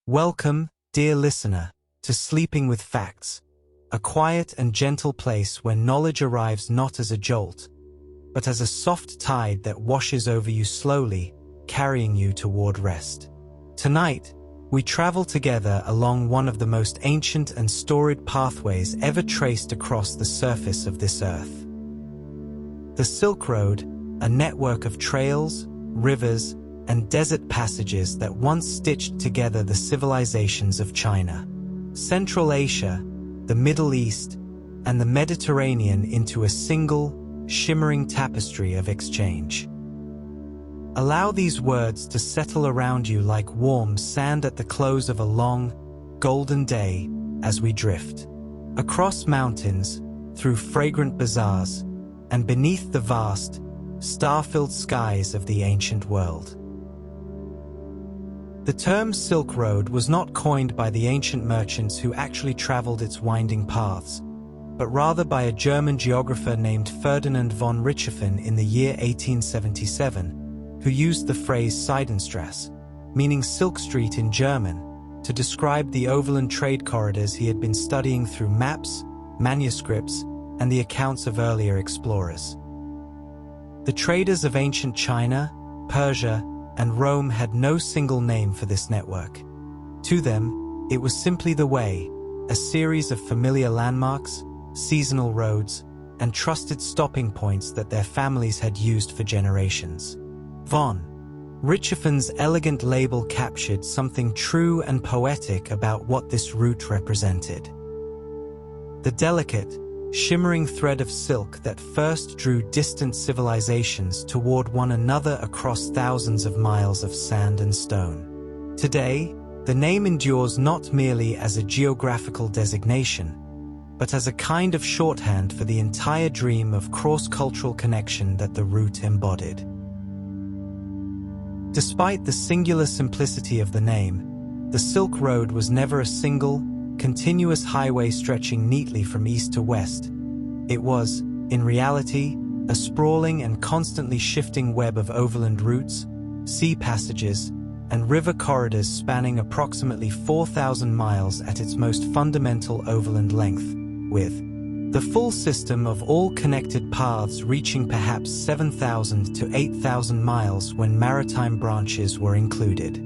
Welcome, dear listener, to Sleeping with Facts, a quiet and gentle place where knowledge arrives not as a jolt, but as a soft tide that washes over you slowly, carrying you toward rest. Tonight, we travel together along one of the most ancient and storied pathways ever traced across the surface of this earth. The Silk Road, a network of trails, rivers, and desert passages that once stitched together the civilizations of China, Central Asia, the Middle East, and the Mediterranean into a single, shimmering tapestry of exchange. Allow these words to settle around you like warm sand at the close of a long, golden day as we drift across mountains, through fragrant bazaars, and beneath the vast, star-filled skies of the ancient world. The term Silk Road was not coined by the ancient merchants who actually traveled its winding paths, but rather by a German geographer named Ferdinand von Richthofen in the year 1877, who used the phrase Seidenstrasse, meaning Silk Street in German, to describe the overland trade corridors he had been studying through maps, manuscripts, and the accounts of earlier explorers. The traders of ancient China, Persia, and Rome had no single name for this network. To them, it was simply the way, a series of familiar landmarks, seasonal roads, and trusted stopping points that their families had used for generations. Von Richthofen's elegant label captured something true and poetic about what this route represented. The delicate, shimmering thread of silk that first drew distant civilizations toward one another across thousands of miles of sand and stone. Today, the name endures not merely as a geographical designation, but as a kind of shorthand for the entire dream of cross-cultural connection that the route embodied. Despite the singular simplicity of the name, the Silk Road was never a single, continuous highway stretching neatly from east to west. It was, in reality, a sprawling and constantly shifting web of overland routes, sea passages, and river corridors spanning approximately 4,000 miles at its most fundamental overland length, with the full system of all connected paths reaching perhaps 7,000 to 8,000 miles when maritime branches were included.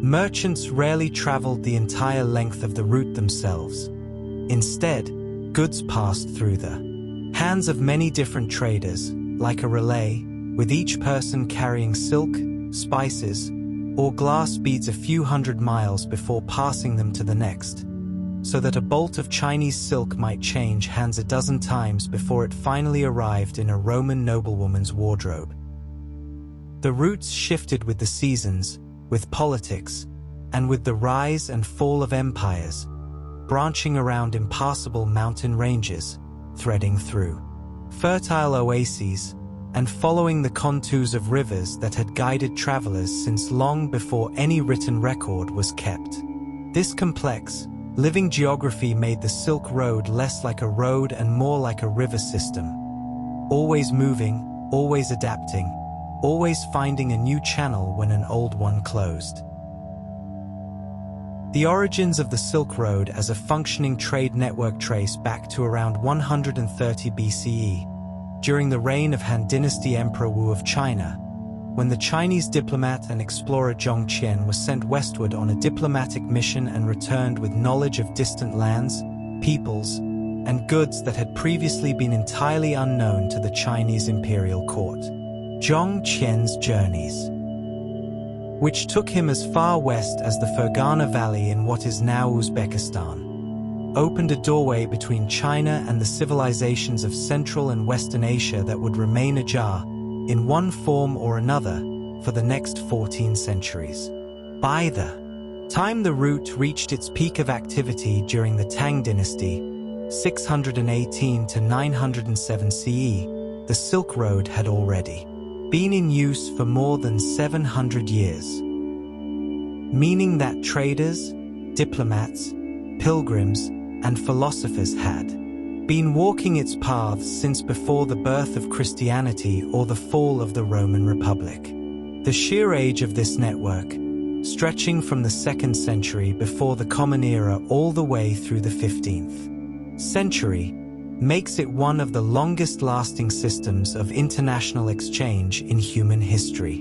Merchants rarely traveled the entire length of the route themselves. Instead, goods passed through the hands of many different traders, like a relay, with each person carrying silk, spices, or glass beads a few hundred miles before passing them to the next, so that a bolt of Chinese silk might change hands a dozen times before it finally arrived in a Roman noblewoman's wardrobe. The routes shifted with the seasons, with politics, and with the rise and fall of empires, branching around impassable mountain ranges, threading through fertile oases, and following the contours of rivers that had guided travelers since long before any written record was kept. This complex, living geography made the Silk Road less like a road and more like a river system, always moving, always adapting, always finding a new channel when an old one closed. The origins of the Silk Road as a functioning trade network trace back to around 130 BCE, during the reign of Han Dynasty Emperor Wu of China, when the Chinese diplomat and explorer Zhong Qian was sent westward on a diplomatic mission and returned with knowledge of distant lands, peoples, and goods that had previously been entirely unknown to the Chinese imperial court. Zhong Qian's journeys, which took him as far west as the Fergana Valley in what is now Uzbekistan, opened a doorway between China and the civilizations of Central and Western Asia that would remain ajar, in one form or another, for the next 14 centuries. By the time the route reached its peak of activity during the Tang Dynasty, 618 to 907 CE, the Silk Road had already been in use for more than 700 years, meaning that traders, diplomats, pilgrims, and philosophers had been walking its paths since before the birth of Christianity or the fall of the Roman Republic. The sheer age of this network, stretching from the 2nd century before the Common Era all the way through the 15th century, makes it one of the longest-lasting systems of international exchange in human history.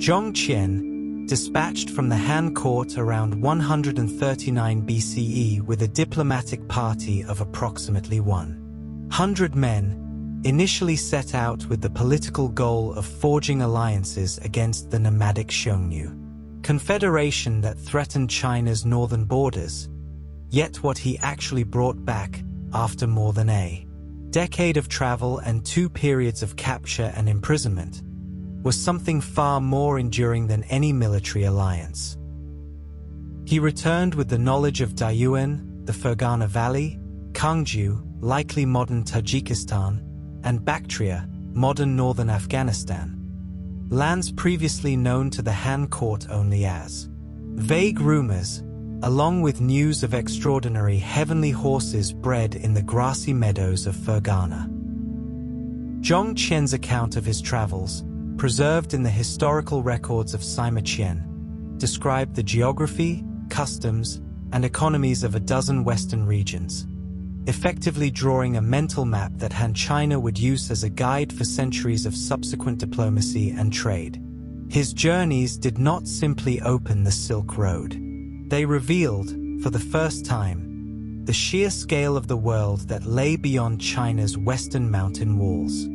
Zhongqian, dispatched from the Han court around 139 BCE with a diplomatic party of approximately 100 men, initially set out with the political goal of forging alliances against the nomadic Xiongnu confederation that threatened China's northern borders. Yet what he actually brought back, after more than a decade of travel and 2 periods of capture and imprisonment, was something far more enduring than any military alliance. He returned with the knowledge of Dayuan, the Fergana Valley, Kangju, likely modern Tajikistan, and Bactria, modern northern Afghanistan, lands previously known to the Han court only as vague rumors, along with news of extraordinary heavenly horses bred in the grassy meadows of Fergana. Zhongqian's account of his travels, preserved in the historical records of Sima Qian, described the geography, customs, and economies of a dozen Western regions, effectively drawing a mental map that Han China would use as a guide for centuries of subsequent diplomacy and trade. His journeys did not simply open the Silk Road. They revealed, for the first time, the sheer scale of the world that lay beyond China's western mountain walls.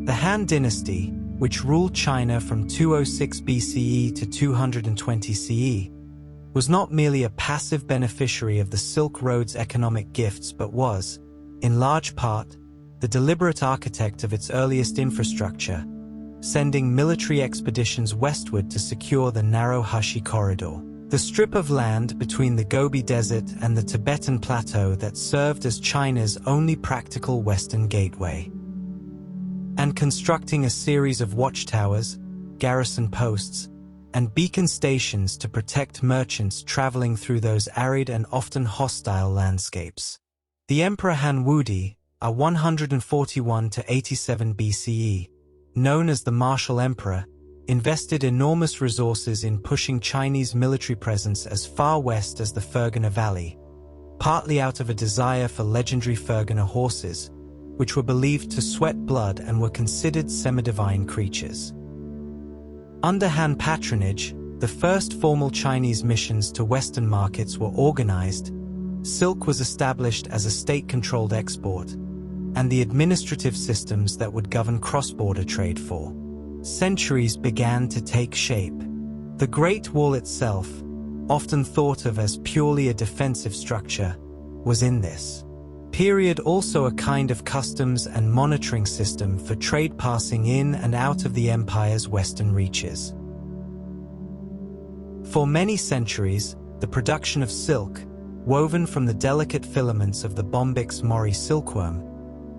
The Han dynasty, which ruled China from 206 BCE to 220 CE, was not merely a passive beneficiary of the Silk Road's economic gifts but was, in large part, the deliberate architect of its earliest infrastructure, sending military expeditions westward to secure the narrow Hushi Corridor, the strip of land between the Gobi Desert and the Tibetan Plateau that served as China's only practical western gateway, and constructing a series of watchtowers, garrison posts, and beacon stations to protect merchants traveling through those arid and often hostile landscapes. The Emperor Han Wudi, a 141 to 87 BCE, known as the Martial Emperor, invested enormous resources in pushing Chinese military presence as far west as the Fergana Valley, partly out of a desire for legendary Fergana horses, which were believed to sweat blood and were considered semi-divine creatures. Under Han patronage, the first formal Chinese missions to Western markets were organized, silk was established as a state-controlled export, and the administrative systems that would govern cross-border trade for centuries began to take shape. The Great Wall itself, often thought of as purely a defensive structure, was in this period also a kind of customs and monitoring system for trade passing in and out of the empire's western reaches. For many centuries, the production of silk, woven from the delicate filaments of the Bombyx mori silkworm,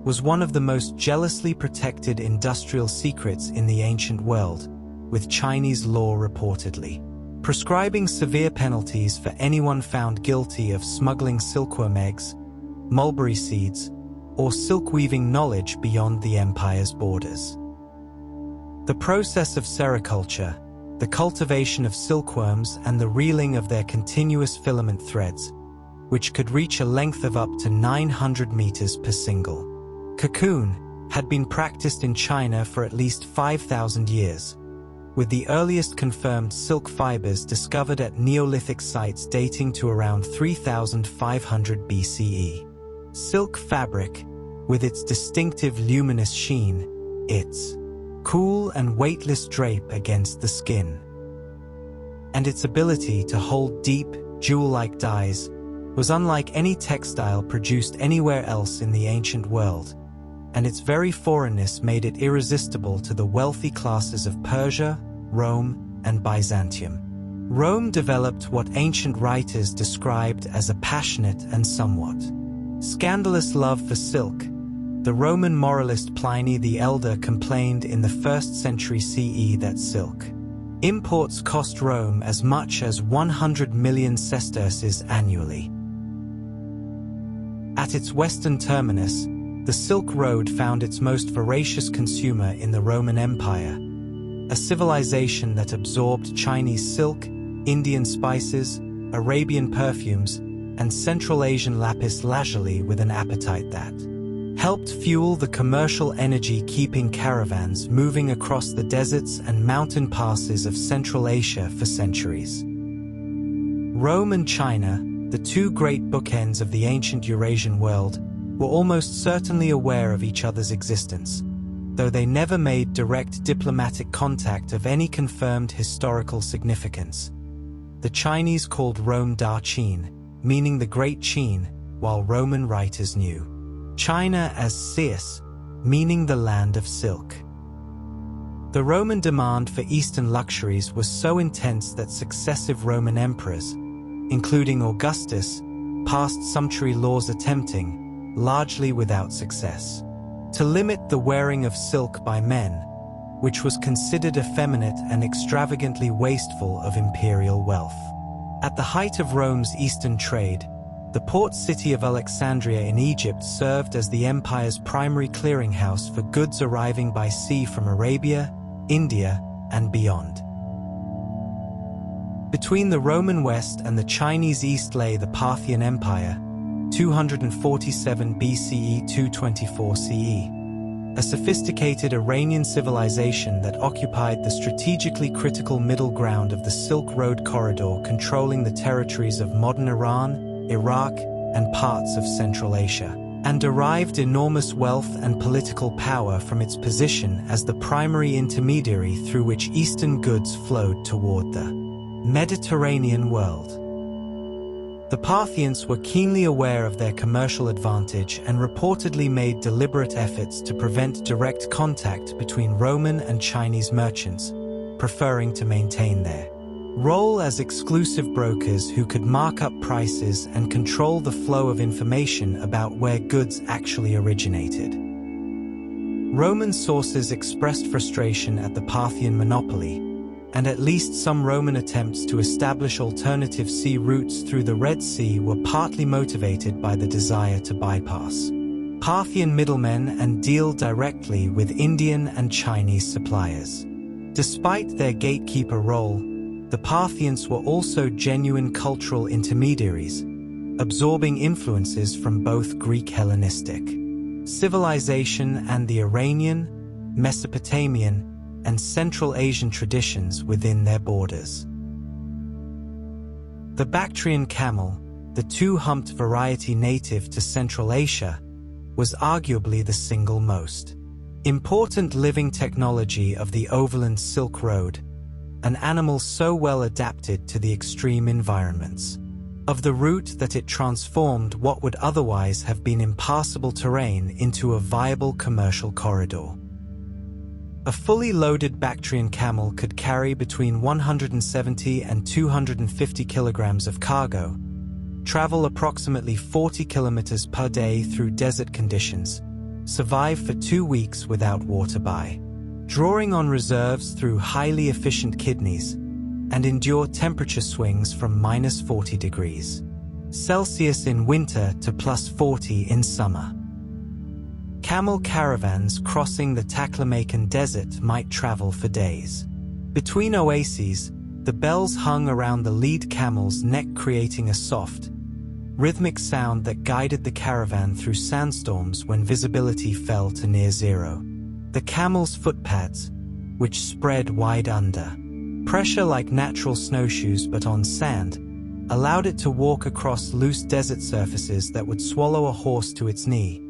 was one of the most jealously protected industrial secrets in the ancient world, with Chinese law reportedly prescribing severe penalties for anyone found guilty of smuggling silkworm eggs, mulberry seeds, or silk-weaving knowledge beyond the empire's borders. The process of sericulture, the cultivation of silkworms and the reeling of their continuous filament threads, which could reach a length of up to 900 meters per single cocoon, had been practiced in China for at least 5,000 years, with the earliest confirmed silk fibers discovered at Neolithic sites dating to around 3,500 BCE. Silk fabric, with its distinctive luminous sheen, its cool and weightless drape against the skin, and its ability to hold deep, jewel-like dyes, was unlike any textile produced anywhere else in the ancient world, and its very foreignness made it irresistible to the wealthy classes of Persia, Rome, and Byzantium. Rome developed what ancient writers described as a passionate and somewhat scandalous love for silk. The Roman moralist Pliny the Elder complained in the 1st century CE that silk imports cost Rome as much as 100 million sesterces annually. At its western terminus, the Silk Road found its most voracious consumer in the Roman Empire, a civilization that absorbed Chinese silk, Indian spices, Arabian perfumes, and Central Asian lapis lazuli with an appetite that helped fuel the commercial energy keeping caravans moving across the deserts and mountain passes of Central Asia for centuries. Rome and China, the two great bookends of the ancient Eurasian world, were almost certainly aware of each other's existence, though they never made direct diplomatic contact of any confirmed historical significance. The Chinese called Rome Da Qin, meaning the Great Qin, while Roman writers knew China as Cius, meaning the land of silk. The Roman demand for Eastern luxuries was so intense that successive Roman emperors, including Augustus, passed sumptuary laws attempting, largely without success, to limit the wearing of silk by men, which was considered effeminate and extravagantly wasteful of imperial wealth. At the height of Rome's Eastern trade, the port city of Alexandria in Egypt served as the empire's primary clearinghouse for goods arriving by sea from Arabia, India, and beyond. Between the Roman West and the Chinese East lay the Parthian Empire, 247 BCE, 224 CE, a sophisticated Iranian civilization that occupied the strategically critical middle ground of the Silk Road corridor, controlling the territories of modern Iran, Iraq, and parts of Central Asia, and derived enormous wealth and political power from its position as the primary intermediary through which Eastern goods flowed toward the Mediterranean world. The Parthians were keenly aware of their commercial advantage and reportedly made deliberate efforts to prevent direct contact between Roman and Chinese merchants, preferring to maintain their role as exclusive brokers who could mark up prices and control the flow of information about where goods actually originated. Roman sources expressed frustration at the Parthian monopoly, and at least some Roman attempts to establish alternative sea routes through the Red Sea were partly motivated by the desire to bypass Parthian middlemen and deal directly with Indian and Chinese suppliers. Despite their gatekeeper role, the Parthians were also genuine cultural intermediaries, absorbing influences from both Greek Hellenistic civilization and the Iranian, Mesopotamian, and Central Asian traditions within their borders. The Bactrian camel, the two-humped variety native to Central Asia, was arguably the single most important living technology of the overland Silk Road, an animal so well adapted to the extreme environments of the route that it transformed what would otherwise have been impassable terrain into a viable commercial corridor. A fully loaded Bactrian camel could carry between 170 and 250 kilograms of cargo, travel approximately 40 kilometers per day through desert conditions, survive for 2 weeks without water by drawing on reserves through highly efficient kidneys, and endure temperature swings from minus 40 degrees Celsius in winter to plus 40 in summer. Camel caravans crossing the Taklamakan Desert might travel for days. Between oases, the bells hung around the lead camel's neck, creating a soft, rhythmic sound that guided the caravan through sandstorms when visibility fell to near zero. The camel's footpads, which spread wide under pressure like natural snowshoes but on sand, allowed it to walk across loose desert surfaces that would swallow a horse to its knee,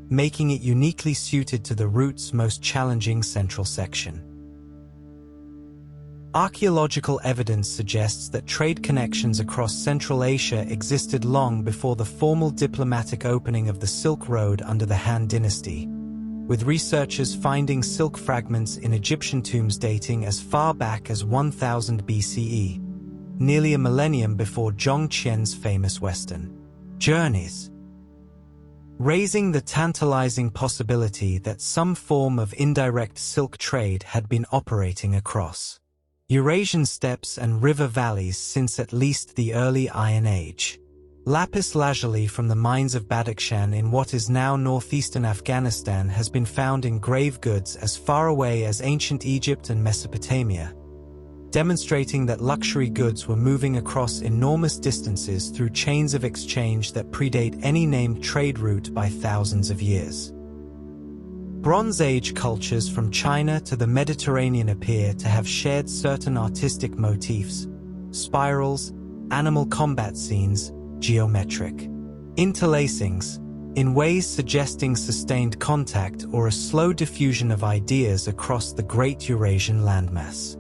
making it uniquely suited to the route's most challenging central section. Archaeological evidence suggests that trade connections across Central Asia existed long before the formal diplomatic opening of the Silk Road under the Han Dynasty, with researchers finding silk fragments in Egyptian tombs dating as far back as 1000 BCE, nearly a millennium before Zhong Qian's famous Western journeys, raising the tantalizing possibility that some form of indirect silk trade had been operating across Eurasian steppes and river valleys since at least the early Iron Age. Lapis lazuli from the mines of Badakhshan in what is now northeastern Afghanistan has been found in grave goods as far away as ancient Egypt and Mesopotamia, demonstrating that luxury goods were moving across enormous distances through chains of exchange that predate any named trade route by thousands of years. Bronze Age cultures from China to the Mediterranean appear to have shared certain artistic motifs, spirals, animal combat scenes, geometric interlacings, in ways suggesting sustained contact or a slow diffusion of ideas across the great Eurasian landmass.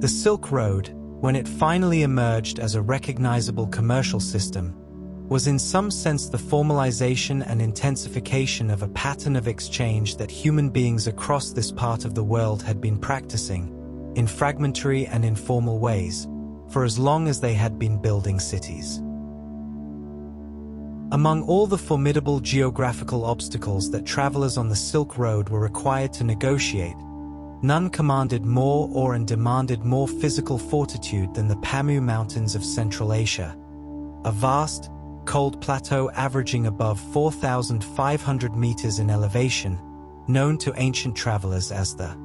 The Silk Road, when it finally emerged as a recognizable commercial system, was in some sense the formalization and intensification of a pattern of exchange that human beings across this part of the world had been practicing, in fragmentary and informal ways, for as long as they had been building cities. Among all the formidable geographical obstacles that travelers on the Silk Road were required to negotiate, none commanded more and demanded more physical fortitude than the Pamir Mountains of Central Asia, a vast, cold plateau averaging above 4,500 meters in elevation, known to ancient travelers as the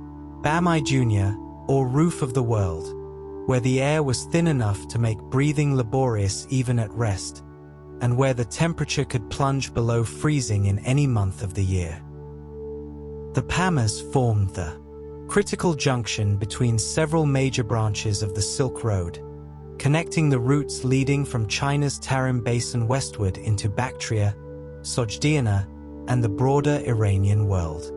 Bamai Junior, or Roof of the World, where the air was thin enough to make breathing laborious even at rest, and where the temperature could plunge below freezing in any month of the year. The Pamirs formed the critical junction between several major branches of the Silk Road, connecting the routes leading from China's Tarim Basin westward into Bactria, Sogdiana, and the broader Iranian world.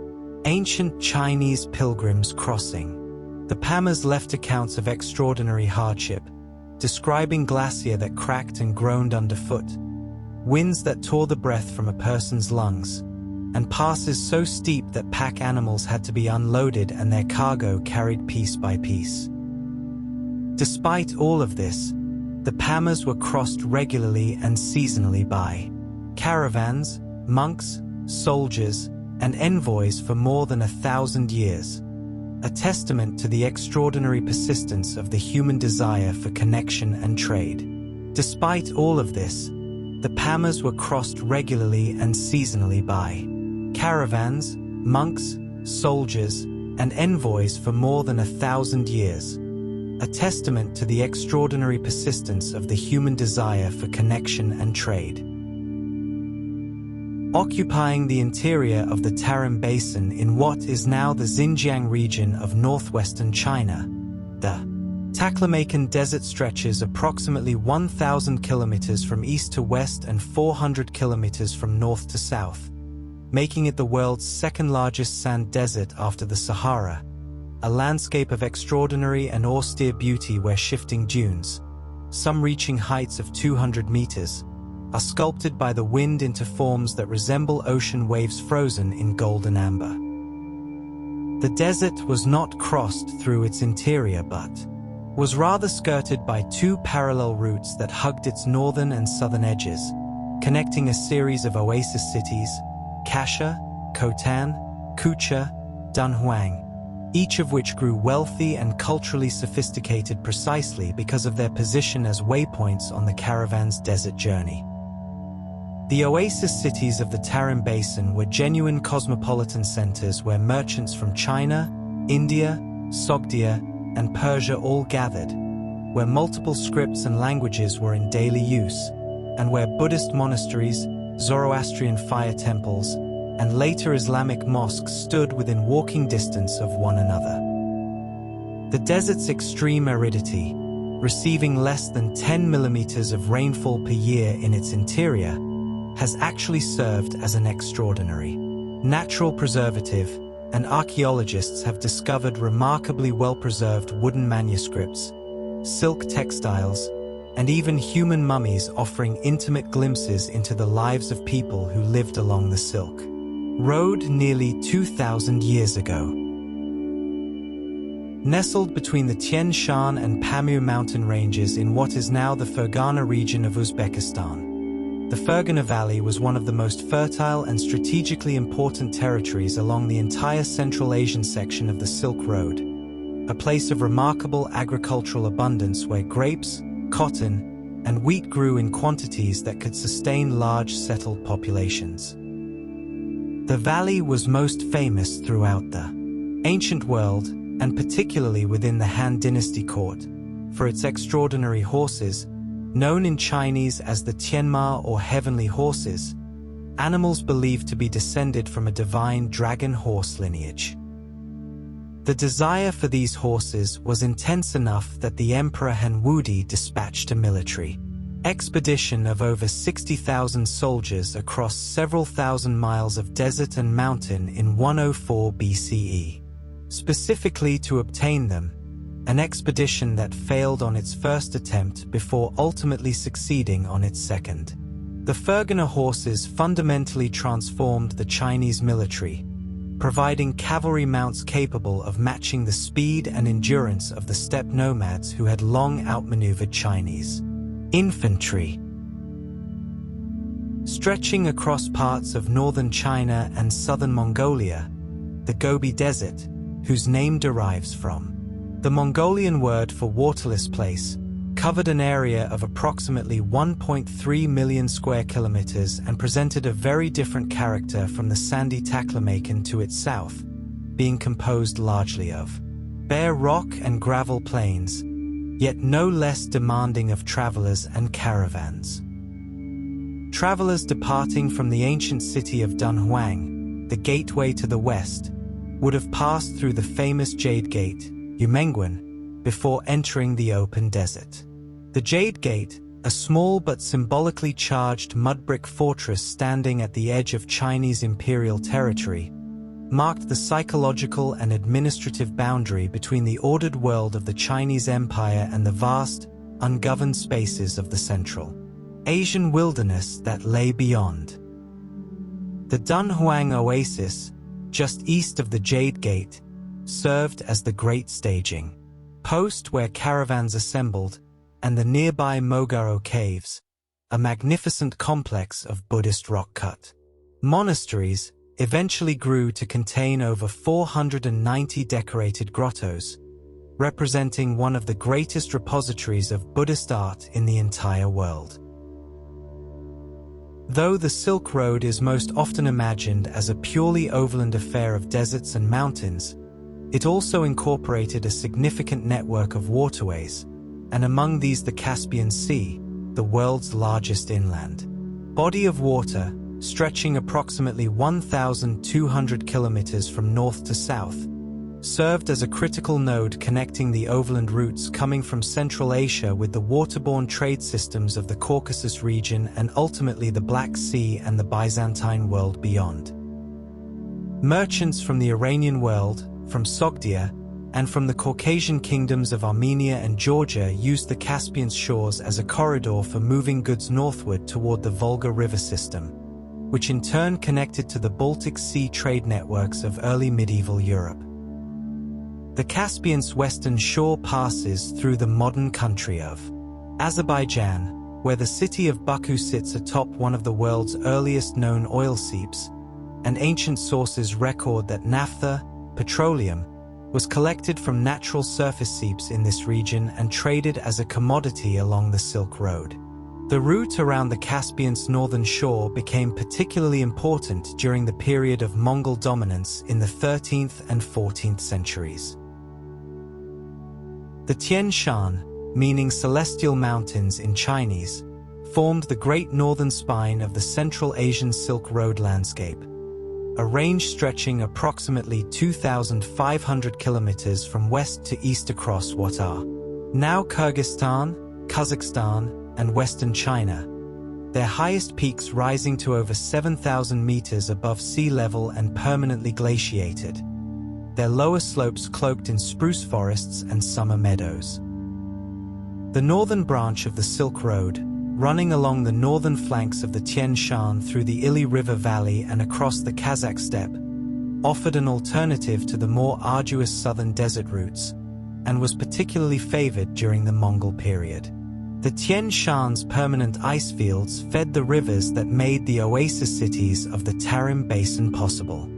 Ancient Chinese pilgrims crossing. The Pamirs left accounts of extraordinary hardship, describing glacier that cracked and groaned underfoot, winds that tore the breath from a person's lungs, and passes so steep that pack animals had to be unloaded and their cargo carried piece by piece. Despite all of this, the Pamirs were crossed regularly and seasonally by caravans, monks, soldiers, and envoys for more than 1,000 years, a testament to the extraordinary persistence of the human desire for connection and trade. Despite all of this, the Pamirs were crossed regularly and seasonally by caravans, monks, soldiers, and envoys for more than 1,000 years, a testament to the extraordinary persistence of the human desire for connection and trade. Occupying the interior of the Tarim Basin in what is now the Xinjiang region of northwestern China, the Taklamakan Desert stretches approximately 1,000 kilometers from east to west and 400 kilometers from north to south, making it the world's second-largest sand desert after the Sahara, a landscape of extraordinary and austere beauty where shifting dunes, some reaching heights of 200 meters, are sculpted by the wind into forms that resemble ocean waves frozen in golden amber. The desert was not crossed through its interior but was rather skirted by two parallel routes that hugged its northern and southern edges, connecting a series of oasis cities, Kasha, Khotan, Kucha, Dunhuang, each of which grew wealthy and culturally sophisticated precisely because of their position as waypoints on the caravan's desert journey. The oasis cities of the Tarim Basin were genuine cosmopolitan centers where merchants from China, India, Sogdia, and Persia all gathered, where multiple scripts and languages were in daily use, and where Buddhist monasteries, Zoroastrian fire temples, and later Islamic mosques stood within walking distance of one another. The desert's extreme aridity, receiving less than 10 millimeters of rainfall per year in its interior, has actually served as an extraordinary natural preservative, and archaeologists have discovered remarkably well-preserved wooden manuscripts, silk textiles, and even human mummies offering intimate glimpses into the lives of people who lived along the Silk Road nearly 2,000 years ago. Nestled between the Tian Shan and Pamir mountain ranges in what is now the Fergana region of Uzbekistan, the Fergana Valley was one of the most fertile and strategically important territories along the entire Central Asian section of the Silk Road, a place of remarkable agricultural abundance where grapes, cotton, and wheat grew in quantities that could sustain large settled populations. The valley was most famous throughout the ancient world, and particularly within the Han Dynasty court, for its extraordinary horses, known in Chinese as the Tianma or heavenly horses, animals believed to be descended from a divine dragon horse lineage. The desire for these horses was intense enough that the Emperor Han Wudi dispatched a military expedition of over 60,000 soldiers across several thousand miles of desert and mountain in 104 BCE, specifically to obtain them, an expedition that failed on its first attempt before ultimately succeeding on its second. The Fergana horses fundamentally transformed the Chinese military, providing cavalry mounts capable of matching the speed and endurance of the steppe nomads who had long outmaneuvered Chinese infantry. Stretching across parts of northern China and southern Mongolia, the Gobi Desert, whose name derives from the Mongolian word for waterless place, covered an area of approximately 1.3 million square kilometers and presented a very different character from the sandy Taklamakan to its south, being composed largely of bare rock and gravel plains, yet no less demanding of travelers and caravans. Travelers departing from the ancient city of Dunhuang, the gateway to the west, would have passed through the famous Jade Gate, Yumenguan, before entering the open desert. The Jade Gate, a small but symbolically charged mud-brick fortress standing at the edge of Chinese imperial territory, marked the psychological and administrative boundary between the ordered world of the Chinese Empire and the vast, ungoverned spaces of the Central Asian wilderness that lay beyond. The Dunhuang Oasis, just east of the Jade Gate, served as the great staging post where caravans assembled, and the nearby Mogaro Caves, a magnificent complex of Buddhist rock-cut monasteries, eventually grew to contain over 490 decorated grottos, representing one of the greatest repositories of Buddhist art in the entire world. Though the Silk Road is most often imagined as a purely overland affair of deserts and mountains, it also incorporated a significant network of waterways, and among these the Caspian Sea, the world's largest inland body of water, stretching approximately 1,200 kilometers from north to south, served as a critical node connecting the overland routes coming from Central Asia with the waterborne trade systems of the Caucasus region and ultimately the Black Sea and the Byzantine world beyond. Merchants from the Iranian world, from Sogdia, and from the Caucasian kingdoms of Armenia and Georgia used the Caspian shores as a corridor for moving goods northward toward the Volga River system, which in turn connected to the Baltic Sea trade networks of early medieval Europe. The Caspian's western shore passes through the modern country of Azerbaijan, where the city of Baku sits atop one of the world's earliest known oil seeps, and ancient sources record that naphtha, petroleum, was collected from natural surface seeps in this region and traded as a commodity along the Silk Road. The route around the Caspian's northern shore became particularly important during the period of Mongol dominance in the 13th and 14th centuries. The Tian Shan, meaning celestial mountains in Chinese, formed the great northern spine of the Central Asian Silk Road landscape, a range stretching approximately 2,500 kilometers from west to east across what are now Kyrgyzstan, Kazakhstan, and western China, their highest peaks rising to over 7,000 meters above sea level and permanently glaciated, their lower slopes cloaked in spruce forests and summer meadows. The northern branch of the Silk Road, running along the northern flanks of the Tian Shan through the Ili River Valley and across the Kazakh steppe, offered an alternative to the more arduous southern desert routes, and was particularly favored during the Mongol period. The Tian Shan's permanent ice fields fed the rivers that made the oasis cities of the Tarim Basin possible.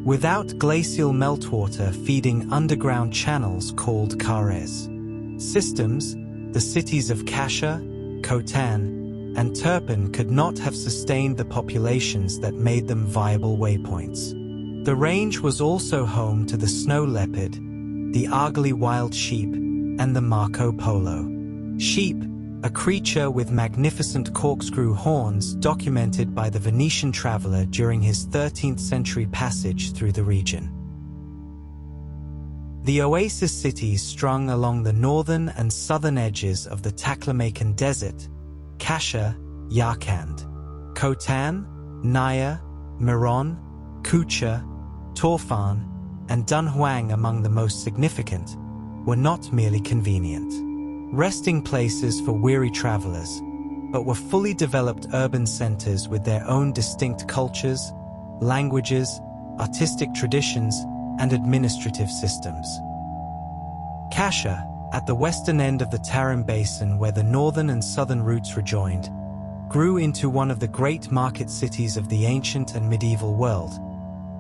Without glacial meltwater feeding underground channels called kares systems, The cities of Kasha, Khotan, and Turpan could not have sustained the populations that made them viable waypoints. The range was also home to the snow leopard, the Argali wild sheep, and the Marco Polo. Sheep, a creature with magnificent corkscrew horns documented by the Venetian traveler during his 13th century passage through the region. The oasis cities strung along the northern and southern edges of the Taklamakan Desert, Kasha, Yarkand, Khotan, Naya, Miron, Kucha, Torfan, and Dunhuang among the most significant, were not merely convenient resting places for weary travelers, but were fully developed urban centers with their own distinct cultures, languages, artistic traditions, and administrative systems. Kasha, at the western end of the Tarim Basin where the northern and southern routes rejoined, grew into one of the great market cities of the ancient and medieval world,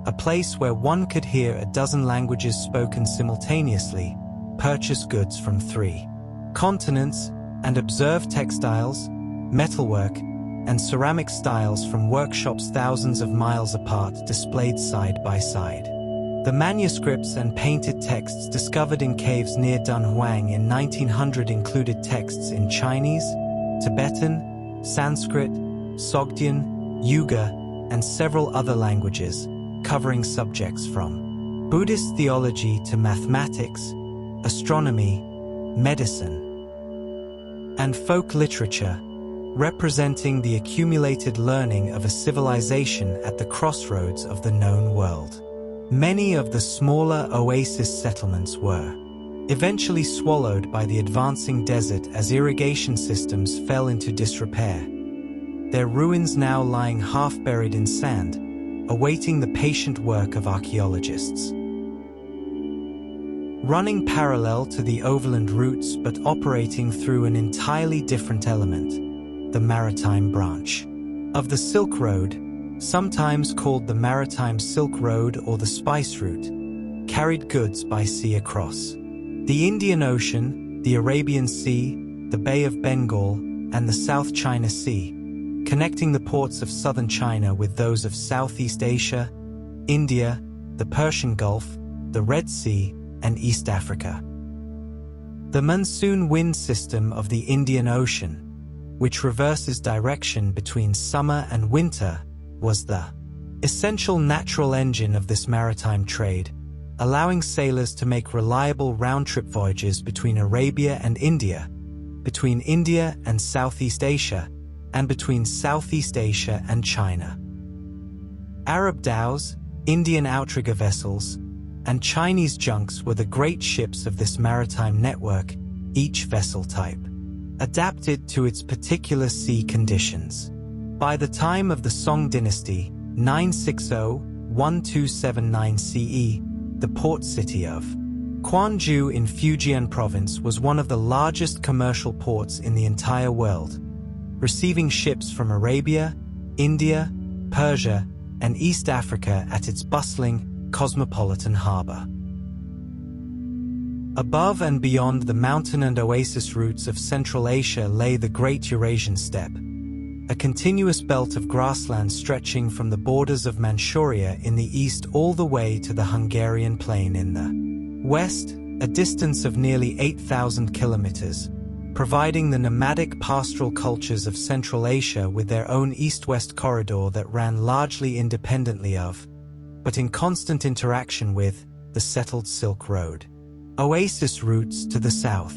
a place where one could hear a dozen languages spoken simultaneously, purchase goods from 3 continents, and observe textiles, metalwork, and ceramic styles from workshops thousands of miles apart displayed side by side. The manuscripts and painted texts discovered in caves near Dunhuang in 1900 included texts in Chinese, Tibetan, Sanskrit, Sogdian, Yugur, and several other languages, covering subjects from Buddhist theology to mathematics, astronomy, medicine, and folk literature, representing the accumulated learning of a civilization at the crossroads of the known world. Many of the smaller oasis settlements were eventually swallowed by the advancing desert as irrigation systems fell into disrepair, their ruins now lying half-buried in sand, awaiting the patient work of archaeologists. Running parallel to the overland routes but operating through an entirely different element, the maritime branch of the Silk Road, sometimes called the Maritime Silk Road or the Spice Route, carried goods by sea across the Indian Ocean, the Arabian Sea, the Bay of Bengal, and the South China Sea, connecting the ports of southern China with those of Southeast Asia, India, the Persian Gulf, the Red Sea, and East Africa. The monsoon wind system of the Indian Ocean, which reverses direction between summer and winter, was the essential natural engine of this maritime trade, allowing sailors to make reliable round-trip voyages between Arabia and India, between India and Southeast Asia, and between Southeast Asia and China. Arab dhows, Indian outrigger vessels, and Chinese junks were the great ships of this maritime network, each vessel type adapted to its particular sea conditions. By the time of the Song dynasty, 960-1279 CE, the port city of Quanzhou in Fujian province was one of the largest commercial ports in the entire world, receiving ships from Arabia, India, Persia, and East Africa at its bustling, cosmopolitan harbor. Above and beyond the mountain and oasis routes of Central Asia lay the Great Eurasian Steppe, a continuous belt of grassland stretching from the borders of Manchuria in the east all the way to the Hungarian plain in the west, a distance of nearly 8,000 kilometers, providing the nomadic pastoral cultures of Central Asia with their own east-west corridor that ran largely independently of, but in constant interaction with, the settled Silk Road. Oasis routes to the south.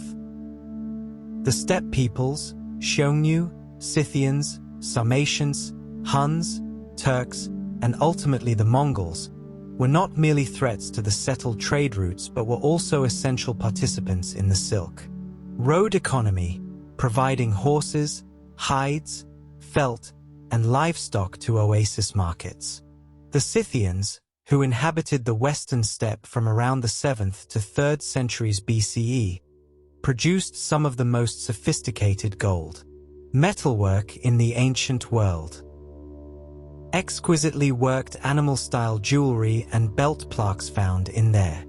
The steppe peoples, Xiongnu, Scythians, Sarmatians, Huns, Turks, and ultimately the Mongols, were not merely threats to the settled trade routes but were also essential participants in the Silk Road economy, providing horses, hides, felt, and livestock to oasis markets. The Scythians, who inhabited the western steppe from around the 7th to 3rd centuries BCE, produced some of the most sophisticated gold metalwork in the ancient world. Exquisitely worked animal-style jewelry and belt plaques found in their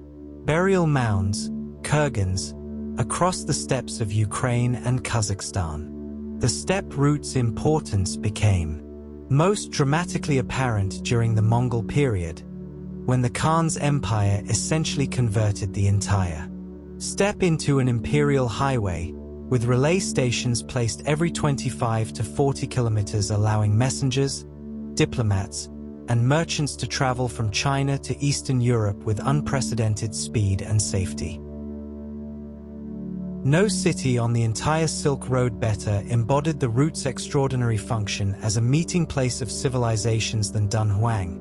burial mounds, kurgans, across the steppes of Ukraine and Kazakhstan. The steppe route's importance became most dramatically apparent during the Mongol period, when the Khan's empire essentially converted the entire steppe into an imperial highway, with relay stations placed every 25 to 40 kilometers, allowing messengers, diplomats, and merchants to travel from China to Eastern Europe with unprecedented speed and safety. No city on the entire Silk Road better embodied the route's extraordinary function as a meeting place of civilizations than Dunhuang,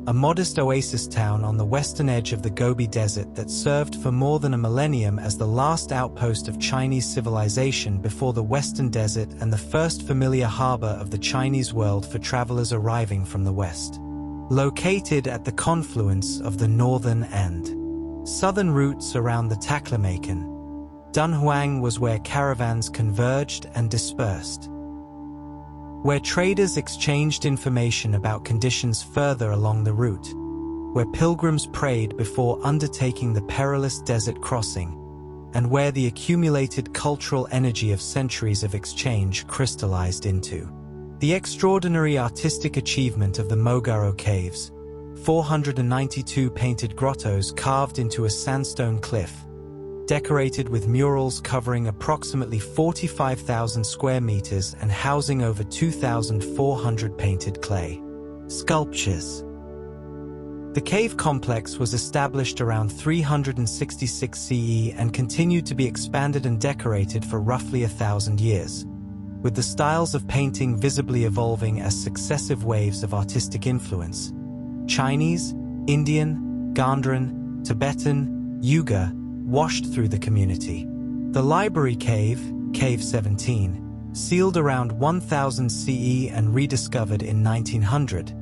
a modest oasis town on the western edge of the Gobi Desert that served for more than a millennium as the last outpost of Chinese civilization before the Western Desert and the first familiar harbor of the Chinese world for travelers arriving from the west. Located at the confluence of the northern and southern routes around the Taklamakan, Dunhuang was where caravans converged and dispersed, where traders exchanged information about conditions further along the route, where pilgrims prayed before undertaking the perilous desert crossing, and where the accumulated cultural energy of centuries of exchange crystallized into the extraordinary artistic achievement of the Mogaro Caves, 492 painted grottos carved into a sandstone cliff, decorated with murals covering approximately 45,000 square meters and housing over 2,400 painted clay sculptures. The cave complex was established around 366 CE and continued to be expanded and decorated for roughly 1,000 years, with the styles of painting visibly evolving as successive waves of artistic influence: Chinese, Indian, Gandharan, Tibetan, Yugur, washed through the community. The Library Cave, Cave 17, sealed around 1000 CE and rediscovered in 1900,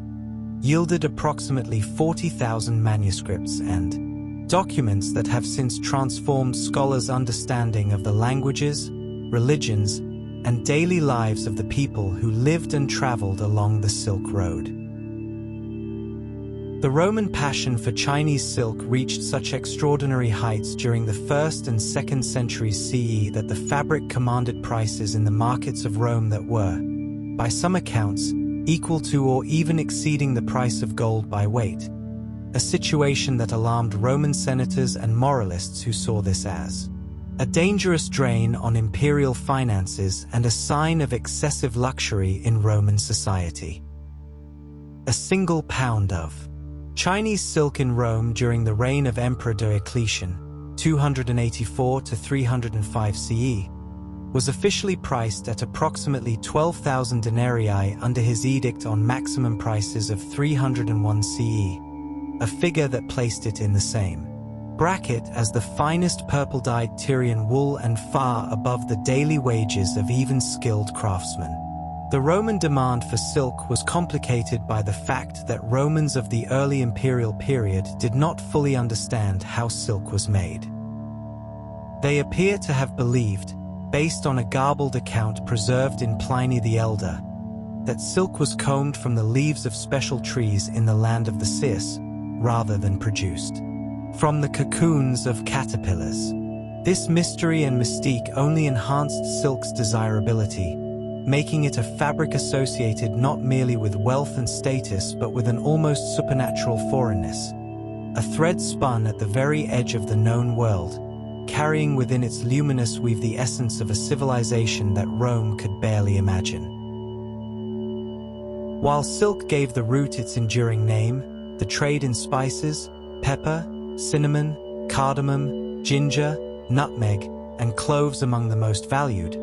yielded approximately 40,000 manuscripts and documents that have since transformed scholars' understanding of the languages, religions, and daily lives of the people who lived and traveled along the Silk Road. The Roman passion for Chinese silk reached such extraordinary heights during the 1st and 2nd centuries CE that the fabric commanded prices in the markets of Rome that were, by some accounts, equal to or even exceeding the price of gold by weight, a situation that alarmed Roman senators and moralists who saw this as a dangerous drain on imperial finances and a sign of excessive luxury in Roman society. A single pound of Chinese silk in Rome during the reign of Emperor Diocletian, 284 to 305 CE, was officially priced at approximately 12,000 denarii under his edict on maximum prices of 301 CE, a figure that placed it in the same bracket as the finest purple-dyed Tyrian wool and far above the daily wages of even skilled craftsmen. The Roman demand for silk was complicated by the fact that Romans of the early imperial period did not fully understand how silk was made. They appear to have believed, based on a garbled account preserved in Pliny the Elder, that silk was combed from the leaves of special trees in the land of the Circe, rather than produced from the cocoons of caterpillars. This mystery and mystique only enhanced silk's desirability, making it a fabric associated not merely with wealth and status but with an almost supernatural foreignness, a thread spun at the very edge of the known world, carrying within its luminous weave the essence of a civilization that Rome could barely imagine. While silk gave the route its enduring name, the trade in spices, pepper, cinnamon, cardamom, ginger, nutmeg, and cloves among the most valued,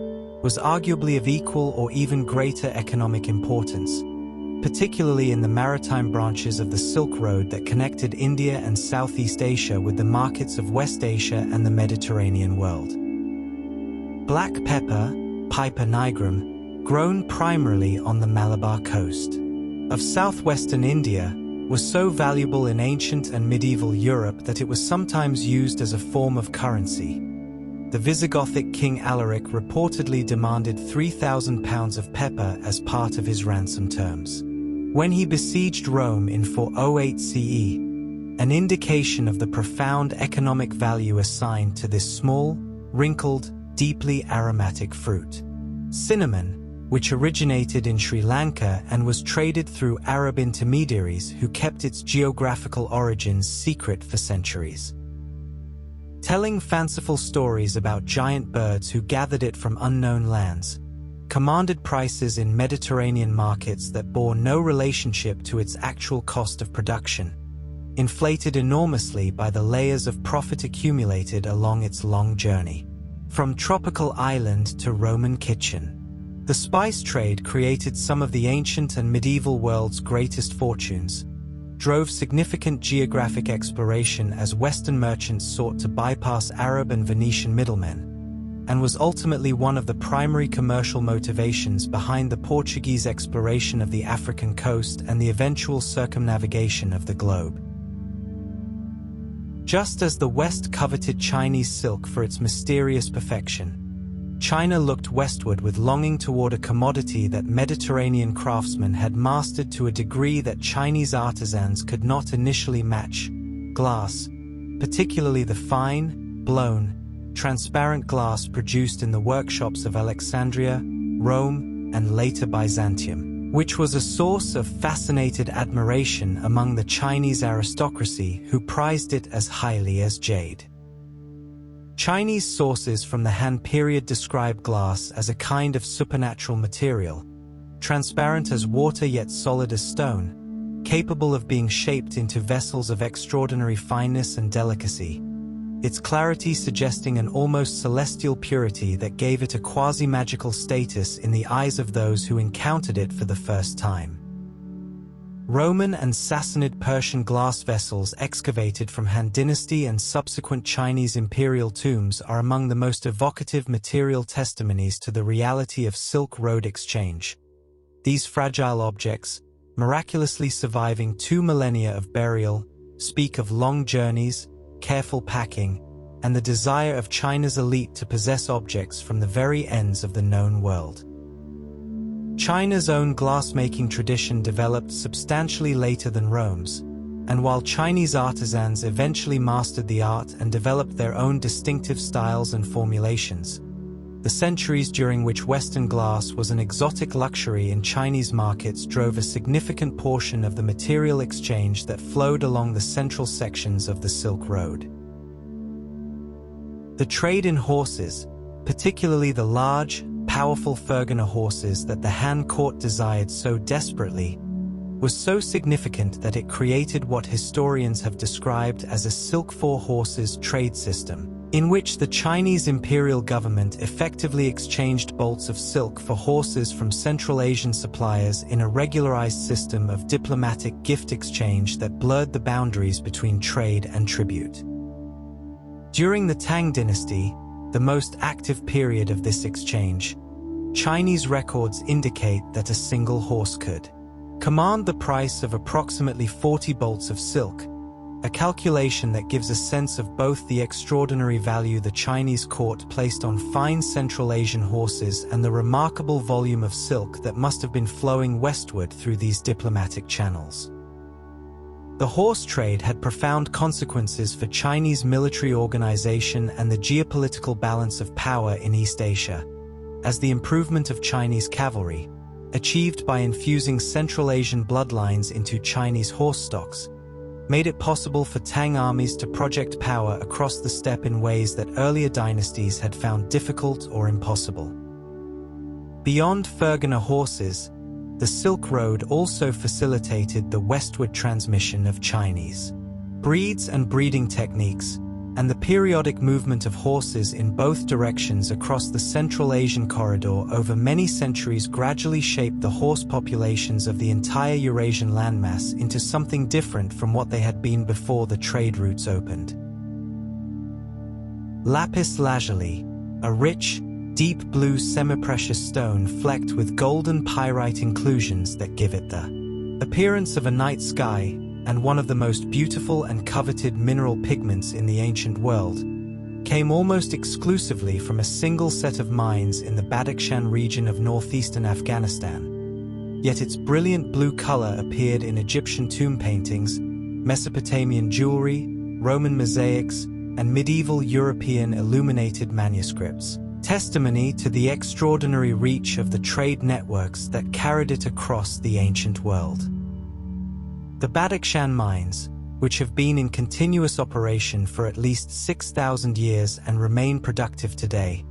was arguably of equal or even greater economic importance, particularly in the maritime branches of the Silk Road that connected India and Southeast Asia with the markets of West Asia and the Mediterranean world. Black pepper, Piper nigrum, grown primarily on the Malabar coast of southwestern India, was so valuable in ancient and medieval Europe that it was sometimes used as a form of currency. The Visigothic king Alaric reportedly demanded 3,000 pounds of pepper as part of his ransom terms when he besieged Rome in 408 CE, an indication of the profound economic value assigned to this small, wrinkled, deeply aromatic fruit. Cinnamon, which originated in Sri Lanka and was traded through Arab intermediaries who kept its geographical origins secret for centuries. Telling fanciful stories about giant birds who gathered it from unknown lands, commanded prices in Mediterranean markets that bore no relationship to its actual cost of production, inflated enormously by the layers of profit accumulated along its long journey. From tropical island to Roman kitchen, the spice trade created some of the ancient and medieval world's greatest fortunes, drove significant geographic exploration as Western merchants sought to bypass Arab and Venetian middlemen, and was ultimately one of the primary commercial motivations behind the Portuguese exploration of the African coast and the eventual circumnavigation of the globe. Just as the West coveted Chinese silk for its mysterious perfection, China looked westward with longing toward a commodity that Mediterranean craftsmen had mastered to a degree that Chinese artisans could not initially match: glass, particularly the fine, blown, transparent glass produced in the workshops of Alexandria, Rome, and later Byzantium, which was a source of fascinated admiration among the Chinese aristocracy who prized it as highly as jade. Chinese sources from the Han period describe glass as a kind of supernatural material, transparent as water yet solid as stone, capable of being shaped into vessels of extraordinary fineness and delicacy, its clarity suggesting an almost celestial purity that gave it a quasi-magical status in the eyes of those who encountered it for the first time. Roman and Sassanid Persian glass vessels excavated from Han Dynasty and subsequent Chinese imperial tombs are among the most evocative material testimonies to the reality of Silk Road exchange. These fragile objects, miraculously surviving 2 millennia of burial, speak of long journeys, careful packing, and the desire of China's elite to possess objects from the very ends of the known world. China's own glassmaking tradition developed substantially later than Rome's, and while Chinese artisans eventually mastered the art and developed their own distinctive styles and formulations, the centuries during which Western glass was an exotic luxury in Chinese markets drove a significant portion of the material exchange that flowed along the central sections of the Silk Road. The trade in horses, particularly the large, powerful Fergana horses that the Han court desired so desperately, was so significant that it created what historians have described as a silk for horses trade system, in which the Chinese imperial government effectively exchanged bolts of silk for horses from Central Asian suppliers in a regularized system of diplomatic gift exchange that blurred the boundaries between trade and tribute. During the Tang dynasty, the most active period of this exchange, Chinese records indicate that a single horse could command the price of approximately 40 bolts of silk, a calculation that gives a sense of both the extraordinary value the Chinese court placed on fine Central Asian horses and the remarkable volume of silk that must have been flowing westward through these diplomatic channels. The horse trade had profound consequences for Chinese military organization and the geopolitical balance of power in East Asia, as the improvement of Chinese cavalry, achieved by infusing Central Asian bloodlines into Chinese horse stocks, made it possible for Tang armies to project power across the steppe in ways that earlier dynasties had found difficult or impossible. Beyond Fergana horses, the Silk Road also facilitated the westward transmission of Chinese breeds and breeding techniques, and the periodic movement of horses in both directions across the Central Asian corridor over many centuries gradually shaped the horse populations of the entire Eurasian landmass into something different from what they had been before the trade routes opened. Lapis lazuli, a rich, deep blue semi-precious stone flecked with golden pyrite inclusions that give it the appearance of a night sky, and one of the most beautiful and coveted mineral pigments in the ancient world, came almost exclusively from a single set of mines in the Badakhshan region of northeastern Afghanistan. Yet its brilliant blue color appeared in Egyptian tomb paintings, Mesopotamian jewelry, Roman mosaics, and medieval European illuminated manuscripts, testimony to the extraordinary reach of the trade networks that carried it across the ancient world. The Badakhshan mines, which have been in continuous operation for at least 6,000 years and remain productive today,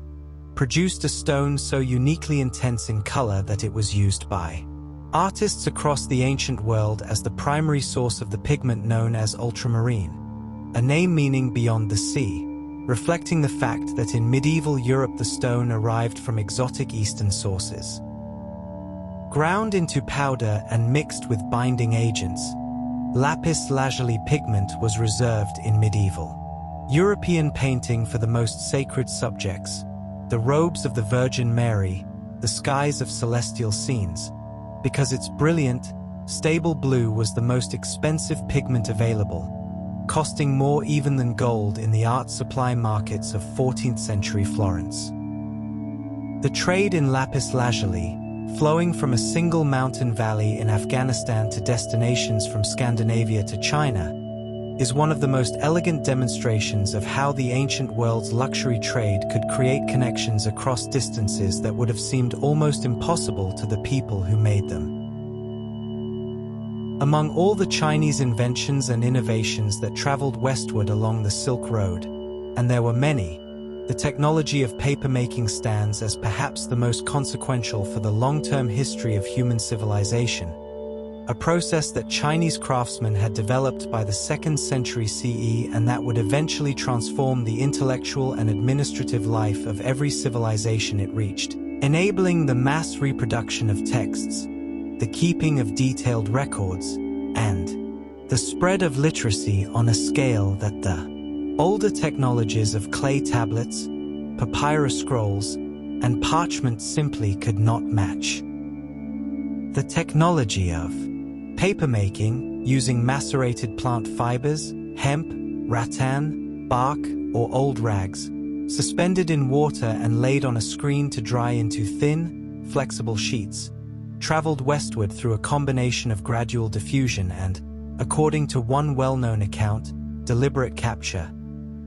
produced a stone so uniquely intense in color that it was used by artists across the ancient world as the primary source of the pigment known as ultramarine, a name meaning beyond the sea, reflecting the fact that in medieval Europe the stone arrived from exotic eastern sources. Ground into powder and mixed with binding agents, lapis lazuli pigment was reserved in medieval European painting for the most sacred subjects, the robes of the Virgin Mary, the skies of celestial scenes, because its brilliant, stable blue was the most expensive pigment available, costing more even than gold in the art supply markets of 14th century Florence. The trade in lapis lazuli, flowing from a single mountain valley in Afghanistan to destinations from Scandinavia to China, is one of the most elegant demonstrations of how the ancient world's luxury trade could create connections across distances that would have seemed almost impossible to the people who made them. Among all the Chinese inventions and innovations that traveled westward along the Silk Road, and there were many, the technology of papermaking stands as perhaps the most consequential for the long-term history of human civilization, a process that Chinese craftsmen had developed by the 2nd century CE and that would eventually transform the intellectual and administrative life of every civilization it reached, enabling the mass reproduction of texts, the keeping of detailed records, and the spread of literacy on a scale that the older technologies of clay tablets, papyrus scrolls, and parchment simply could not match. The technology of papermaking, using macerated plant fibers, hemp, rattan, bark, or old rags, suspended in water and laid on a screen to dry into thin, flexible sheets, traveled westward through a combination of gradual diffusion and, according to one well-known account, deliberate capture.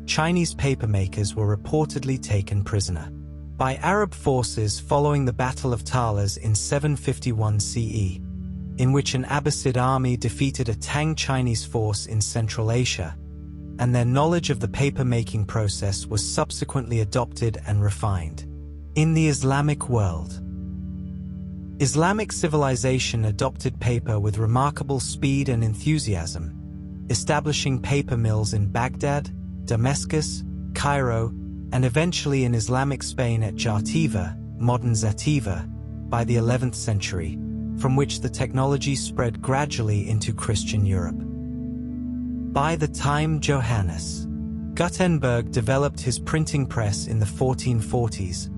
Chinese papermakers were reportedly taken prisoner by Arab forces following the Battle of Talas in 751 CE, in which an Abbasid army defeated a Tang Chinese force in Central Asia, and their knowledge of the paper-making process was subsequently adopted and refined. In the Islamic world, Islamic civilization adopted paper with remarkable speed and enthusiasm, establishing paper mills in Baghdad, Damascus, Cairo, and eventually in Islamic Spain at Jartiva, modern Zativa, by the 11th century, from which the technology spread gradually into Christian Europe. By the time Johannes Gutenberg developed his printing press in the 1440s,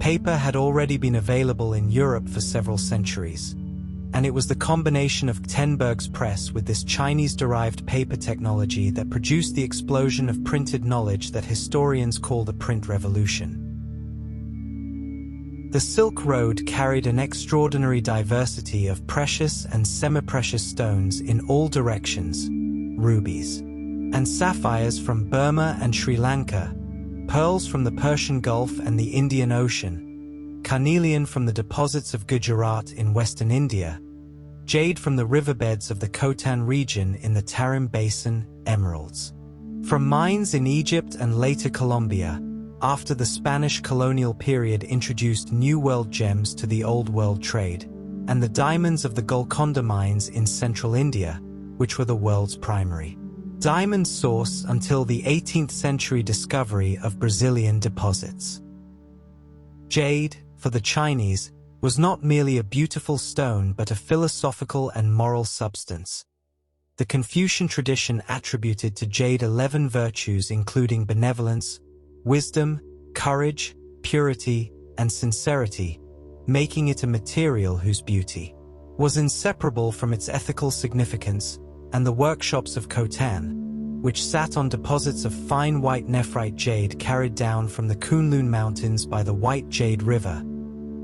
paper had already been available in Europe for several centuries, and it was the combination of Gutenberg's press with this Chinese-derived paper technology that produced the explosion of printed knowledge that historians call the print revolution. The Silk Road carried an extraordinary diversity of precious and semi-precious stones in all directions, rubies and sapphires from Burma and Sri Lanka, pearls from the Persian Gulf and the Indian Ocean, carnelian from the deposits of Gujarat in western India, jade from the riverbeds of the Khotan region in the Tarim Basin, emeralds from mines in Egypt and later Colombia, after the Spanish colonial period introduced New World gems to the Old World trade, and the diamonds of the Golconda mines in central India, which were the world's primary diamond source until the 18th century discovery of Brazilian deposits. Jade, for the Chinese, was not merely a beautiful stone but a philosophical and moral substance. The Confucian tradition attributed to jade 11 virtues including benevolence, wisdom, courage, purity, and sincerity, making it a material whose beauty was inseparable from its ethical significance, and the workshops of Khotan, which sat on deposits of fine white nephrite jade carried down from the Kunlun Mountains by the White Jade River,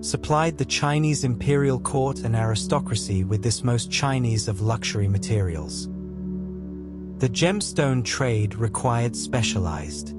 supplied the Chinese imperial court and aristocracy with this most Chinese of luxury materials. The gemstone trade required specialized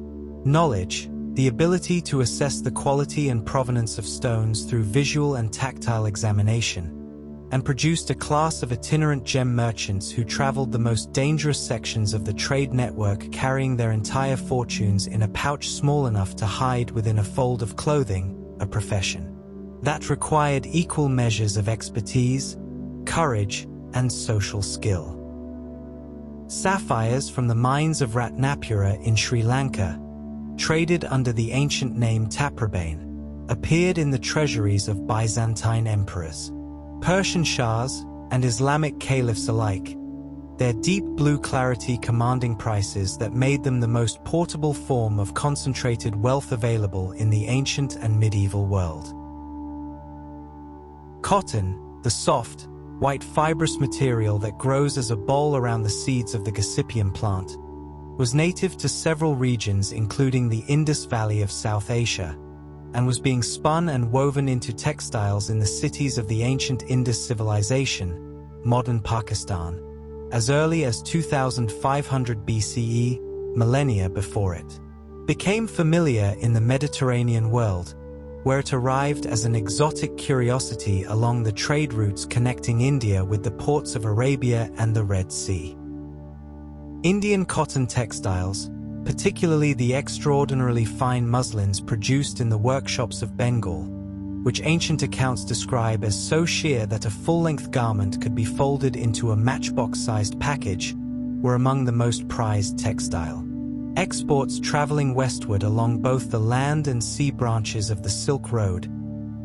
knowledge, the ability to assess the quality and provenance of stones through visual and tactile examination, and produced a class of itinerant gem merchants who traveled the most dangerous sections of the trade network, carrying their entire fortunes in a pouch small enough to hide within a fold of clothing, a profession that required equal measures of expertise, courage, and social skill. Sapphires from the mines of Ratnapura in Sri Lanka, traded under the ancient name Taprobane, appeared in the treasuries of Byzantine emperors, Persian shahs, and Islamic caliphs alike, their deep blue clarity commanding prices that made them the most portable form of concentrated wealth available in the ancient and medieval world. Cotton, the soft, white fibrous material that grows as a ball around the seeds of the gossypium plant, was native to several regions including the Indus Valley of South Asia, and was being spun and woven into textiles in the cities of the ancient Indus civilization, modern Pakistan, as early as 2500 BCE, millennia before it became familiar in the Mediterranean world, where it arrived as an exotic curiosity along the trade routes connecting India with the ports of Arabia and the Red Sea. Indian cotton textiles, particularly the extraordinarily fine muslins produced in the workshops of Bengal, which ancient accounts describe as so sheer that a full-length garment could be folded into a matchbox-sized package, were among the most prized textile exports traveling westward along both the land and sea branches of the Silk Road,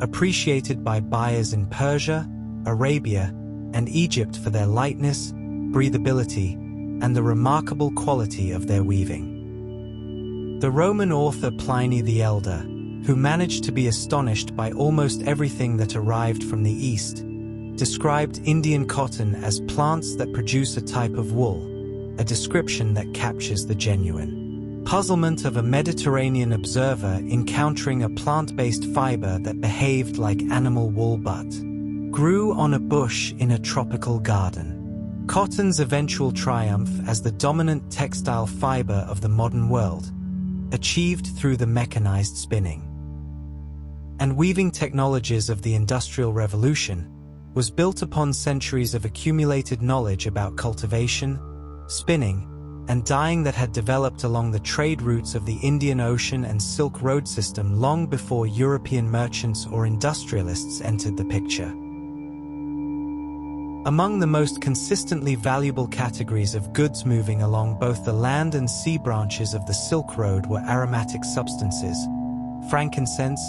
appreciated by buyers in Persia, Arabia, and Egypt for their lightness, breathability, and the remarkable quality of their weaving. The Roman author Pliny the Elder, who managed to be astonished by almost everything that arrived from the East, described Indian cotton as plants that produce a type of wool, a description that captures the genuine puzzlement of a Mediterranean observer encountering a plant-based fiber that behaved like animal wool but grew on a bush in a tropical garden. Cotton's eventual triumph as the dominant textile fiber of the modern world, achieved through the mechanized spinning and weaving technologies of the Industrial Revolution, was built upon centuries of accumulated knowledge about cultivation, spinning, and dyeing that had developed along the trade routes of the Indian Ocean and Silk Road system long before European merchants or industrialists entered the picture. Among the most consistently valuable categories of goods moving along both the land and sea branches of the Silk Road were aromatic substances: frankincense,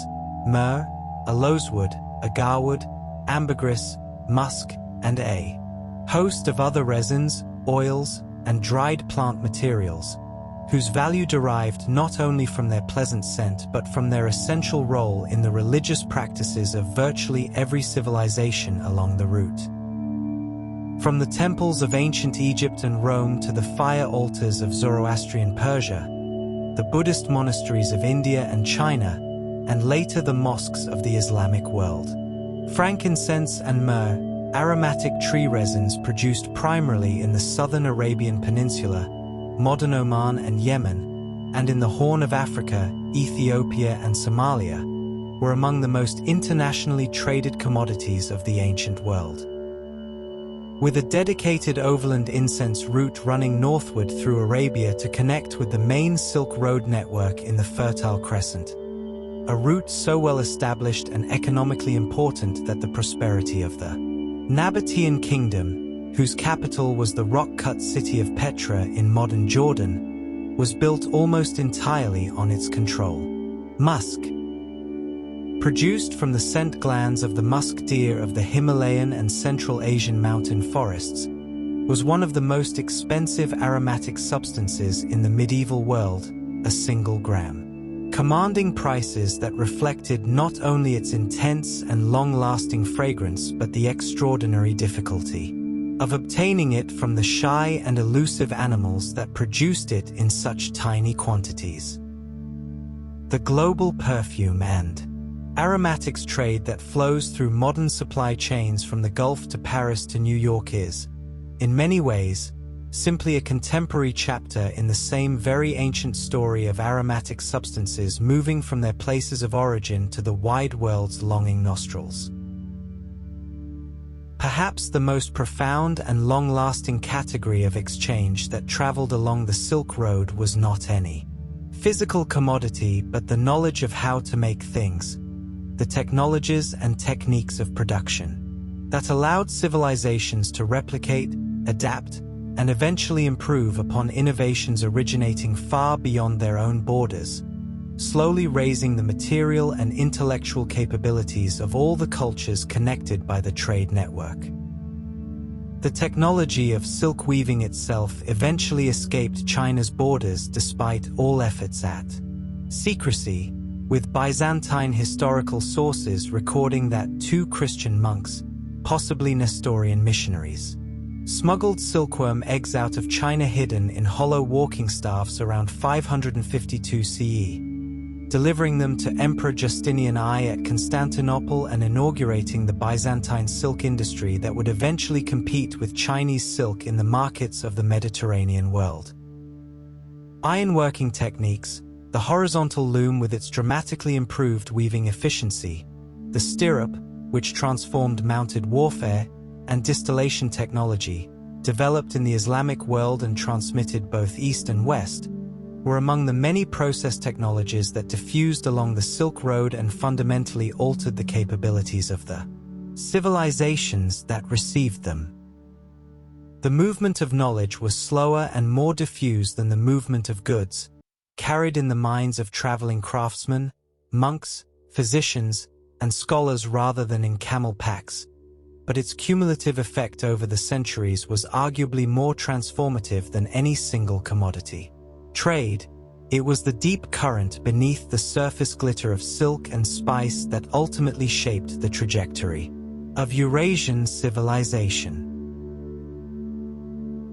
myrrh, aloeswood, agarwood, ambergris, musk, and a host of other resins, oils, and dried plant materials, whose value derived not only from their pleasant scent but from their essential role in the religious practices of virtually every civilization along the route. From the temples of ancient Egypt and Rome to the fire altars of Zoroastrian Persia, the Buddhist monasteries of India and China, and later the mosques of the Islamic world. Frankincense and myrrh, aromatic tree resins produced primarily in the southern Arabian Peninsula, modern Oman and Yemen, and in the Horn of Africa, Ethiopia and Somalia, were among the most internationally traded commodities of the ancient world. With a dedicated overland incense route running northward through Arabia to connect with the main Silk Road network in the Fertile Crescent, a route so well established and economically important that the prosperity of the Nabatean kingdom, whose capital was the rock-cut city of Petra in modern Jordan, was built almost entirely on its control. Musk, produced from the scent glands of the musk deer of the Himalayan and Central Asian mountain forests, was one of the most expensive aromatic substances in the medieval world, a single gram, commanding prices that reflected not only its intense and long-lasting fragrance but the extraordinary difficulty of obtaining it from the shy and elusive animals that produced it in such tiny quantities. The global perfume and aromatics trade that flows through modern supply chains from the Gulf to Paris to New York is, in many ways, simply a contemporary chapter in the same very ancient story of aromatic substances moving from their places of origin to the wide world's longing nostrils. Perhaps the most profound and long-lasting category of exchange that traveled along the Silk Road was not any physical commodity, but the knowledge of how to make things, the technologies and techniques of production that allowed civilizations to replicate, adapt, and eventually improve upon innovations originating far beyond their own borders, slowly raising the material and intellectual capabilities of all the cultures connected by the trade network. The technology of silk weaving itself eventually escaped China's borders despite all efforts at secrecy, with Byzantine historical sources recording that 2 Christian monks, possibly Nestorian missionaries, smuggled silkworm eggs out of China hidden in hollow walking staffs around 552 CE, delivering them to Emperor Justinian I at Constantinople and inaugurating the Byzantine silk industry that would eventually compete with Chinese silk in the markets of the Mediterranean world. Ironworking techniques, the horizontal loom with its dramatically improved weaving efficiency, the stirrup, which transformed mounted warfare, and distillation technology, developed in the Islamic world and transmitted both east and west, were among the many process technologies that diffused along the Silk Road and fundamentally altered the capabilities of the civilizations that received them. The movement of knowledge was slower and more diffused than the movement of goods, carried in the minds of traveling craftsmen, monks, physicians, and scholars rather than in camel packs, but its cumulative effect over the centuries was arguably more transformative than any single commodity. Trade, it was the deep current beneath the surface glitter of silk and spice that ultimately shaped the trajectory of Eurasian civilization.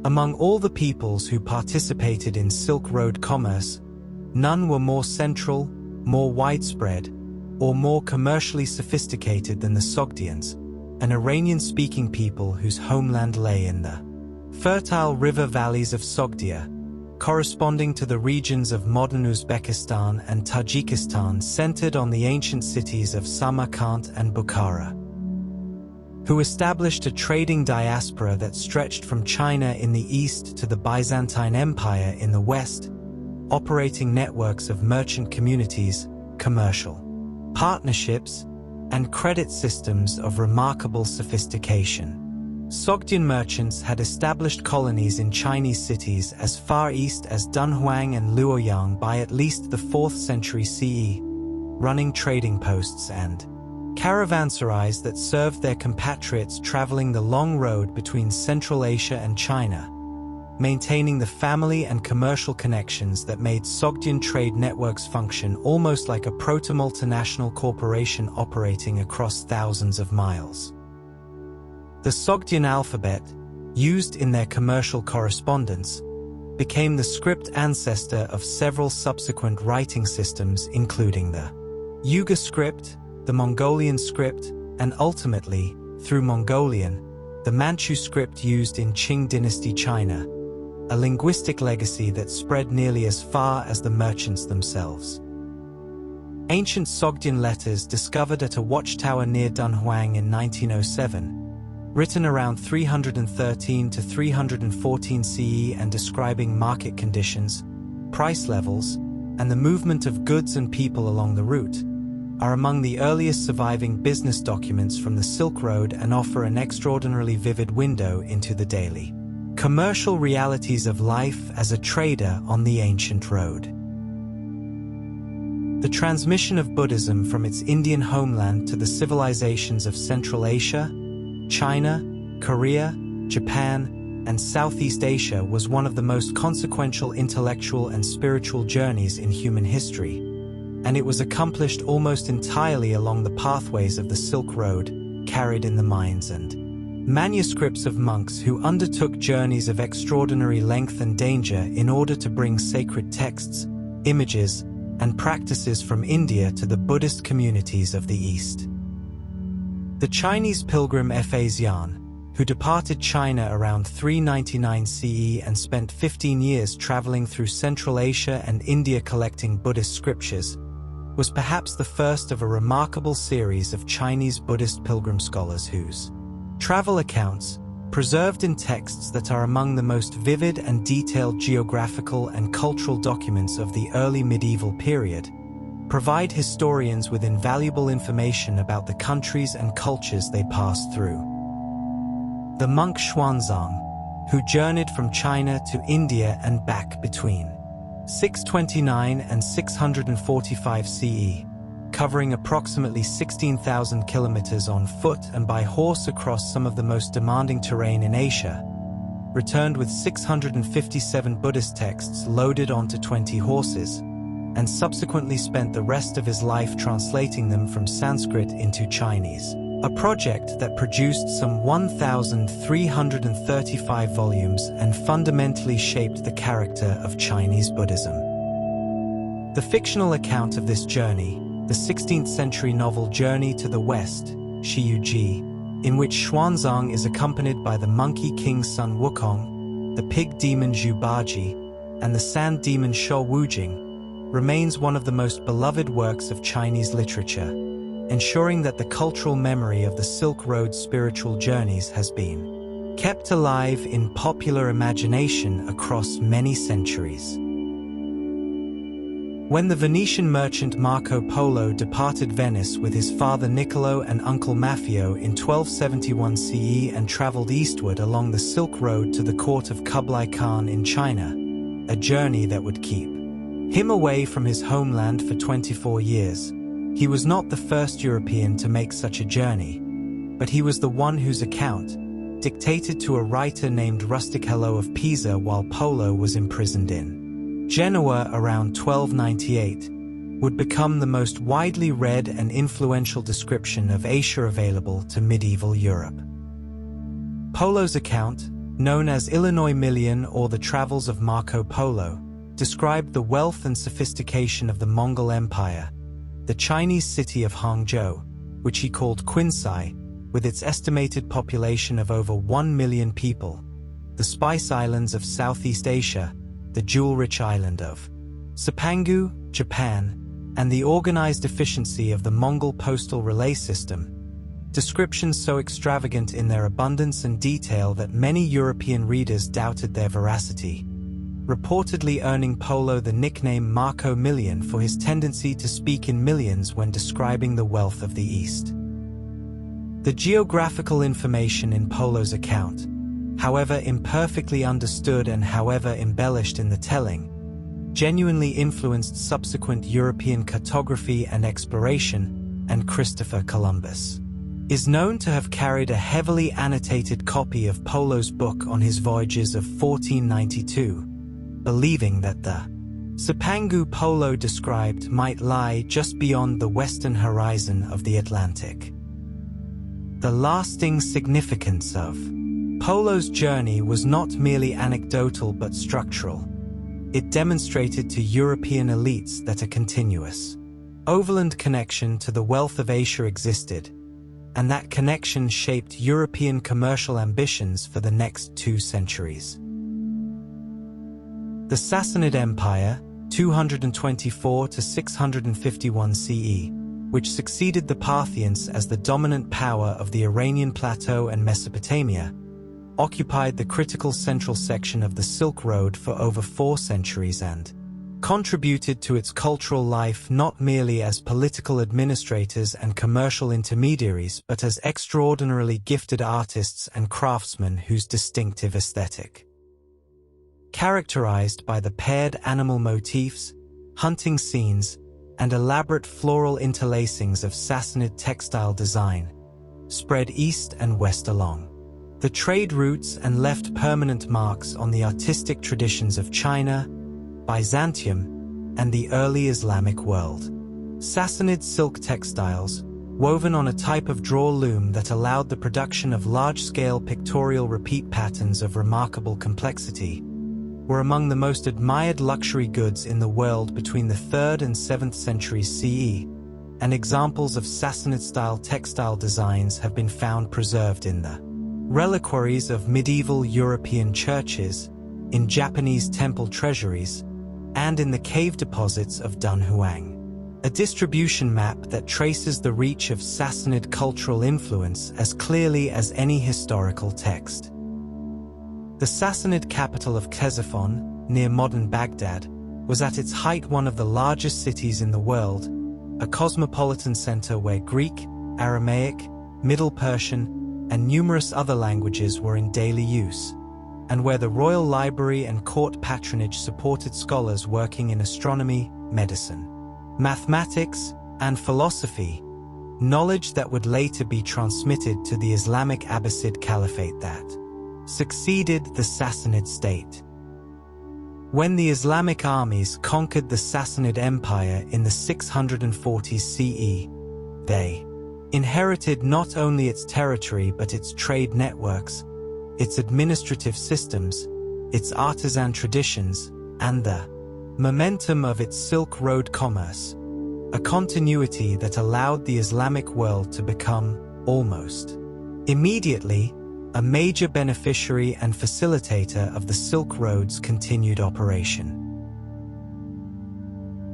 Among all the peoples who participated in Silk Road commerce, none were more central, more widespread, or more commercially sophisticated than the Sogdians, an Iranian-speaking people whose homeland lay in the fertile river valleys of Sogdia, corresponding to the regions of modern Uzbekistan and Tajikistan centered on the ancient cities of Samarkand and Bukhara, who established a trading diaspora that stretched from China in the east to the Byzantine Empire in the west, operating networks of merchant communities, commercial partnerships, and credit systems of remarkable sophistication. Sogdian merchants had established colonies in Chinese cities as far east as Dunhuang and Luoyang by at least the 4th century CE, running trading posts and caravanserais that served their compatriots traveling the long road between Central Asia and China, maintaining the family and commercial connections that made Sogdian trade networks function almost like a proto-multinational corporation operating across thousands of miles. The Sogdian alphabet, used in their commercial correspondence, became the script ancestor of several subsequent writing systems including the Uyghur script, the Mongolian script, and ultimately, through Mongolian, the Manchu script used in Qing dynasty China, a linguistic legacy that spread nearly as far as the merchants themselves. Ancient Sogdian letters discovered at a watchtower near Dunhuang in 1907, written around 313 to 314 CE and describing market conditions, price levels, and the movement of goods and people along the route, are among the earliest surviving business documents from the Silk Road and offer an extraordinarily vivid window into the daily commercial realities of life as a trader on the ancient road. The transmission of Buddhism from its Indian homeland to the civilizations of Central Asia, China, Korea, Japan, and Southeast Asia was one of the most consequential intellectual and spiritual journeys in human history, and it was accomplished almost entirely along the pathways of the Silk Road, carried in the minds and manuscripts of monks who undertook journeys of extraordinary length and danger in order to bring sacred texts, images, and practices from India to the Buddhist communities of the East. The Chinese pilgrim Fa Xian, who departed China around 399 CE and spent 15 years traveling through Central Asia and India collecting Buddhist scriptures, was perhaps the first of a remarkable series of Chinese Buddhist pilgrim scholars whose travel accounts, preserved in texts that are among the most vivid and detailed geographical and cultural documents of the early medieval period, provide historians with invaluable information about the countries and cultures they passed through. The monk Xuanzang, who journeyed from China to India and back between 629 and 645 CE, covering approximately 16,000 kilometers on foot and by horse across some of the most demanding terrain in Asia, returned with 657 Buddhist texts loaded onto 20 horses, and subsequently spent the rest of his life translating them from Sanskrit into Chinese, a project that produced some 1,335 volumes and fundamentally shaped the character of Chinese Buddhism. The fictional account of this journey, the 16th century novel Journey to the West, Shiyuji, in which Xuanzang is accompanied by the monkey king's son Wukong, the pig demon Zhu Baji, and the sand demon Shou Wujing, remains one of the most beloved works of Chinese literature, ensuring that the cultural memory of the Silk Road spiritual journeys has been kept alive in popular imagination across many centuries. When the Venetian merchant Marco Polo departed Venice with his father Niccolo and uncle Maffeo in 1271 CE and traveled eastward along the Silk Road to the court of Kublai Khan in China, a journey that would keep him away from his homeland for 24 years, he was not the first European to make such a journey, but he was the one whose account, dictated to a writer named Rustichello of Pisa while Polo was imprisoned in Genoa around 1298, would become the most widely read and influential description of Asia available to medieval Europe. Polo's account, known as Illinois Million or the Travels of Marco Polo, described the wealth and sophistication of the Mongol Empire, the Chinese city of Hangzhou, which he called Quinsai, with its estimated population of over 1 million people, the Spice Islands of Southeast Asia, the jewel-rich island of Sapangu, Japan, and the organized efficiency of the Mongol postal relay system, descriptions so extravagant in their abundance and detail that many European readers doubted their veracity, reportedly earning Polo the nickname Marco Million for his tendency to speak in millions when describing the wealth of the East. The geographical information in Polo's account, however imperfectly understood and however embellished in the telling, genuinely influenced subsequent European cartography and exploration, and Christopher Columbus is known to have carried a heavily annotated copy of Polo's book on his voyages of 1492, believing that the Sapangu Polo described might lie just beyond the western horizon of the Atlantic. The lasting significance of Polo's journey was not merely anecdotal but structural. It demonstrated to European elites that a continuous, overland connection to the wealth of Asia existed, and that connection shaped European commercial ambitions for the next 2 centuries. The Sassanid Empire, 224 to 651 CE, which succeeded the Parthians as the dominant power of the Iranian Plateau and Mesopotamia, occupied the critical central section of the Silk Road for over 4 centuries and contributed to its cultural life not merely as political administrators and commercial intermediaries but as extraordinarily gifted artists and craftsmen whose distinctive aesthetic, characterized by the paired animal motifs, hunting scenes, and elaborate floral interlacings of Sassanid textile design, spread east and west along the trade routes and left permanent marks on the artistic traditions of China, Byzantium, and the early Islamic world. Sassanid silk textiles, woven on a type of draw loom that allowed the production of large-scale pictorial repeat patterns of remarkable complexity, were among the most admired luxury goods in the world between the 3rd and 7th centuries CE, and examples of Sassanid-style textile designs have been found preserved in the reliquaries of medieval European churches, in Japanese temple treasuries, and in the cave deposits of Dunhuang. A distribution map that traces the reach of Sassanid cultural influence as clearly as any historical text. The Sassanid capital of Ctesiphon, near modern Baghdad, was at its height one of the largest cities in the world, a cosmopolitan center where Greek, Aramaic, Middle Persian, and numerous other languages were in daily use, and where the royal library and court patronage supported scholars working in astronomy, medicine, mathematics, and philosophy, knowledge that would later be transmitted to the Islamic Abbasid Caliphate that succeeded the Sassanid state. When the Islamic armies conquered the Sassanid Empire in the 640s CE, they inherited not only its territory but its trade networks, its administrative systems, its artisan traditions, and the momentum of its Silk Road commerce, a continuity that allowed the Islamic world to become, almost immediately, a major beneficiary and facilitator of the Silk Road's continued operation.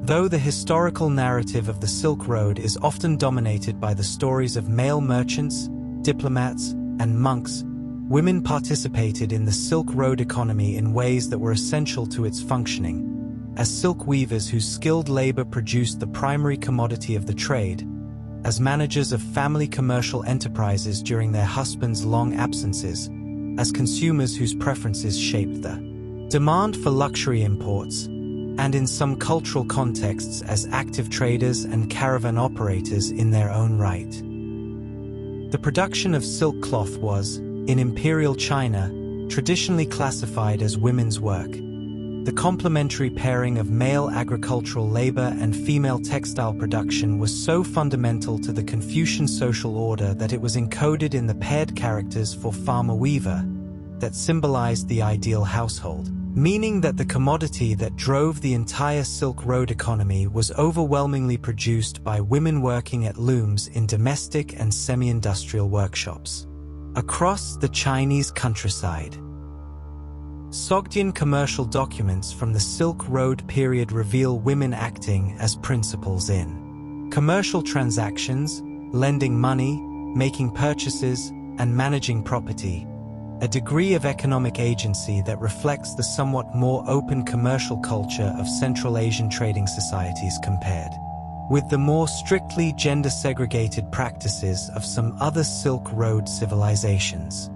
Though the historical narrative of the Silk Road is often dominated by the stories of male merchants, diplomats, and monks, women participated in the Silk Road economy in ways that were essential to its functioning, as silk weavers whose skilled labor produced the primary commodity of the trade, as managers of family commercial enterprises during their husbands' long absences, as consumers whose preferences shaped the demand for luxury imports, and in some cultural contexts as active traders and caravan operators in their own right. The production of silk cloth was, in imperial China, traditionally classified as women's work. The complementary pairing of male agricultural labor and female textile production was so fundamental to the Confucian social order that it was encoded in the paired characters for farmer-weaver that symbolized the ideal household, meaning that the commodity that drove the entire Silk Road economy was overwhelmingly produced by women working at looms in domestic and semi-industrial workshops across the Chinese countryside. Sogdian commercial documents from the Silk Road period reveal women acting as principals in commercial transactions, lending money, making purchases, and managing property, a degree of economic agency that reflects the somewhat more open commercial culture of Central Asian trading societies compared with the more strictly gender-segregated practices of some other Silk Road civilizations.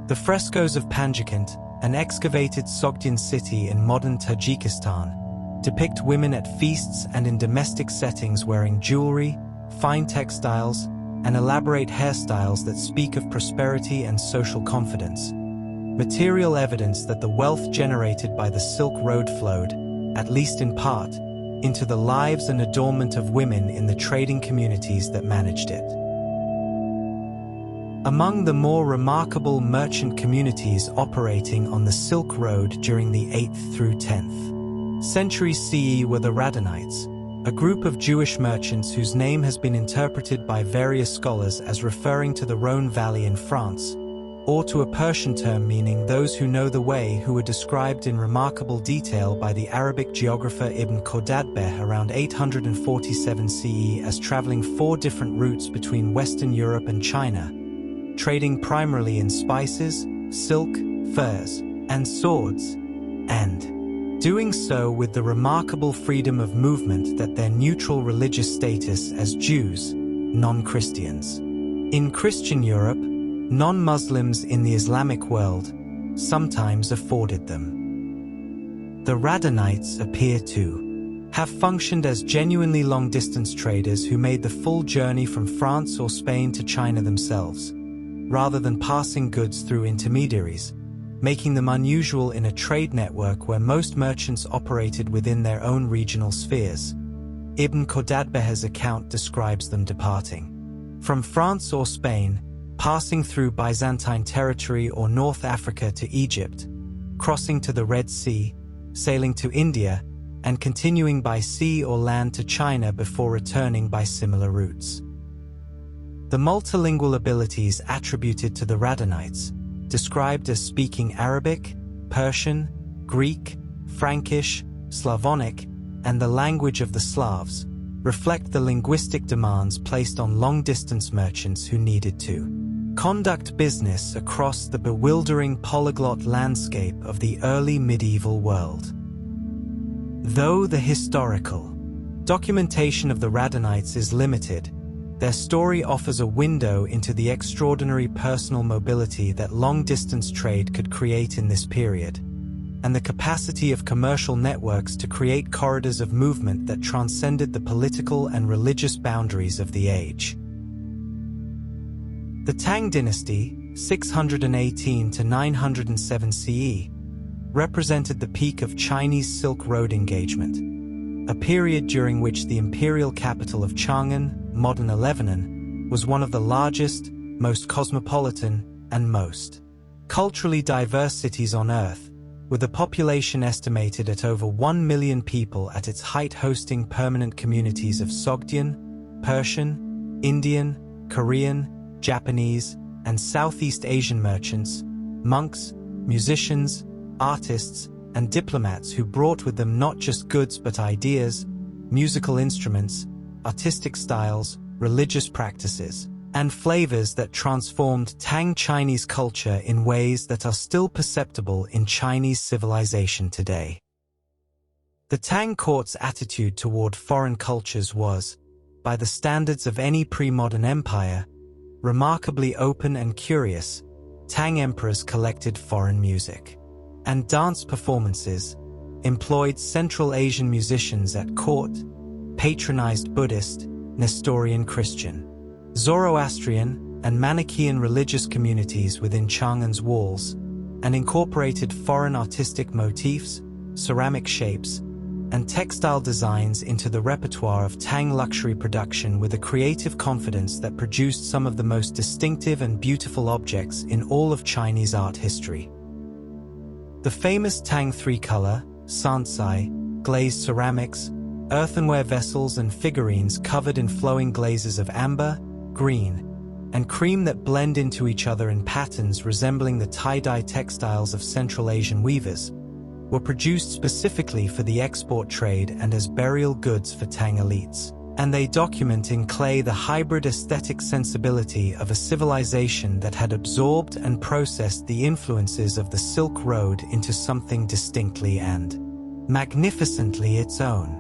The frescoes of Panjikent, an excavated Sogdian city in modern Tajikistan, depict women at feasts and in domestic settings wearing jewelry, fine textiles, and elaborate hairstyles that speak of prosperity and social confidence, material evidence that the wealth generated by the Silk Road flowed, at least in part, into the lives and adornment of women in the trading communities that managed it. Among the more remarkable merchant communities operating on the Silk Road during the 8th through 10th centuries CE were the Radhanites, a group of Jewish merchants whose name has been interpreted by various scholars as referring to the Rhone Valley in France, or to a Persian term meaning those who know the way, who were described in remarkable detail by the Arabic geographer Ibn Khordadbeh around 847 CE as traveling 4 different routes between Western Europe and China, trading primarily in spices, silk, furs, and swords, and doing so with the remarkable freedom of movement that their neutral religious status as Jews, non-Christians, in Christian Europe, non-Muslims in the Islamic world, sometimes afforded them. The Radhanites appear to have functioned as genuinely long-distance traders who made the full journey from France or Spain to China themselves, rather than passing goods through intermediaries, making them unusual in a trade network where most merchants operated within their own regional spheres. Ibn Khordadbeh's account describes them departing from France or Spain, passing through Byzantine territory or North Africa to Egypt, crossing to the Red Sea, sailing to India, and continuing by sea or land to China before returning by similar routes. The multilingual abilities attributed to the Radhanites, described as speaking Arabic, Persian, Greek, Frankish, Slavonic, and the language of the Slavs, reflect the linguistic demands placed on long-distance merchants who needed to conduct business across the bewildering polyglot landscape of the early medieval world. Though the historical documentation of the Radhanites is limited, their story offers a window into the extraordinary personal mobility that long-distance trade could create in this period, and the capacity of commercial networks to create corridors of movement that transcended the political and religious boundaries of the age. The Tang dynasty, 618 to 907 CE, represented the peak of Chinese Silk Road engagement, a period during which the imperial capital of Chang'an, modern Lebanon, was one of the largest, most cosmopolitan, and most culturally diverse cities on Earth, with a population estimated at over 1 million people at its height, hosting permanent communities of Sogdian, Persian, Indian, Korean, Japanese, and Southeast Asian merchants, monks, musicians, artists, and diplomats who brought with them not just goods but ideas, musical instruments, artistic styles, religious practices, and flavors that transformed Tang Chinese culture in ways that are still perceptible in Chinese civilization today. The Tang court's attitude toward foreign cultures was, by the standards of any pre-modern empire, remarkably open and curious. Tang emperors collected foreign music and dance performances, employed Central Asian musicians at court, patronized Buddhist, Nestorian Christian, Zoroastrian, and Manichaean religious communities within Chang'an's walls, and incorporated foreign artistic motifs, ceramic shapes, and textile designs into the repertoire of Tang luxury production with a creative confidence that produced some of the most distinctive and beautiful objects in all of Chinese art history. The famous Tang three-color, sansai, glazed ceramics, earthenware vessels and figurines covered in flowing glazes of amber, green, and cream that blend into each other in patterns resembling the tie-dye textiles of Central Asian weavers, were produced specifically for the export trade and as burial goods for Tang elites, and they document in clay the hybrid aesthetic sensibility of a civilization that had absorbed and processed the influences of the Silk Road into something distinctly and magnificently its own.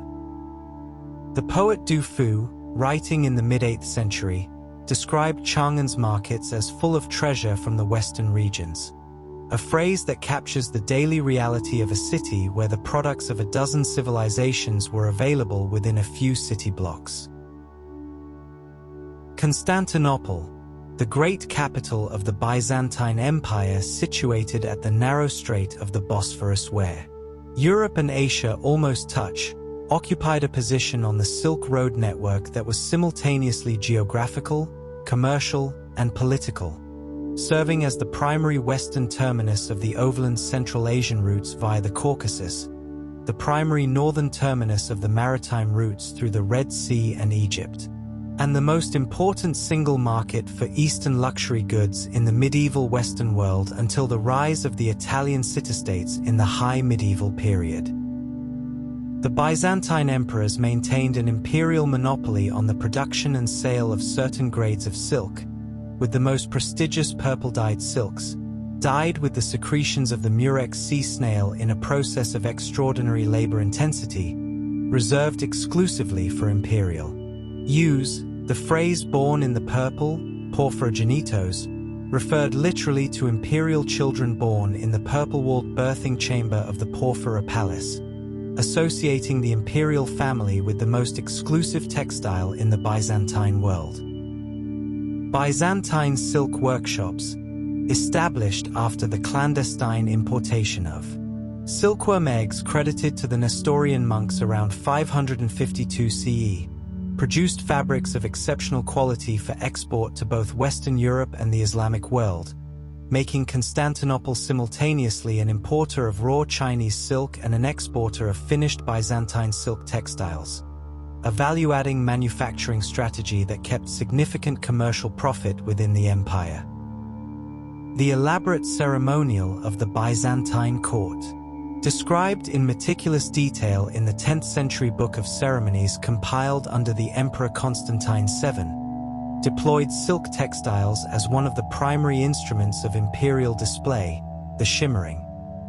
The poet Du Fu, writing in the mid-8th century, described Chang'an's markets as full of treasure from the western regions, a phrase that captures the daily reality of a city where the products of a dozen civilizations were available within a few city blocks. Constantinople, the great capital of the Byzantine Empire, situated at the narrow strait of the Bosphorus where Europe and Asia almost touch, occupied a position on the Silk Road network that was simultaneously geographical, commercial, and political, serving as the primary western terminus of the overland Central Asian routes via the Caucasus, the primary northern terminus of the maritime routes through the Red Sea and Egypt, and the most important single market for Eastern luxury goods in the medieval Western world until the rise of the Italian city-states in the high medieval period. The Byzantine emperors maintained an imperial monopoly on the production and sale of certain grades of silk, with the most prestigious purple-dyed silks, dyed with the secretions of the murex sea snail in a process of extraordinary labor intensity, reserved exclusively for imperial use. The phrase "born in the purple," porphyrogenitos, referred literally to imperial children born in the purple-walled birthing chamber of the Porphyra Palace, associating the imperial family with the most exclusive textile in the Byzantine world. Byzantine silk workshops, established after the clandestine importation of silkworm eggs credited to the Nestorian monks around 552 CE, produced fabrics of exceptional quality for export to both Western Europe and the Islamic world, making Constantinople simultaneously an importer of raw Chinese silk and an exporter of finished Byzantine silk textiles. a value-adding manufacturing strategy that kept significant commercial profit within the empire. The elaborate ceremonial of the Byzantine court, described in meticulous detail in the 10th century Book of Ceremonies compiled under the Emperor Constantine VII, deployed silk textiles as one of the primary instruments of imperial display, the shimmering,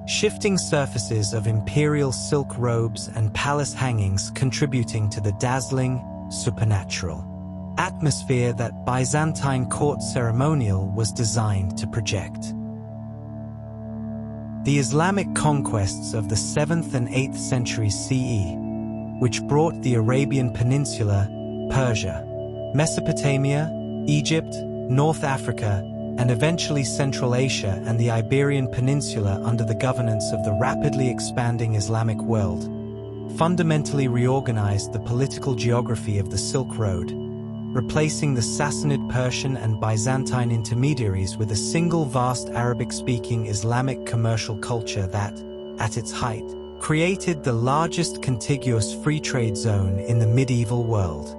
shifting surfaces of imperial silk robes and palace hangings contributing to the dazzling, supernatural atmosphere that Byzantine court ceremonial was designed to project. The Islamic conquests of the 7th and 8th centuries CE, which brought the Arabian Peninsula, Persia, Mesopotamia, Egypt, North Africa, and eventually Central Asia and the Iberian Peninsula under the governance of the rapidly expanding Islamic world, fundamentally reorganized the political geography of the Silk Road, replacing the Sassanid Persian and Byzantine intermediaries with a single vast Arabic-speaking Islamic commercial culture that, at its height, created the largest contiguous free trade zone in the medieval world,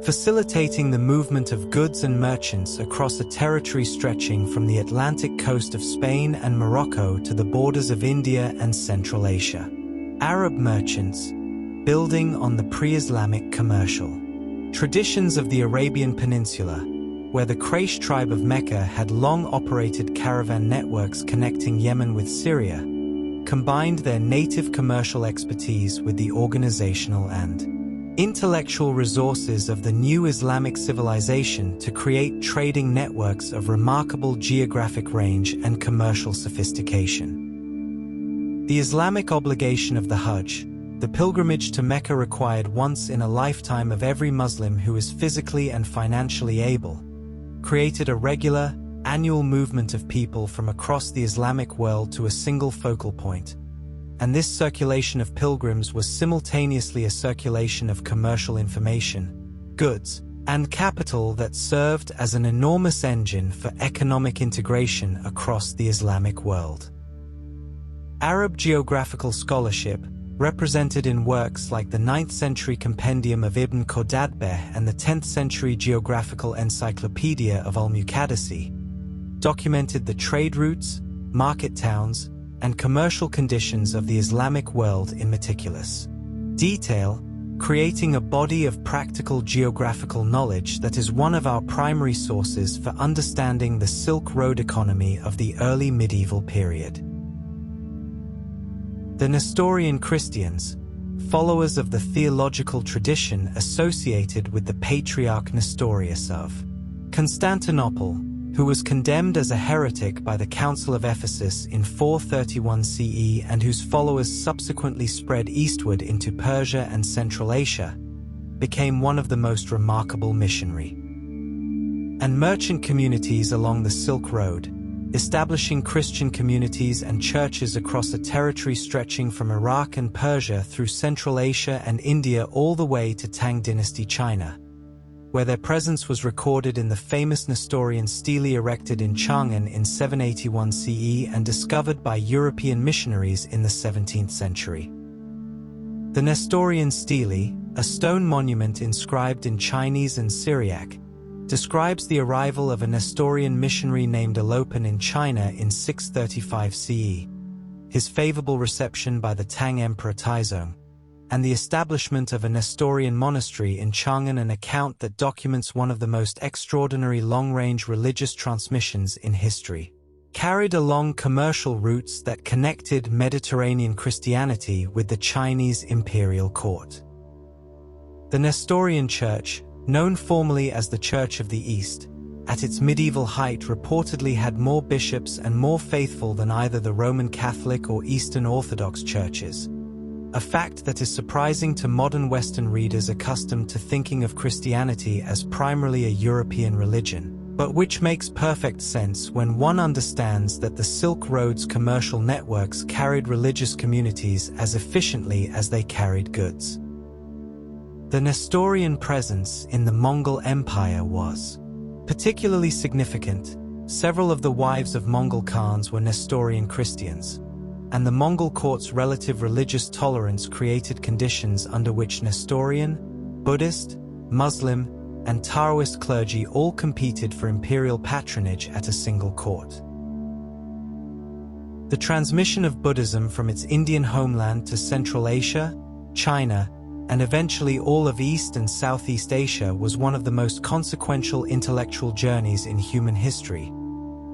facilitating the movement of goods and merchants across a territory stretching from the Atlantic coast of Spain and Morocco to the borders of India and Central Asia. Arab merchants, building on the pre-Islamic commercial traditions of the Arabian Peninsula, where the Quraysh tribe of Mecca had long operated caravan networks connecting Yemen with Syria, combined their native commercial expertise with the organizational and intellectual resources of the new Islamic civilization to create trading networks of remarkable geographic range and commercial sophistication. The Islamic obligation of the Hajj, the pilgrimage to Mecca required once in a lifetime of every Muslim who is physically and financially able, created a regular, annual movement of people from across the Islamic world to a single focal point, and this circulation of pilgrims was simultaneously a circulation of commercial information, goods, and capital that served as an enormous engine for economic integration across the Islamic world. Arab geographical scholarship, represented in works like the 9th century Compendium of Ibn Khordadbeh and the 10th century Geographical Encyclopedia of Al-Muqaddasi, documented the trade routes, market towns, and commercial conditions of the Islamic world in meticulous detail, creating a body of practical geographical knowledge that is one of our primary sources for understanding the Silk Road economy of the early medieval period. The Nestorian Christians, followers of the theological tradition associated with the Patriarch Nestorius of Constantinople, who was condemned as a heretic by the Council of Ephesus in 431 CE and whose followers subsequently spread eastward into Persia and Central Asia, became one of the most remarkable missionary and merchant communities along the Silk Road, establishing Christian communities and churches across a territory stretching from Iraq and Persia through Central Asia and India all the way to Tang Dynasty China, where their presence was recorded in the famous Nestorian stele erected in Chang'an in 781 CE and discovered by European missionaries in the 17th century. The Nestorian stele, a stone monument inscribed in Chinese and Syriac, describes the arrival of a Nestorian missionary named Alopan in China in 635 CE, his favorable reception by the Tang Emperor Taizong, and the establishment of a Nestorian monastery in Chang'an, an account that documents one of the most extraordinary long-range religious transmissions in history, carried along commercial routes that connected Mediterranean Christianity with the Chinese imperial court. The Nestorian Church, known formally as the Church of the East, at its medieval height reportedly had more bishops and more faithful than either the Roman Catholic or Eastern Orthodox churches, a fact that is surprising to modern Western readers accustomed to thinking of Christianity as primarily a European religion, but which makes perfect sense when one understands that the Silk Road's commercial networks carried religious communities as efficiently as they carried goods. The Nestorian presence in the Mongol Empire was particularly significant. Several of the wives of Mongol Khans were Nestorian Christians, and the Mongol court's relative religious tolerance created conditions under which Nestorian, Buddhist, Muslim, and Taoist clergy all competed for imperial patronage at a single court. The transmission of Buddhism from its Indian homeland to Central Asia, China, and eventually all of East and Southeast Asia was one of the most consequential intellectual journeys in human history,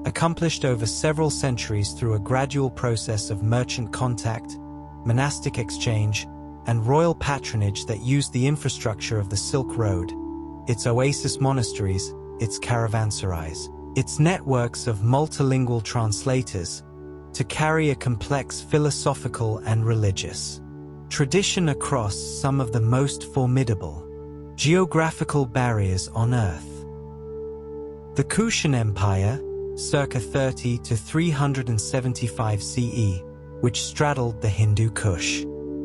accomplished over several centuries through a gradual process of merchant contact, monastic exchange, and royal patronage that used the infrastructure of the Silk Road, its oasis monasteries, its caravanserais, its networks of multilingual translators, to carry a complex philosophical and religious tradition across some of the most formidable geographical barriers on Earth. The Kushan Empire, circa 30 to 375 CE, which straddled the Hindu Kush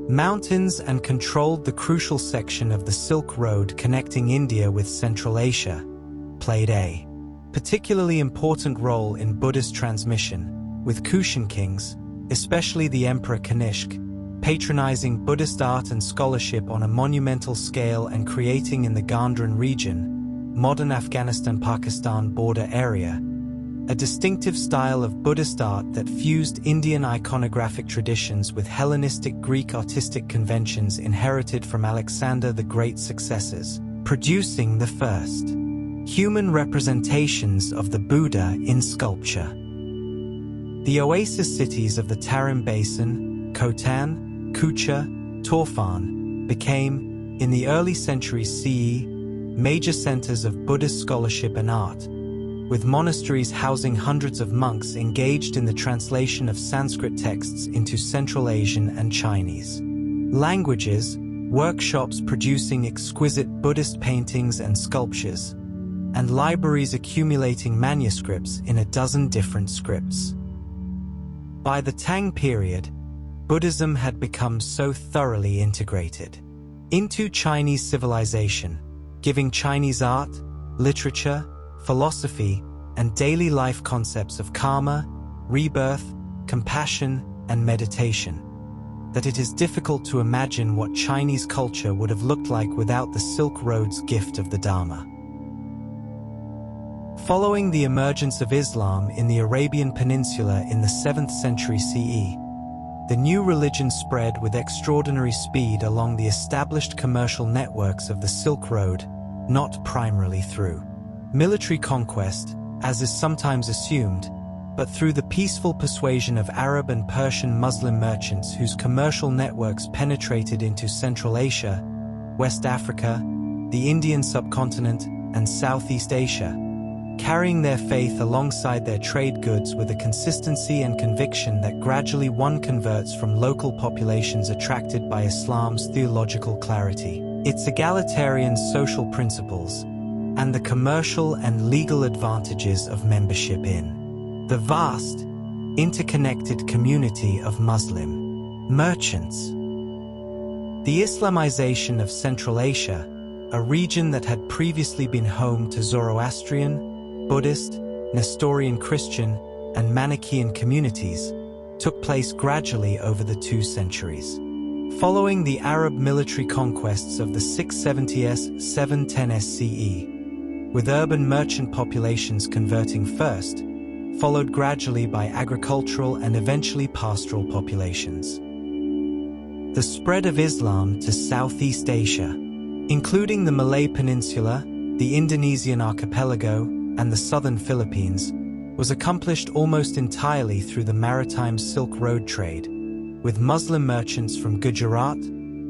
mountains and controlled the crucial section of the Silk Road connecting India with Central Asia, played a particularly important role in Buddhist transmission, with Kushan kings, especially the Emperor Kanishk, patronizing Buddhist art and scholarship on a monumental scale and creating in the Gandhran region, modern Afghanistan-Pakistan border area, a distinctive style of Buddhist art that fused Indian iconographic traditions with Hellenistic Greek artistic conventions inherited from Alexander the Great's successors, producing the first human representations of the Buddha in sculpture. The oasis cities of the Tarim Basin, Khotan, Kucha, Torfan, became, in the early centuries CE, major centers of Buddhist scholarship and art, with monasteries housing hundreds of monks engaged in the translation of Sanskrit texts into Central Asian and Chinese languages, workshops producing exquisite Buddhist paintings and sculptures, and libraries accumulating manuscripts in a dozen different scripts. By the Tang period, Buddhism had become so thoroughly integrated into Chinese civilization, giving Chinese art, literature, philosophy, and daily life concepts of karma, rebirth, compassion, and meditation, that it is difficult to imagine what Chinese culture would have looked like without the Silk Road's gift of the Dharma. Following the emergence of Islam in the Arabian Peninsula in the 7th century CE, the new religion spread with extraordinary speed along the established commercial networks of the Silk Road, not primarily through military conquest, as is sometimes assumed, but through the peaceful persuasion of Arab and Persian Muslim merchants whose commercial networks penetrated into Central Asia, West Africa, the Indian subcontinent, and Southeast Asia, carrying their faith alongside their trade goods with a consistency and conviction that gradually won converts from local populations attracted by Islam's theological clarity, its egalitarian social principles, and the commercial and legal advantages of membership in the vast, interconnected community of Muslim merchants. The Islamization of Central Asia, a region that had previously been home to Zoroastrian, Buddhist, Nestorian Christian, and Manichaean communities, took place gradually over the 2 centuries. Following the Arab military conquests of the 670s, 710s CE, with urban merchant populations converting first, followed gradually by agricultural and eventually pastoral populations. The spread of Islam to Southeast Asia, including the Malay Peninsula, the Indonesian archipelago, and the southern Philippines, was accomplished almost entirely through the maritime Silk Road trade, with Muslim merchants from Gujarat,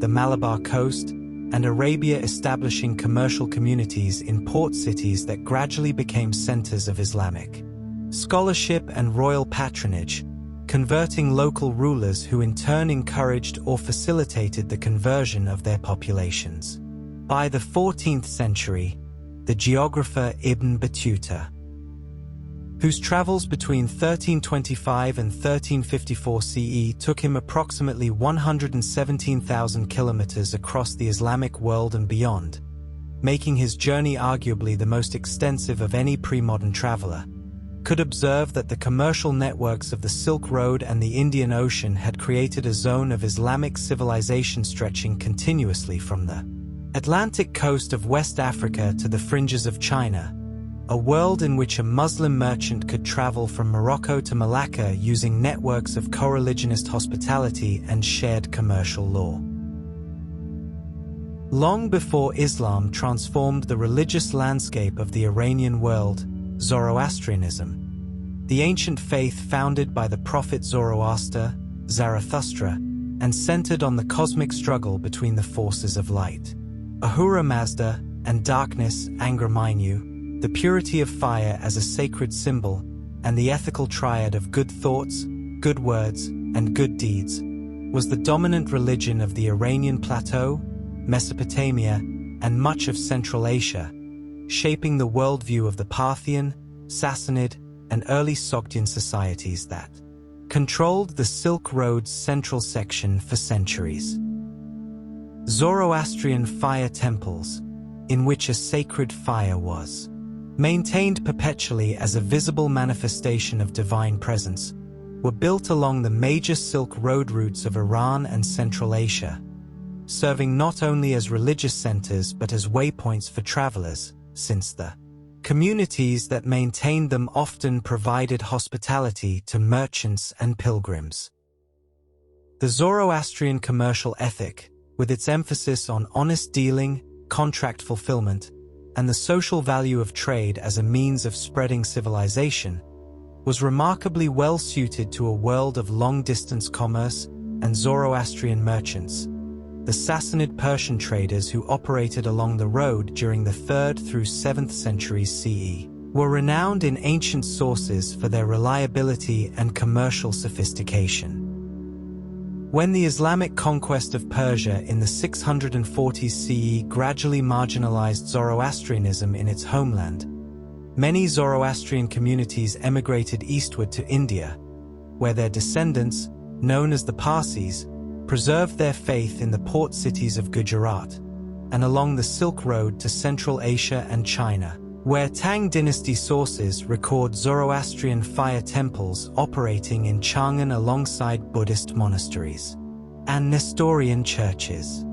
the Malabar coast, and Arabia establishing commercial communities in port cities that gradually became centers of Islamic scholarship and royal patronage, converting local rulers who in turn encouraged or facilitated the conversion of their populations. By the 14th century, the geographer Ibn Battuta, whose travels between 1325 and 1354 CE took him approximately 117,000 kilometers across the Islamic world and beyond, making his journey arguably the most extensive of any pre-modern traveler, could observe that the commercial networks of the Silk Road and the Indian Ocean had created a zone of Islamic civilization stretching continuously from the Atlantic coast of West Africa to the fringes of China, a world in which a Muslim merchant could travel from Morocco to Malacca using networks of co-religionist hospitality and shared commercial law. Long before Islam transformed the religious landscape of the Iranian world, Zoroastrianism, the ancient faith founded by the prophet Zoroaster, Zarathustra, and centered on the cosmic struggle between the forces of light, Ahura Mazda, and darkness, Angra Mainyu, the purity of fire as a sacred symbol, and the ethical triad of good thoughts, good words, and good deeds, was the dominant religion of the Iranian plateau, Mesopotamia, and much of Central Asia, shaping the worldview of the Parthian, Sassanid, and early Sogdian societies that controlled the Silk Road's central section for centuries. Zoroastrian fire temples, in which a sacred fire was maintained perpetually as a visible manifestation of divine presence, were built along the major Silk Road routes of Iran and Central Asia, serving not only as religious centers but as waypoints for travelers, since the communities that maintained them often provided hospitality to merchants and pilgrims. The Zoroastrian commercial ethic, with its emphasis on honest dealing, contract fulfillment, and the social value of trade as a means of spreading civilization, was remarkably well suited to a world of long-distance commerce and Zoroastrian merchants. The Sassanid Persian traders who operated along the road during the 3rd through 7th centuries CE were renowned in ancient sources for their reliability and commercial sophistication. When the Islamic conquest of Persia in the 640s CE gradually marginalized Zoroastrianism in its homeland, many Zoroastrian communities emigrated eastward to India, where their descendants, known as the Parsis, preserved their faith in the port cities of Gujarat, and along the Silk Road to Central Asia and China, where Tang dynasty sources record Zoroastrian fire temples operating in Chang'an alongside Buddhist monasteries and Nestorian churches.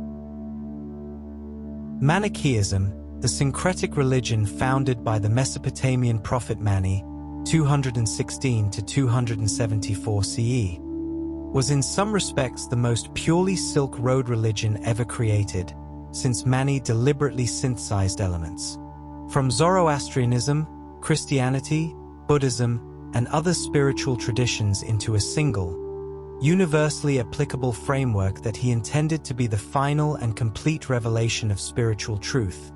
Manichaeism, the syncretic religion founded by the Mesopotamian prophet Mani, 216 to 274 CE, was in some respects the most purely Silk Road religion ever created, since Mani deliberately synthesized elements from Zoroastrianism, Christianity, Buddhism, and other spiritual traditions into a single, universally applicable framework that he intended to be the final and complete revelation of spiritual truth,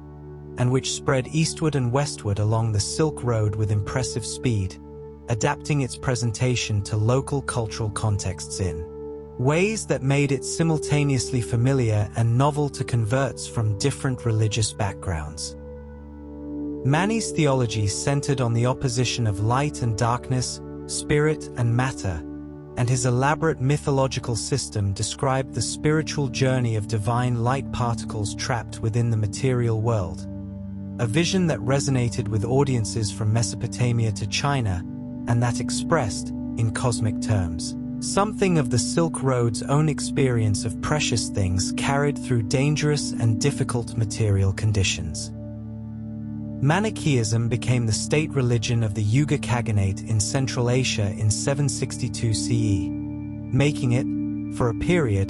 and which spread eastward and westward along the Silk Road with impressive speed, adapting its presentation to local cultural contexts in ways that made it simultaneously familiar and novel to converts from different religious backgrounds. Mani's theology centered on the opposition of light and darkness, spirit and matter, and his elaborate mythological system described the spiritual journey of divine light particles trapped within the material world, a vision that resonated with audiences from Mesopotamia to China, and that expressed, in cosmic terms, something of the Silk Road's own experience of precious things carried through dangerous and difficult material conditions. Manichaeism became the state religion of the Yuga Khaganate in Central Asia in 762 CE, making it, for a period,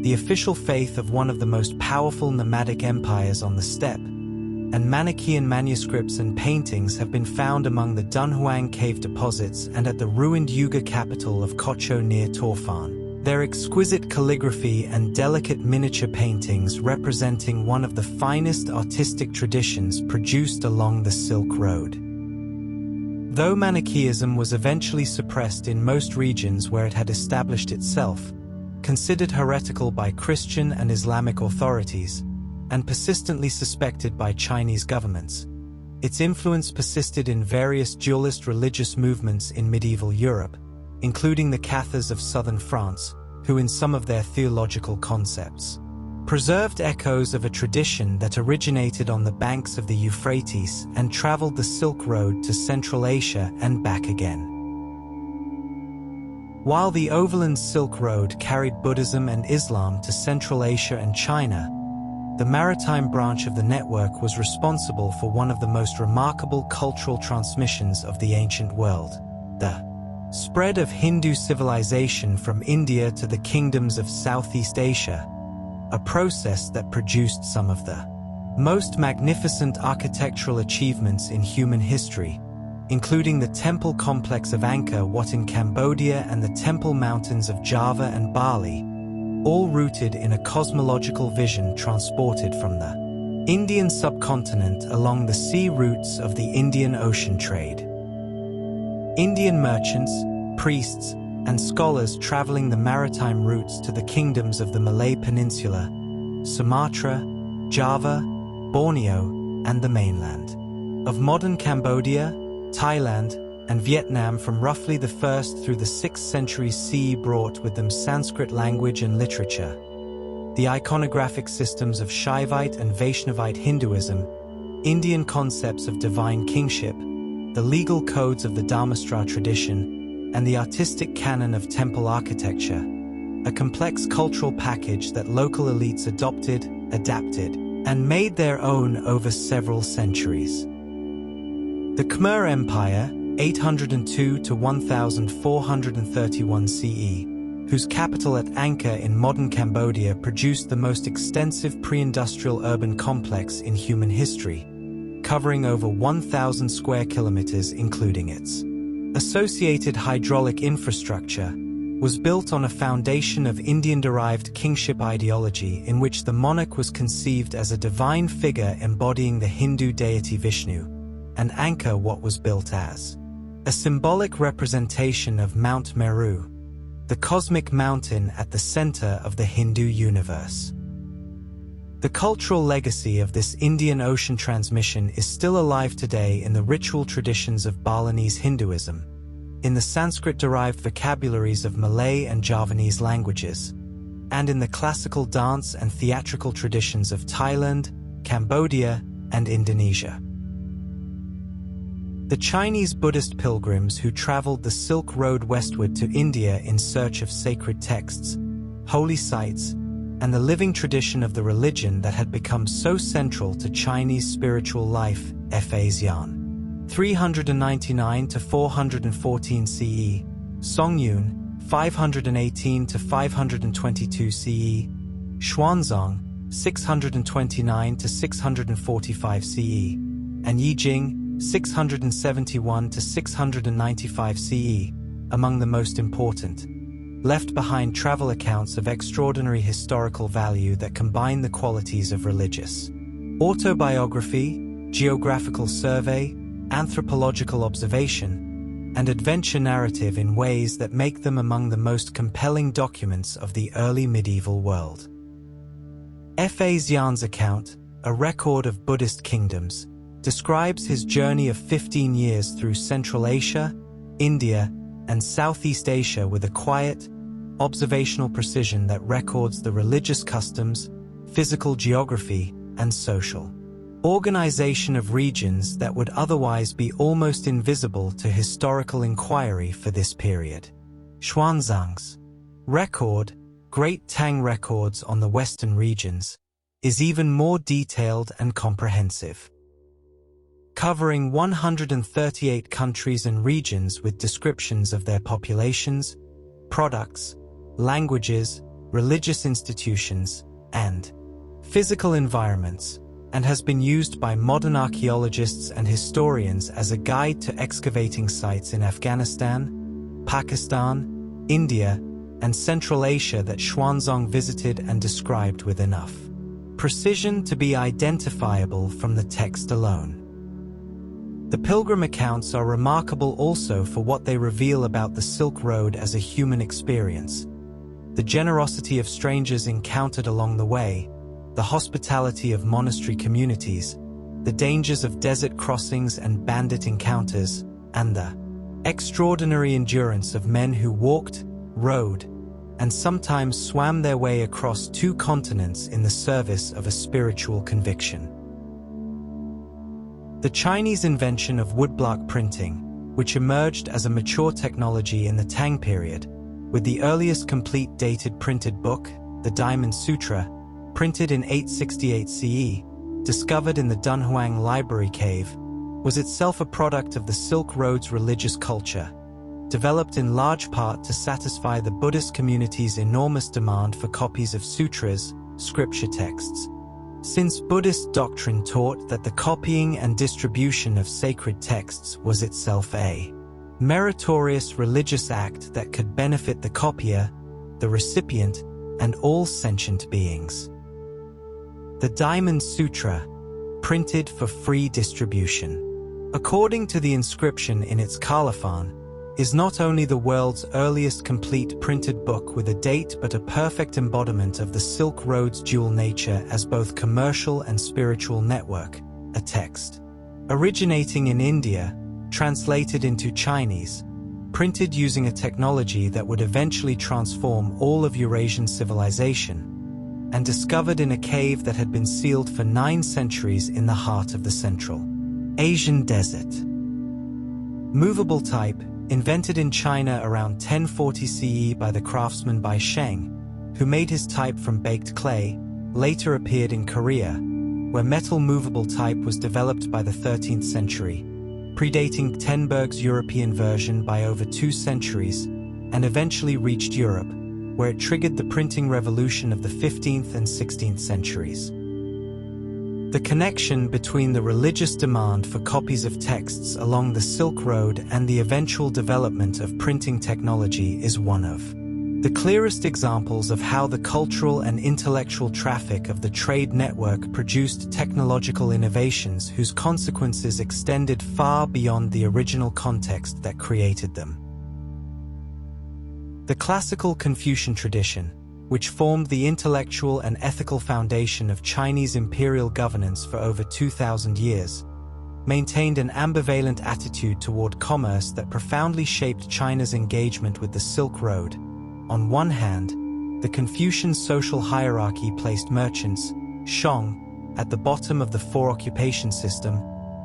the official faith of one of the most powerful nomadic empires on the steppe, and Manichaean manuscripts and paintings have been found among the Dunhuang cave deposits and at the ruined Yuga capital of Kocho near Torfan. Their exquisite calligraphy and delicate miniature paintings representing one of the finest artistic traditions produced along the Silk Road. Though Manichaeism was eventually suppressed in most regions where it had established itself, considered heretical by Christian and Islamic authorities, and persistently suspected by Chinese governments, its influence persisted in various dualist religious movements in medieval Europe, including the Cathars of southern France, who in some of their theological concepts preserved echoes of a tradition that originated on the banks of the Euphrates and traveled the Silk Road to Central Asia and back again. While the overland Silk Road carried Buddhism and Islam to Central Asia and China, the maritime branch of the network was responsible for one of the most remarkable cultural transmissions of the ancient world, the spread of Hindu civilization from India to the kingdoms of Southeast Asia, a process that produced some of the most magnificent architectural achievements in human history, including the temple complex of Angkor Wat in Cambodia and the temple mountains of Java and Bali, all rooted in a cosmological vision transported from the Indian subcontinent along the sea routes of the Indian Ocean trade. Indian merchants, priests, and scholars traveling the maritime routes to the kingdoms of the Malay Peninsula, Sumatra, Java, Borneo, and the mainland of modern Cambodia, Thailand, and Vietnam from roughly the 1st through the 6th centuries CE brought with them Sanskrit language and literature, the iconographic systems of Shaivite and Vaishnavite Hinduism, Indian concepts of divine kingship, the legal codes of the Dharmastra tradition, and the artistic canon of temple architecture, a complex cultural package that local elites adopted, adapted, and made their own over several centuries. The Khmer Empire, 802 to 1431 CE, whose capital at Angkor in modern Cambodia produced the most extensive pre-industrial urban complex in human history, covering over 1,000 square kilometers including its associated hydraulic infrastructure, was built on a foundation of Indian-derived kingship ideology in which the monarch was conceived as a divine figure embodying the Hindu deity Vishnu, and Angkor Wat was built as a symbolic representation of Mount Meru, the cosmic mountain at the center of the Hindu universe. The cultural legacy of this Indian Ocean transmission is still alive today in the ritual traditions of Balinese Hinduism, in the Sanskrit-derived vocabularies of Malay and Javanese languages, and in the classical dance and theatrical traditions of Thailand, Cambodia, and Indonesia. The Chinese Buddhist pilgrims who traveled the Silk Road westward to India in search of sacred texts, holy sites, and the living tradition of the religion that had become so central to Chinese spiritual life, Fa-Xian. 399 to 414 CE, Songyun, 518 to 522 CE, Xuanzang, 629 to 645 CE, and Yijing, 671 to 695 CE, among the most important, left behind travel accounts of extraordinary historical value that combine the qualities of religious autobiography, geographical survey, anthropological observation, and adventure narrative in ways that make them among the most compelling documents of the early medieval world. Fa-Xian's account, a record of Buddhist kingdoms, describes his journey of 15 years through Central Asia, India, and Southeast Asia with a quiet, observational precision that records the religious customs, physical geography, and social organization of regions that would otherwise be almost invisible to historical inquiry for this period. Xuanzang's record, Great Tang Records on the Western regions, is even more detailed and comprehensive, covering 138 countries and regions with descriptions of their populations, products, languages, religious institutions, and physical environments, and has been used by modern archaeologists and historians as a guide to excavating sites in Afghanistan, Pakistan, India, and Central Asia that Xuanzang visited and described with enough precision to be identifiable from the text alone. The pilgrim accounts are remarkable also for what they reveal about the Silk Road as a human experience, the generosity of strangers encountered along the way, the hospitality of monastery communities, the dangers of desert crossings and bandit encounters, and the extraordinary endurance of men who walked, rode, and sometimes swam their way across 2 continents in the service of a spiritual conviction. The Chinese invention of woodblock printing, which emerged as a mature technology in the Tang period, with the earliest complete dated printed book, the Diamond Sutra, printed in 868 CE, discovered in the Dunhuang Library Cave, was itself a product of the Silk Road's religious culture, developed in large part to satisfy the Buddhist community's enormous demand for copies of sutras, scripture texts. Since Buddhist doctrine taught that the copying and distribution of sacred texts was itself a meritorious religious act that could benefit the copier, the recipient, and all sentient beings. The Diamond Sutra, printed for free distribution, according to the inscription in its colophon, is not only the world's earliest complete printed book with a date but a perfect embodiment of the Silk Road's dual nature as both commercial and spiritual network, a text. Originating in India, translated into Chinese, printed using a technology that would eventually transform all of Eurasian civilization, and discovered in a cave that had been sealed for 9 centuries in the heart of the Central Asian desert. Movable type, invented in China around 1040 CE by the craftsman Bai Sheng, who made his type from baked clay, later appeared in Korea, where metal movable type was developed by the 13th century, predating Gutenberg's European version by over 2 centuries, and eventually reached Europe, where it triggered the printing revolution of the 15th and 16th centuries. The connection between the religious demand for copies of texts along the Silk Road and the eventual development of printing technology is one of the clearest examples of how the cultural and intellectual traffic of the trade network produced technological innovations whose consequences extended far beyond the original context that created them. The classical Confucian tradition, which formed the intellectual and ethical foundation of Chinese imperial governance for over 2,000 years, maintained an ambivalent attitude toward commerce that profoundly shaped China's engagement with the Silk Road. On one hand, the Confucian social hierarchy placed merchants, shong, at the bottom of the 4-occupation system,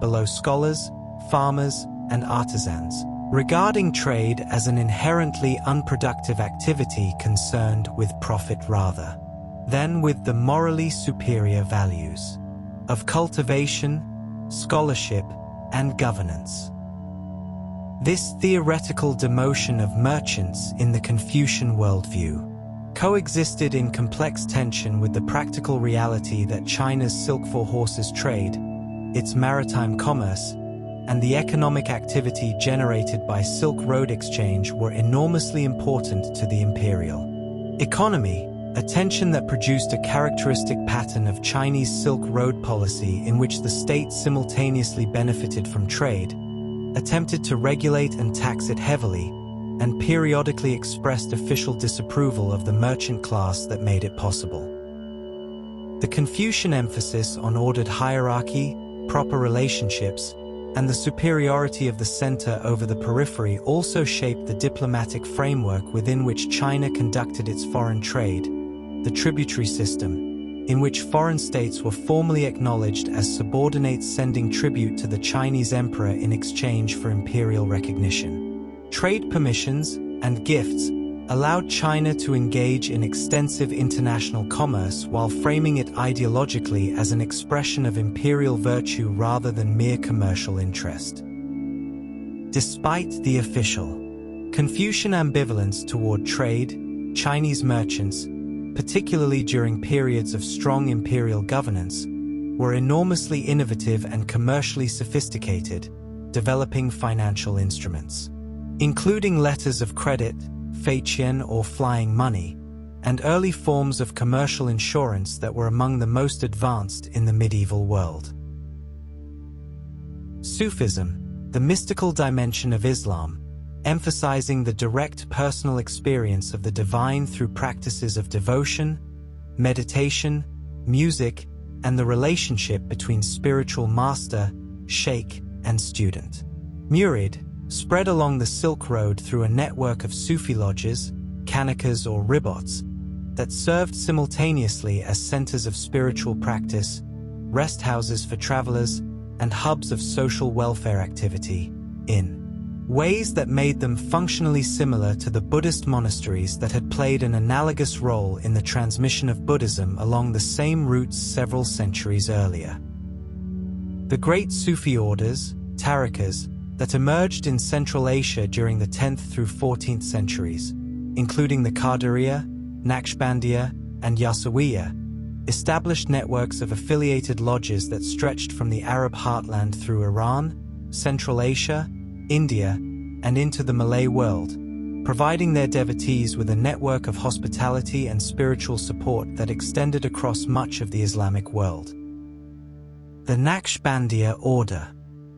below scholars, farmers, and artisans, regarding trade as an inherently unproductive activity concerned with profit rather than with the morally superior values of cultivation, scholarship, and governance. This theoretical demotion of merchants in the Confucian worldview coexisted in complex tension with the practical reality that China's silk for horses trade, its maritime commerce, and the economic activity generated by Silk Road exchange were enormously important to the imperial economy, a tension that produced a characteristic pattern of Chinese Silk Road policy in which the state simultaneously benefited from trade, attempted to regulate and tax it heavily, and periodically expressed official disapproval of the merchant class that made it possible. The Confucian emphasis on ordered hierarchy, proper relationships, and the superiority of the center over the periphery also shaped the diplomatic framework within which China conducted its foreign trade, the tributary system, in which foreign states were formally acknowledged as subordinates sending tribute to the Chinese emperor in exchange for imperial recognition. Trade permissions and gifts allowed China to engage in extensive international commerce while framing it ideologically as an expression of imperial virtue rather than mere commercial interest. Despite the official Confucian ambivalence toward trade, Chinese merchants, particularly during periods of strong imperial governance, were enormously innovative and commercially sophisticated, developing financial instruments, including letters of credit, feiqian or flying money, and early forms of commercial insurance that were among the most advanced in the medieval world. Sufism, the mystical dimension of Islam, emphasizing the direct personal experience of the divine through practices of devotion, meditation, music, and the relationship between spiritual master, sheikh, and student. Murid, spread along the Silk Road through a network of Sufi lodges, kanakas or ribots, that served simultaneously as centers of spiritual practice, rest houses for travelers, and hubs of social welfare activity, in ways that made them functionally similar to the Buddhist monasteries that had played an analogous role in the transmission of Buddhism along the same routes several centuries earlier. The great Sufi orders, tariqas, that emerged in Central Asia during the 10th through 14th centuries, including the Qadiriyya, Naqshbandiyya, and Yasawiya, established networks of affiliated lodges that stretched from the Arab heartland through Iran, Central Asia, India, and into the Malay world, providing their devotees with a network of hospitality and spiritual support that extended across much of the Islamic world. The Naqshbandiyya order,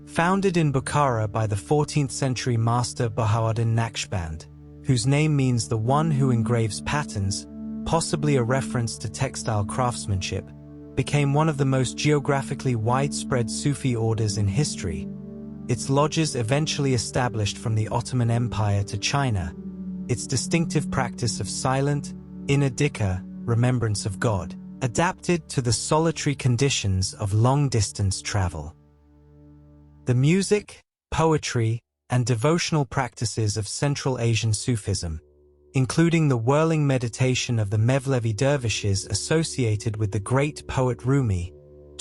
founded in Bukhara by the 14th century master Bahauddin Naqshband, whose name means the one who engraves patterns, possibly a reference to textile craftsmanship, became one of the most geographically widespread Sufi orders in history. Its lodges eventually established from the Ottoman Empire to China, its distinctive practice of silent, inner dhikr, remembrance of God, adapted to the solitary conditions of long-distance travel. The music, poetry, and devotional practices of Central Asian Sufism, including the whirling meditation of the Mevlevi dervishes associated with the great poet Rumi,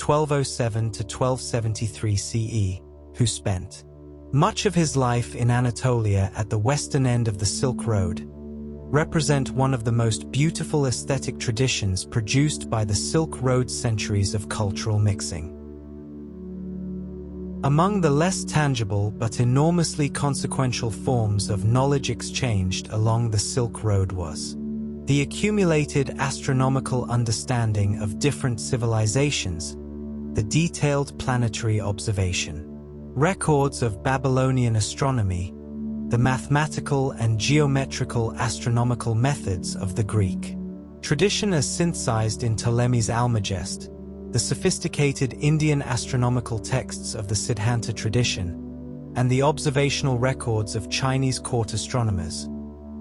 1207 to 1273 CE, who spent much of his life in Anatolia at the western end of the Silk Road, represent one of the most beautiful aesthetic traditions produced by the Silk Road centuries of cultural mixing. Among the less tangible but enormously consequential forms of knowledge exchanged along the Silk Road was the accumulated astronomical understanding of different civilizations, the detailed planetary observation, records of Babylonian astronomy, the mathematical and geometrical astronomical methods of the Greek tradition as synthesized in Ptolemy's Almagest, the sophisticated Indian astronomical texts of the Siddhanta tradition, and the observational records of Chinese court astronomers,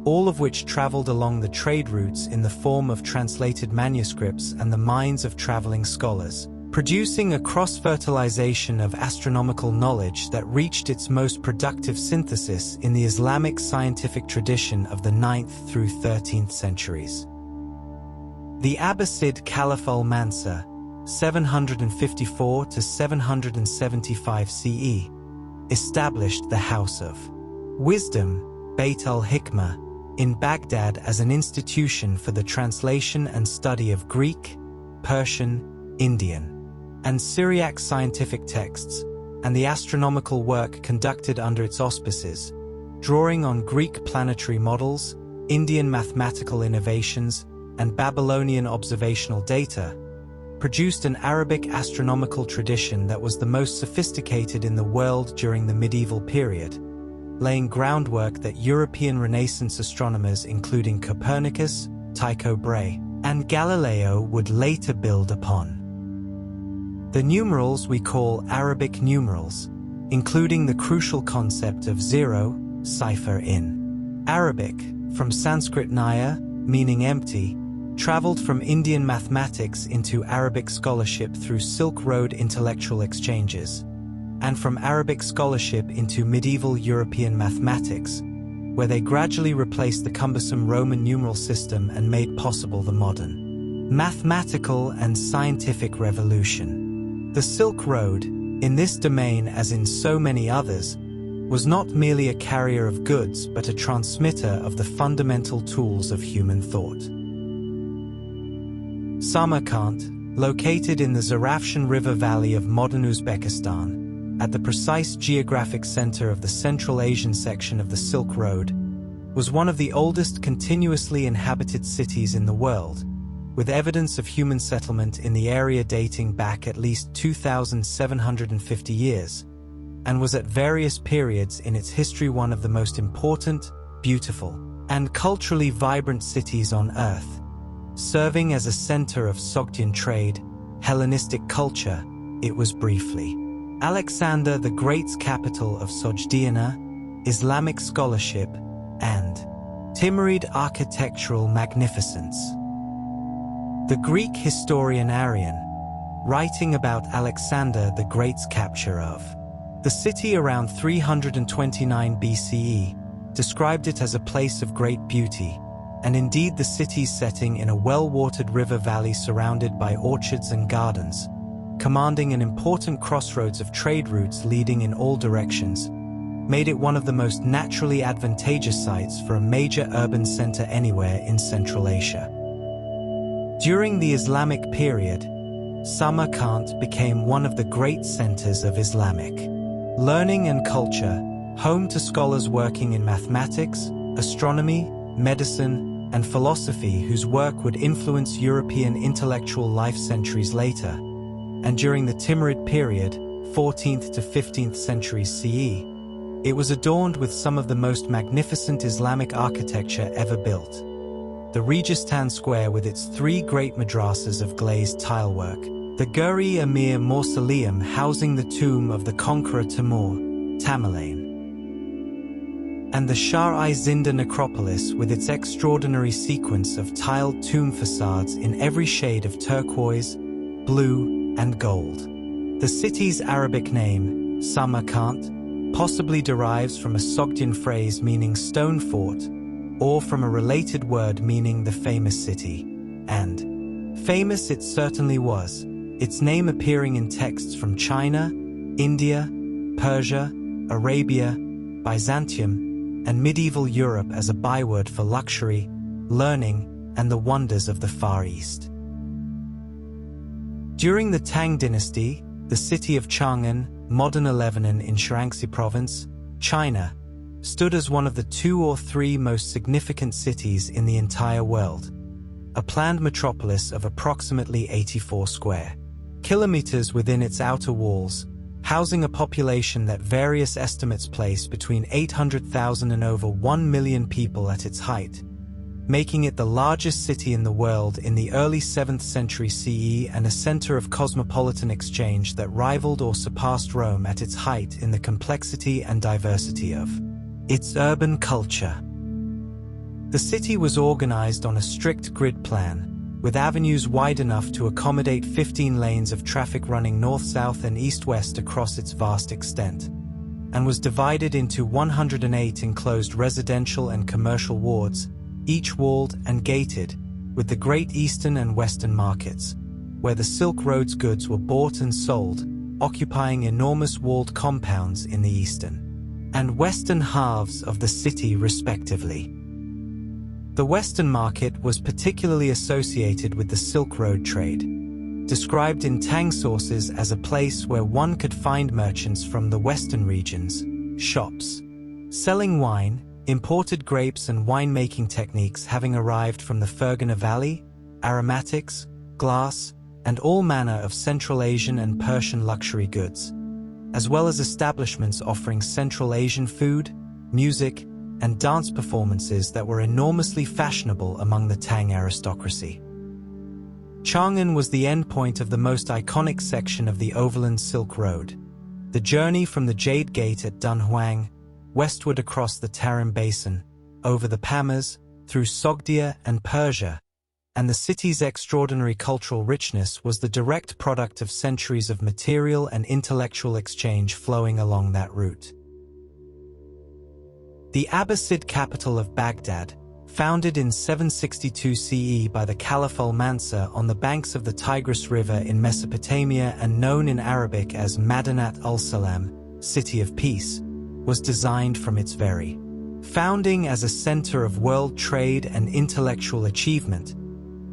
all of which traveled along the trade routes in the form of translated manuscripts and the minds of traveling scholars, producing a cross-fertilization of astronomical knowledge that reached its most productive synthesis in the Islamic scientific tradition of the 9th through 13th centuries. The Abbasid Caliph al-Mansur, 754 to 775 CE, established the House of Wisdom, Beit al-Hikmah, in Baghdad as an institution for the translation and study of Greek, Persian, Indian, and Syriac scientific texts, and the astronomical work conducted under its auspices, drawing on Greek planetary models, Indian mathematical innovations, and Babylonian observational data, produced an Arabic astronomical tradition that was the most sophisticated in the world during the medieval period, laying groundwork that European Renaissance astronomers including Copernicus, Tycho Brahe, and Galileo would later build upon. The numerals we call Arabic numerals, including the crucial concept of zero, cipher in Arabic, from Sanskrit naya, meaning empty, traveled from Indian mathematics into Arabic scholarship through Silk Road intellectual exchanges, and from Arabic scholarship into medieval European mathematics, where they gradually replaced the cumbersome Roman numeral system and made possible the modern mathematical and scientific revolution. The Silk Road, in this domain as in so many others, was not merely a carrier of goods but a transmitter of the fundamental tools of human thought. Samarkand, located in the Zarafshan River valley of modern Uzbekistan, at the precise geographic center of the Central Asian section of the Silk Road, was one of the oldest continuously inhabited cities in the world, with evidence of human settlement in the area dating back at least 2,750 years, and was at various periods in its history one of the most important, beautiful, and culturally vibrant cities on Earth, serving as a center of Sogdian trade, Hellenistic culture. It was briefly Alexander the Great's capital of Sogdiana, Islamic scholarship, and Timurid architectural magnificence. The Greek historian Arrian, writing about Alexander the Great's capture of the city around 329 BCE, described it as a place of great beauty, and indeed the city's setting in a well-watered river valley surrounded by orchards and gardens, commanding an important crossroads of trade routes leading in all directions, made it one of the most naturally advantageous sites for a major urban center anywhere in Central Asia. During the Islamic period, Samarkand became one of the great centers of Islamic learning and culture, home to scholars working in mathematics, astronomy, medicine, and philosophy whose work would influence European intellectual life centuries later. And during the Timurid period, 14th to 15th centuries CE, it was adorned with some of the most magnificent Islamic architecture ever built. The Registan Square with its 3 great madrasas of glazed tilework, the Guri Emir Mausoleum housing the tomb of the conqueror Timur, Tamerlane, and the Shah-i-Zinda necropolis with its extraordinary sequence of tiled tomb facades in every shade of turquoise, blue, and gold. The city's Arabic name, Samarkand, possibly derives from a Sogdian phrase meaning stone fort, or from a related word meaning the famous city. And famous it certainly was, its name appearing in texts from China, India, Persia, Arabia, Byzantium, and medieval Europe as a byword for luxury, learning, and the wonders of the Far East. During the Tang dynasty, the city of Chang'an, modern Lebanon in Shaanxi province, China, stood as one of the 2 or 3 most significant cities in the entire world, a planned metropolis of approximately 84 square kilometers within its outer walls, housing a population that various estimates place between 800,000 and over 1 million people at its height, making it the largest city in the world in the early 7th century CE and a center of cosmopolitan exchange that rivaled or surpassed Rome at its height in the complexity and diversity of its urban culture. The city was organized on a strict grid plan, with avenues wide enough to accommodate 15 lanes of traffic running north-south and east-west across its vast extent, and was divided into 108 enclosed residential and commercial wards, each walled and gated, with the Great Eastern and Western markets, where the Silk Road's goods were bought and sold, occupying enormous walled compounds in the eastern and western halves of the city respectively. The Western market was particularly associated with the Silk Road trade, described in Tang sources as a place where one could find merchants from the Western regions, shops, selling wine, imported grapes and winemaking techniques having arrived from the Fergana Valley, aromatics, glass, and all manner of Central Asian and Persian luxury goods, as well as establishments offering Central Asian food, music, and dance performances that were enormously fashionable among the Tang aristocracy. Chang'an was the endpoint of the most iconic section of the Overland Silk Road, the journey from the Jade Gate at Dunhuang, westward across the Tarim Basin, over the Pamirs, through Sogdia and Persia, and the city's extraordinary cultural richness was the direct product of centuries of material and intellectual exchange flowing along that route. The Abbasid capital of Baghdad, founded in 762 CE by the Caliph al-Mansur on the banks of the Tigris River in Mesopotamia and known in Arabic as Madinat al-Salam, City of Peace, was designed from its very founding as a center of world trade and intellectual achievement,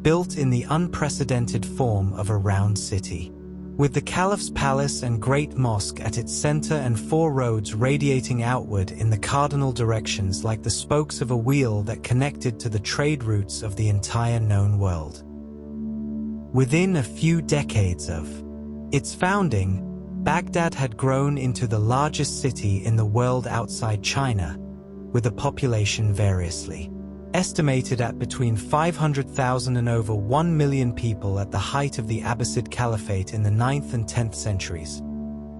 built in the unprecedented form of a round city, with the Caliph's palace and great mosque at its center and 4 roads radiating outward in the cardinal directions like the spokes of a wheel that connected to the trade routes of the entire known world. Within a few decades of its founding, Baghdad had grown into the largest city in the world outside China, with a population variously estimated at between 500,000 and over 1 million people at the height of the Abbasid Caliphate in the 9th and 10th centuries.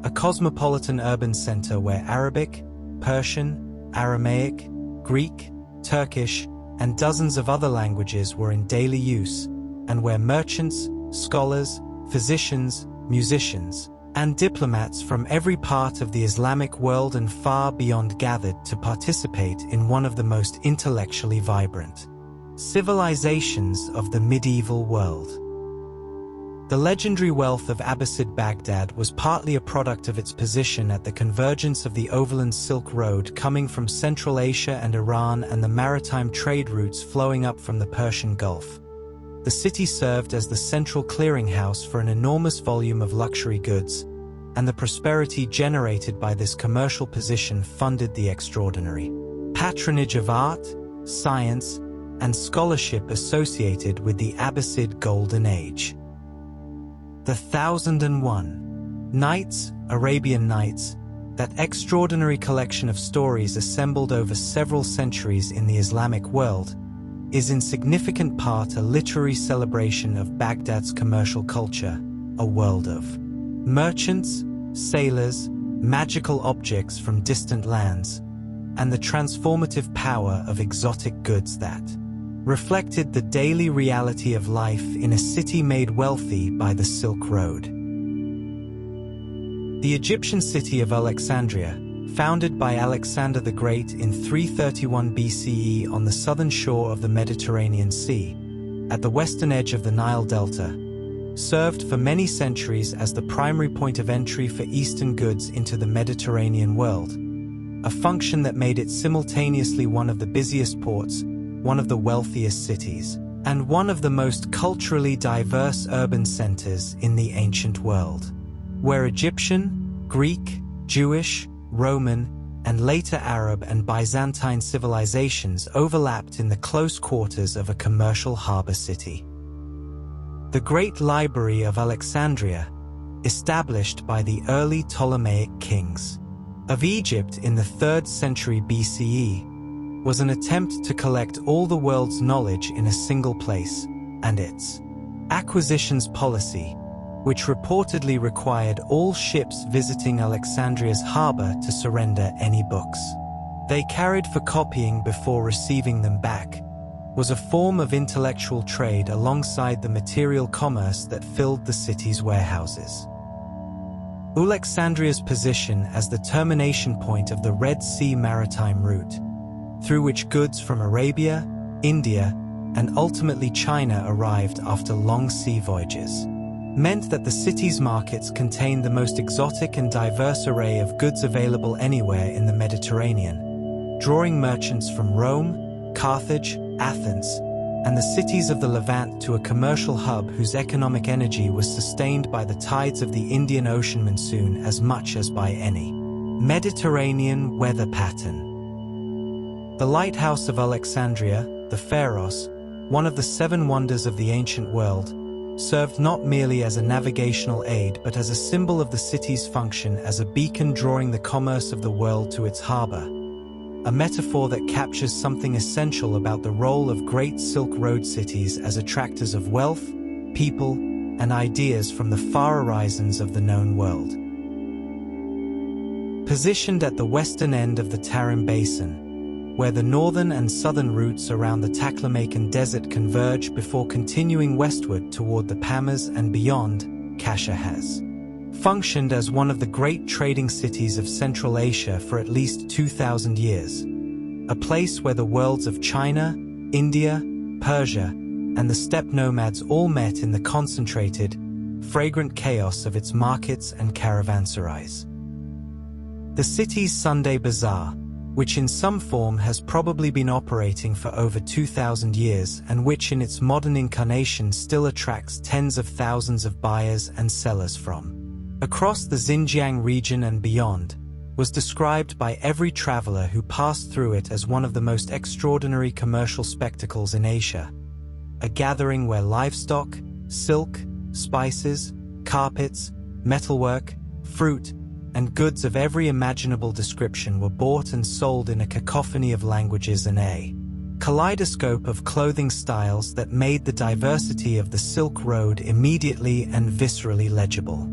A cosmopolitan urban center where Arabic, Persian, Aramaic, Greek, Turkish, and dozens of other languages were in daily use, and where merchants, scholars, physicians, musicians, and diplomats from every part of the Islamic world and far beyond gathered to participate in one of the most intellectually vibrant civilizations of the medieval world. The legendary wealth of Abbasid Baghdad was partly a product of its position at the convergence of the overland Silk Road coming from Central Asia and Iran and the maritime trade routes flowing up from the Persian Gulf. The city served as the central clearinghouse for an enormous volume of luxury goods, and the prosperity generated by this commercial position funded the extraordinary patronage of art, science, and scholarship associated with the Abbasid Golden Age. The 1001 Nights, Arabian Nights, that extraordinary collection of stories assembled over several centuries in the Islamic world, is in significant part a literary celebration of Baghdad's commercial culture, a world of merchants, sailors, magical objects from distant lands, and the transformative power of exotic goods that reflected the daily reality of life in a city made wealthy by the Silk Road. The Egyptian city of Alexandria, founded by Alexander the Great in 331 BCE on the southern shore of the Mediterranean Sea, at the western edge of the Nile Delta, served for many centuries as the primary point of entry for Eastern goods into the Mediterranean world, a function that made it simultaneously one of the busiest ports, one of the wealthiest cities, and one of the most culturally diverse urban centers in the ancient world, where Egyptian, Greek, Jewish, Roman, and later Arab and Byzantine civilizations overlapped in the close quarters of a commercial harbor city. The Great Library of Alexandria, established by the early Ptolemaic kings of Egypt in the 3rd century BCE, was an attempt to collect all the world's knowledge in a single place, and its acquisitions policy, which reportedly required all ships visiting Alexandria's harbor to surrender any books they carried for copying before receiving them back, was a form of intellectual trade alongside the material commerce that filled the city's warehouses. Alexandria's position as the termination point of the Red Sea maritime route, through which goods from Arabia, India, and ultimately China arrived after long sea voyages, meant that the city's markets contained the most exotic and diverse array of goods available anywhere in the Mediterranean, drawing merchants from Rome, Carthage, Athens, and the cities of the Levant to a commercial hub whose economic energy was sustained by the tides of the Indian Ocean monsoon as much as by any Mediterranean weather pattern. The lighthouse of Alexandria, the Pharos, one of the 7 wonders of the ancient world, served not merely as a navigational aid but as a symbol of the city's function as a beacon drawing the commerce of the world to its harbor, a metaphor that captures something essential about the role of great Silk Road cities as attractors of wealth, people, and ideas from the far horizons of the known world. Positioned at the western end of the Tarim Basin, where the northern and southern routes around the Taklamakan Desert converge before continuing westward toward the Pamas and beyond, Kasha has functioned as one of the great trading cities of Central Asia for at least 2,000 years, a place where the worlds of China, India, Persia, and the steppe nomads all met in the concentrated, fragrant chaos of its markets and caravanserais. The city's Sunday Bazaar, which in some form has probably been operating for over 2,000 years and which in its modern incarnation still attracts tens of thousands of buyers and sellers from across the Xinjiang region and beyond, was described by every traveler who passed through it as one of the most extraordinary commercial spectacles in Asia, a gathering where livestock, silk, spices, carpets, metalwork, fruit, and goods of every imaginable description were bought and sold in a cacophony of languages and a kaleidoscope of clothing styles that made the diversity of the Silk Road immediately and viscerally legible.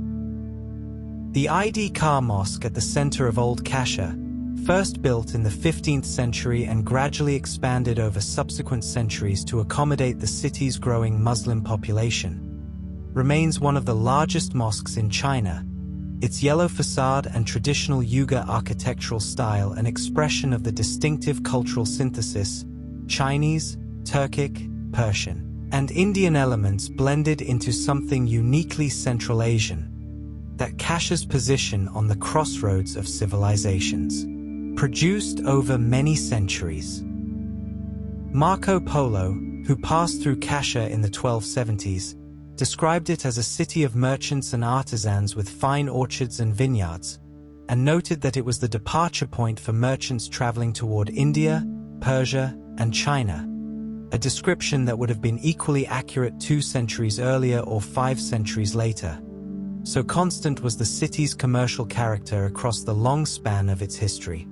The Id Kar Mosque at the center of Old Kasha, first built in the 15th century and gradually expanded over subsequent centuries to accommodate the city's growing Muslim population, remains one of the largest mosques in China. Its yellow facade and traditional Uyghur architectural style an expression of the distinctive cultural synthesis, Chinese, Turkic, Persian, and Indian elements blended into something uniquely Central Asian, that Kasha's position on the crossroads of civilizations, produced over many centuries. Marco Polo, who passed through Kasha in the 1270s, described it as a city of merchants and artisans with fine orchards and vineyards, and noted that it was the departure point for merchants traveling toward India, Persia, and China, a description that would have been equally accurate 2 centuries earlier or 5 centuries later. So constant was the city's commercial character across the long span of its history.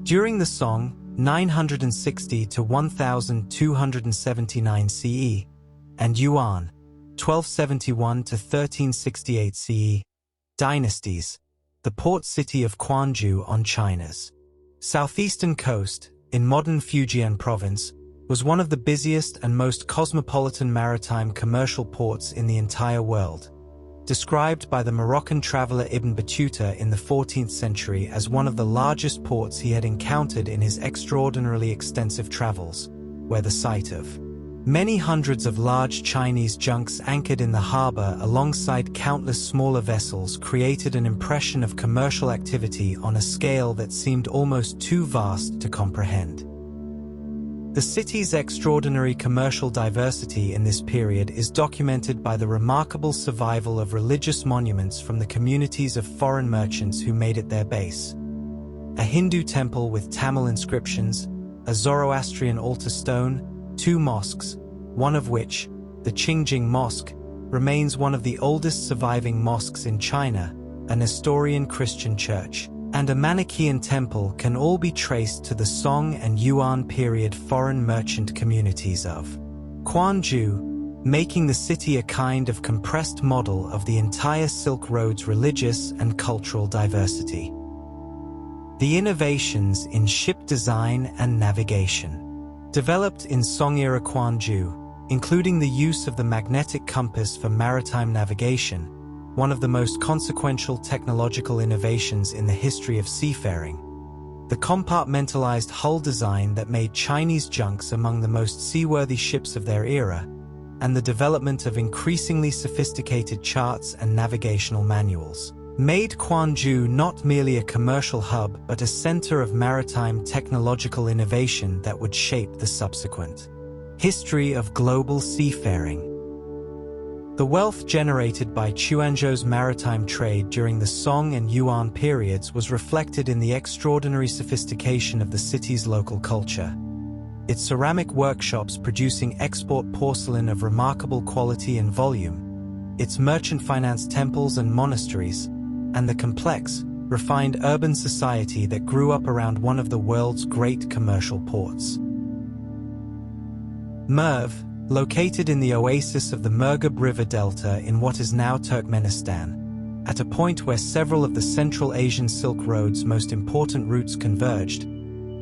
During the Song, 960 to 1279 CE, and Yuan, 1271 to 1368 CE, dynasties, the port city of Quanzhou on China's southeastern coast, in modern Fujian province, was one of the busiest and most cosmopolitan maritime commercial ports in the entire world, described by the Moroccan traveler Ibn Battuta in the 14th century as one of the largest ports he had encountered in his extraordinarily extensive travels, where the sight of many hundreds of large Chinese junks anchored in the harbor alongside countless smaller vessels created an impression of commercial activity on a scale that seemed almost too vast to comprehend. The city's extraordinary commercial diversity in this period is documented by the remarkable survival of religious monuments from the communities of foreign merchants who made it their base. A Hindu temple with Tamil inscriptions, a Zoroastrian altar stone, 2 mosques, one of which, the Qingjing Mosque, remains one of the oldest surviving mosques in China, a Nestorian Christian church, and a Manichaean temple can all be traced to the Song and Yuan period foreign merchant communities of Quanzhou, making the city a kind of compressed model of the entire Silk Road's religious and cultural diversity. The innovations in ship design and navigation developed in Song-era Quanzhou, including the use of the magnetic compass for maritime navigation, one of the most consequential technological innovations in the history of seafaring. The compartmentalized hull design that made Chinese junks among the most seaworthy ships of their era, and the development of increasingly sophisticated charts and navigational manuals, made Quanzhou not merely a commercial hub but a center of maritime technological innovation that would shape the subsequent history of global seafaring. The wealth generated by Quanzhou's maritime trade during the Song and Yuan periods was reflected in the extraordinary sophistication of the city's local culture. Its ceramic workshops producing export porcelain of remarkable quality and volume, its merchant finance temples and monasteries, and the complex, refined urban society that grew up around one of the world's great commercial ports. Merv, located in the oasis of the Murghab River Delta in what is now Turkmenistan, at a point where several of the Central Asian Silk Road's most important routes converged,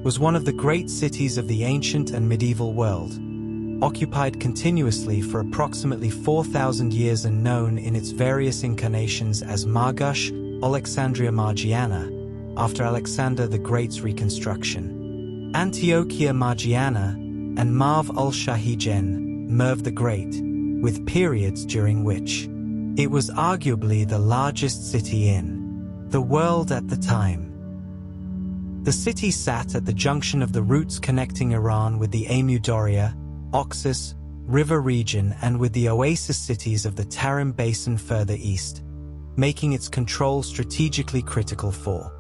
was one of the great cities of the ancient and medieval world, occupied continuously for approximately 4,000 years and known in its various incarnations as Margush, Alexandria Margiana, after Alexander the Great's reconstruction, Antiochia Margiana, and Marv al-Shahijen, Merv the Great, with periods during which it was arguably the largest city in the world at the time. The city sat at the junction of the routes connecting Iran with the Amu Darya, Oxus, River region and with the oasis cities of the Tarim Basin further east, making its control strategically critical for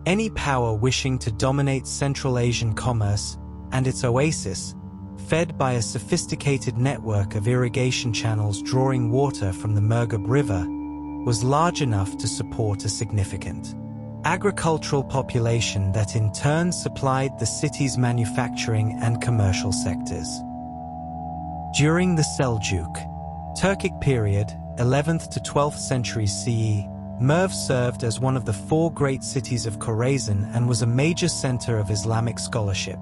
any power wishing to dominate Central Asian commerce, and its oasis, fed by a sophisticated network of irrigation channels drawing water from the Murghab River, was large enough to support a significant agricultural population that in turn supplied the city's manufacturing and commercial sectors. During the Seljuk, Turkic period, 11th to 12th centuries CE, Merv served as one of the four great cities of Khorasan and was a major center of Islamic scholarship,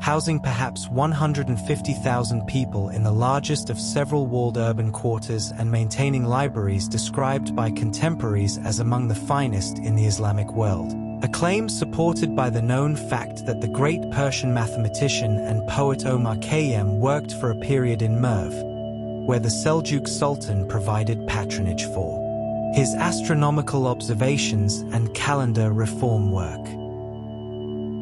housing perhaps 150,000 people in the largest of several walled urban quarters and maintaining libraries described by contemporaries as among the finest in the Islamic world. A claim supported by the known fact that the great Persian mathematician and poet Omar Khayyam worked for a period in Merv, where the Seljuk Sultan provided patronage for his astronomical observations and calendar reform work.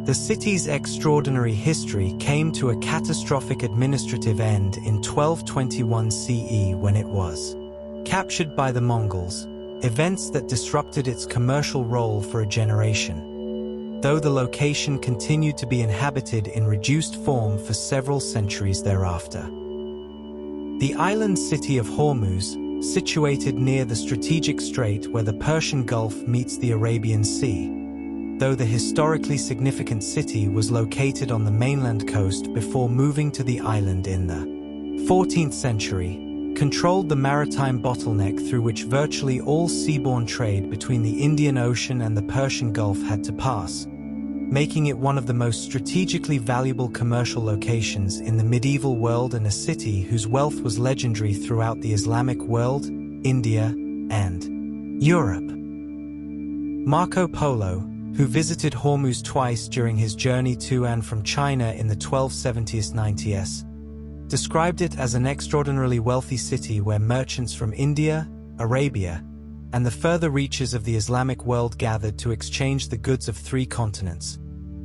The city's extraordinary history came to a catastrophic administrative end in 1221 CE when it was captured by the Mongols, events that disrupted its commercial role for a generation, though the location continued to be inhabited in reduced form for several centuries thereafter. The island city of Hormuz, situated near the strategic strait where the Persian Gulf meets the Arabian Sea, though the historically significant city was located on the mainland coast before moving to the island in the 14th century, controlled the maritime bottleneck through which virtually all seaborne trade between the Indian Ocean and the Persian Gulf had to pass, making it one of the most strategically valuable commercial locations in the medieval world and a city whose wealth was legendary throughout the Islamic world, India, and Europe. Marco Polo, who visited Hormuz twice during his journey to and from China in the 1270s-90s, described it as an extraordinarily wealthy city where merchants from India, Arabia, and the further reaches of the Islamic world gathered to exchange the goods of three continents,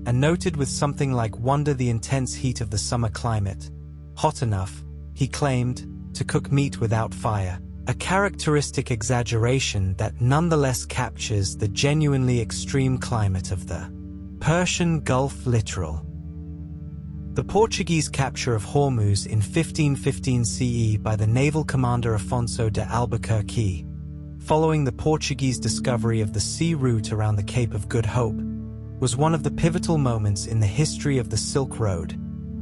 and noted with something like wonder the intense heat of the summer climate, hot enough, he claimed, to cook meat without fire, a characteristic exaggeration that nonetheless captures the genuinely extreme climate of the Persian Gulf littoral. The Portuguese capture of Hormuz in 1515 CE by the naval commander Afonso de Albuquerque, following the Portuguese discovery of the sea route around the Cape of Good Hope, was one of the pivotal moments in the history of the Silk Road,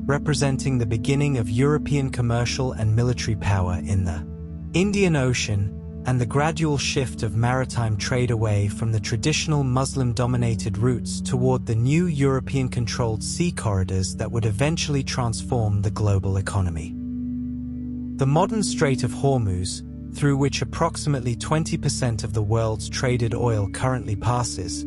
representing the beginning of European commercial and military power in the Indian Ocean and the gradual shift of maritime trade away from the traditional Muslim-dominated routes toward the new European-controlled sea corridors that would eventually transform the global economy. The modern Strait of Hormuz, through which approximately 20% of the world's traded oil currently passes,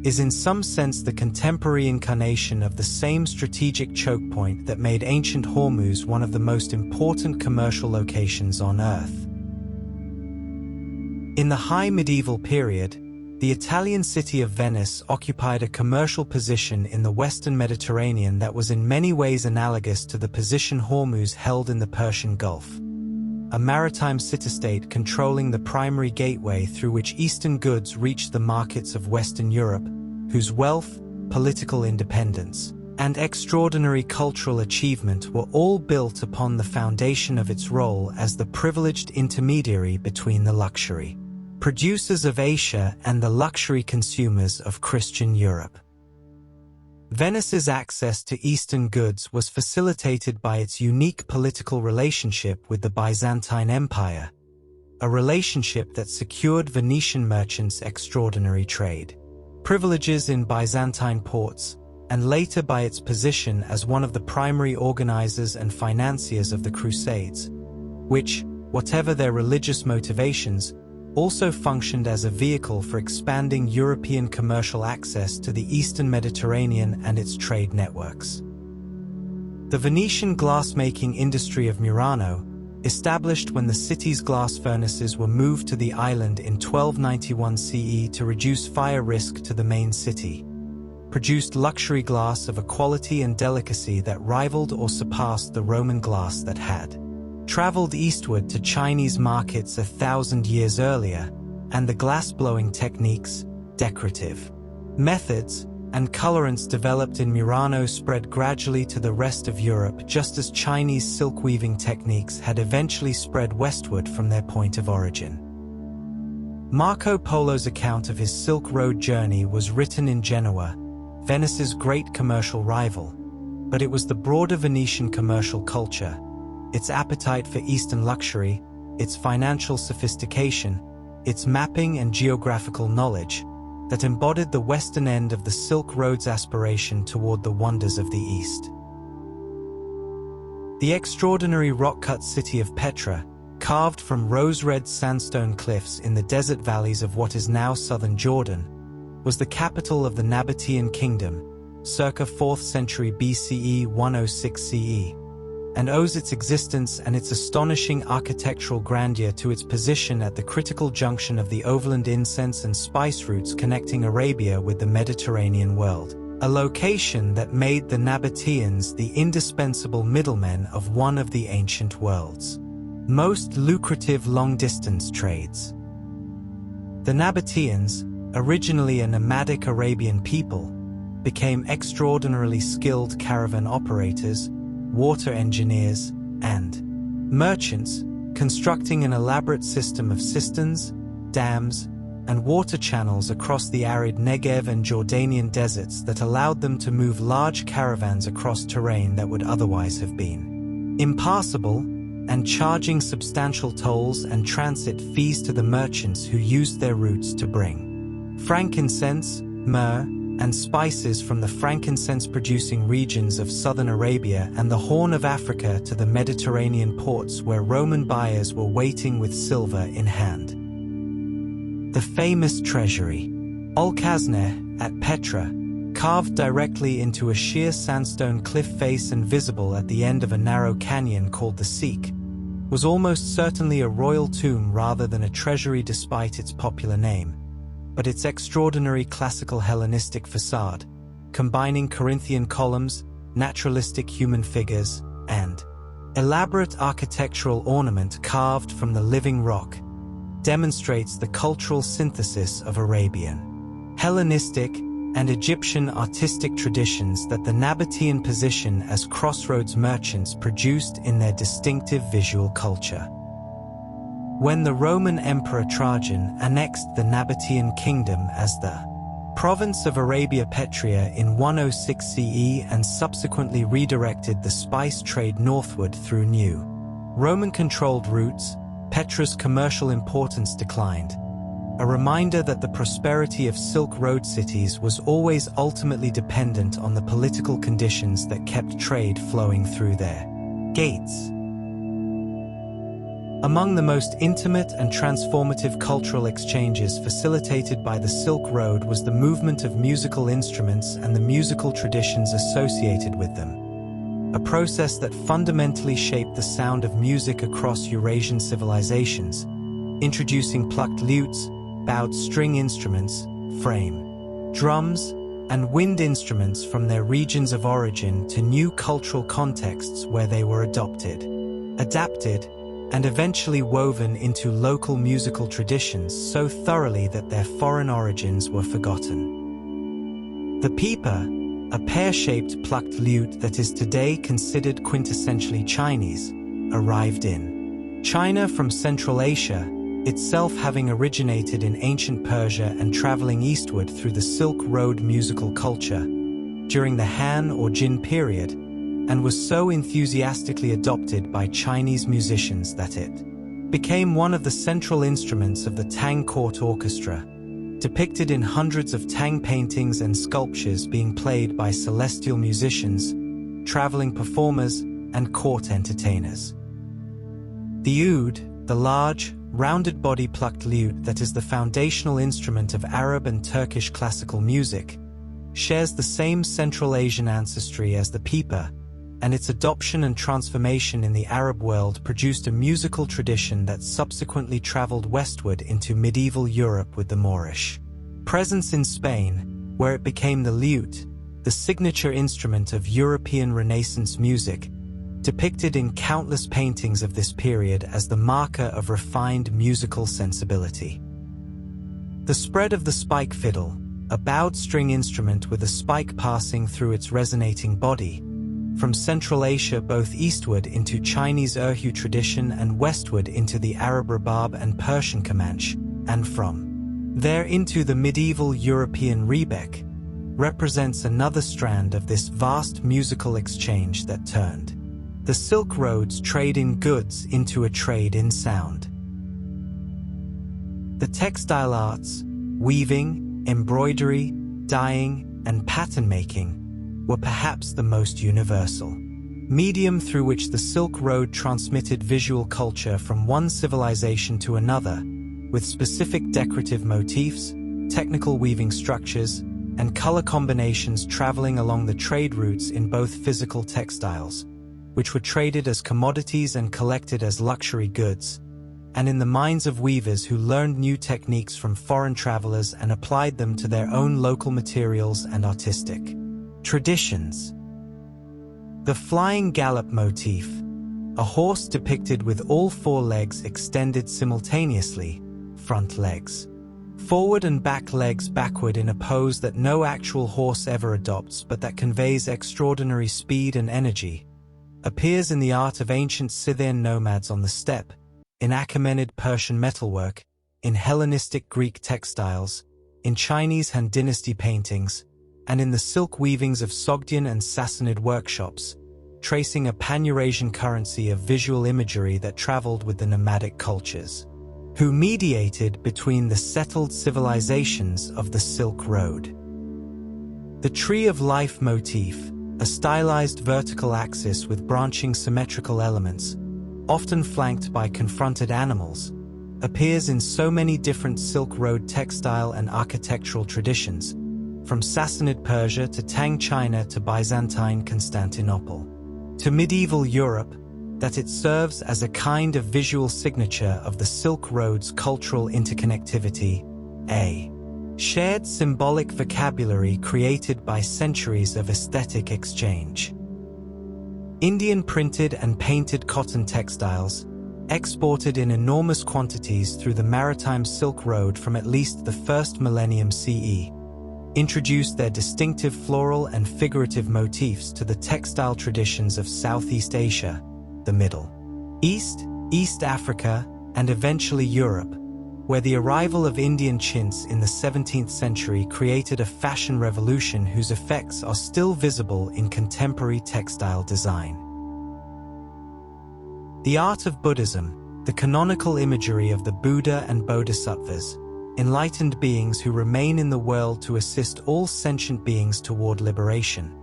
is in some sense the contemporary incarnation of the same strategic choke point that made ancient Hormuz one of the most important commercial locations on Earth. In the high medieval period, the Italian city of Venice occupied a commercial position in the Western Mediterranean that was in many ways analogous to the position Hormuz held in the Persian Gulf, a maritime city-state controlling the primary gateway through which Eastern goods reached the markets of Western Europe, whose wealth, political independence, and extraordinary cultural achievement were all built upon the foundation of its role as the privileged intermediary between the luxury producers of Asia and the luxury consumers of Christian Europe. Venice's access to Eastern goods was facilitated by its unique political relationship with the Byzantine Empire, a relationship that secured Venetian merchants extraordinary trade privileges in Byzantine ports, and later by its position as one of the primary organizers and financiers of the Crusades, which, whatever their religious motivations, also functioned as a vehicle for expanding European commercial access to the Eastern Mediterranean and its trade networks. The Venetian glassmaking industry of Murano, established when the city's glass furnaces were moved to the island in 1291 CE to reduce fire risk to the main city, produced luxury glass of a quality and delicacy that rivaled or surpassed the Roman glass that had traveled eastward to Chinese markets 1,000 years earlier, and the glass-blowing techniques, decorative methods, and colorants developed in Murano spread gradually to the rest of Europe just as Chinese silk weaving techniques had eventually spread westward from their point of origin. Marco Polo's account of his Silk Road journey was written in Genoa, Venice's great commercial rival, but it was the broader Venetian commercial culture, its appetite for Eastern luxury, its financial sophistication, its mapping and geographical knowledge, that embodied the western end of the Silk Road's aspiration toward the wonders of the East. The extraordinary rock-cut city of Petra, carved from rose-red sandstone cliffs in the desert valleys of what is now southern Jordan, was the capital of the Nabatean kingdom, circa 4th century BCE 106 CE, and owes its existence and its astonishing architectural grandeur to its position at the critical junction of the overland incense and spice routes connecting Arabia with the Mediterranean world, a location that made the Nabateans the indispensable middlemen of one of the ancient world's most lucrative long-distance trades. The Nabateans, originally a nomadic Arabian people, became extraordinarily skilled caravan operators, water engineers, and merchants, constructing an elaborate system of cisterns, dams, and water channels across the arid Negev and Jordanian deserts that allowed them to move large caravans across terrain that would otherwise have been impassable, and charging substantial tolls and transit fees to the merchants who used their routes to bring frankincense, myrrh, and spices from the frankincense-producing regions of southern Arabia and the Horn of Africa to the Mediterranean ports where Roman buyers were waiting with silver in hand. The famous treasury, Ul-Khazneh, at Petra, carved directly into a sheer sandstone cliff face and visible at the end of a narrow canyon called the Seek, was almost certainly a royal tomb rather than a treasury despite its popular name, but its extraordinary classical Hellenistic facade, combining Corinthian columns, naturalistic human figures, and elaborate architectural ornament carved from the living rock, demonstrates the cultural synthesis of Arabian, Hellenistic, and Egyptian artistic traditions that the Nabatean position as crossroads merchants produced in their distinctive visual culture. When the Roman Emperor Trajan annexed the Nabatean kingdom as the province of Arabia Petrea in 106 CE and subsequently redirected the spice trade northward through new Roman-controlled routes, Petra's commercial importance declined, a reminder that the prosperity of Silk Road cities was always ultimately dependent on the political conditions that kept trade flowing through their gates. Among the most intimate and transformative cultural exchanges facilitated by the Silk Road was the movement of musical instruments and the musical traditions associated with them, a process that fundamentally shaped the sound of music across Eurasian civilizations, introducing plucked lutes, bowed string instruments, frame drums, and wind instruments from their regions of origin to new cultural contexts where they were adopted, adapted, and eventually woven into local musical traditions so thoroughly that their foreign origins were forgotten. The pipa, a pear-shaped plucked lute that is today considered quintessentially Chinese, arrived in China from Central Asia, itself having originated in ancient Persia and traveling eastward through the Silk Road musical culture during the Han or Jin period, and was so enthusiastically adopted by Chinese musicians that it became one of the central instruments of the Tang Court Orchestra, depicted in hundreds of Tang paintings and sculptures being played by celestial musicians, traveling performers, and court entertainers. The oud, the large, rounded body plucked lute that is the foundational instrument of Arab and Turkish classical music, shares the same Central Asian ancestry as the pipa, and its adoption and transformation in the Arab world produced a musical tradition that subsequently traveled westward into medieval Europe with the Moorish presence in Spain, where it became the lute, the signature instrument of European Renaissance music, depicted in countless paintings of this period as the marker of refined musical sensibility. The spread of the spike fiddle, a bowed string instrument with a spike passing through its resonating body, from Central Asia both eastward into Chinese Erhu tradition and westward into the Arab Rabab and Persian Comanche, and from there into the medieval European rebec, represents another strand of this vast musical exchange that turned the Silk Road's trade in goods into a trade in sound. The textile arts, weaving, embroidery, dyeing, and pattern making, were perhaps the most universal medium through which the Silk Road transmitted visual culture from one civilization to another, with specific decorative motifs, technical weaving structures, and color combinations traveling along the trade routes in both physical textiles, which were traded as commodities and collected as luxury goods, and in the minds of weavers who learned new techniques from foreign travelers and applied them to their own local materials and artistic traditions. The flying gallop motif, a horse depicted with all four legs extended simultaneously, front legs forward and back legs backward in a pose that no actual horse ever adopts but that conveys extraordinary speed and energy, appears in the art of ancient Scythian nomads on the steppe, in Achaemenid Persian metalwork, in Hellenistic Greek textiles, in Chinese Han Dynasty paintings, and in the silk weavings of Sogdian and Sassanid workshops, tracing a pan-Eurasian currency of visual imagery that traveled with the nomadic cultures, who mediated between the settled civilizations of the Silk Road. The Tree of Life motif, a stylized vertical axis with branching symmetrical elements, often flanked by confronted animals, appears in so many different Silk Road textile and architectural traditions, from Sassanid Persia to Tang China to Byzantine Constantinople, to medieval Europe, that it serves as a kind of visual signature of the Silk Road's cultural interconnectivity, a shared symbolic vocabulary created by centuries of aesthetic exchange. Indian printed and painted cotton textiles, exported in enormous quantities through the maritime Silk Road from at least the first millennium CE, introduced their distinctive floral and figurative motifs to the textile traditions of Southeast Asia, the Middle East, East Africa, and eventually Europe, where the arrival of Indian chintz in the 17th century created a fashion revolution whose effects are still visible in contemporary textile design. The art of Buddhism, the canonical imagery of the Buddha and Bodhisattvas, enlightened beings who remain in the world to assist all sentient beings toward liberation.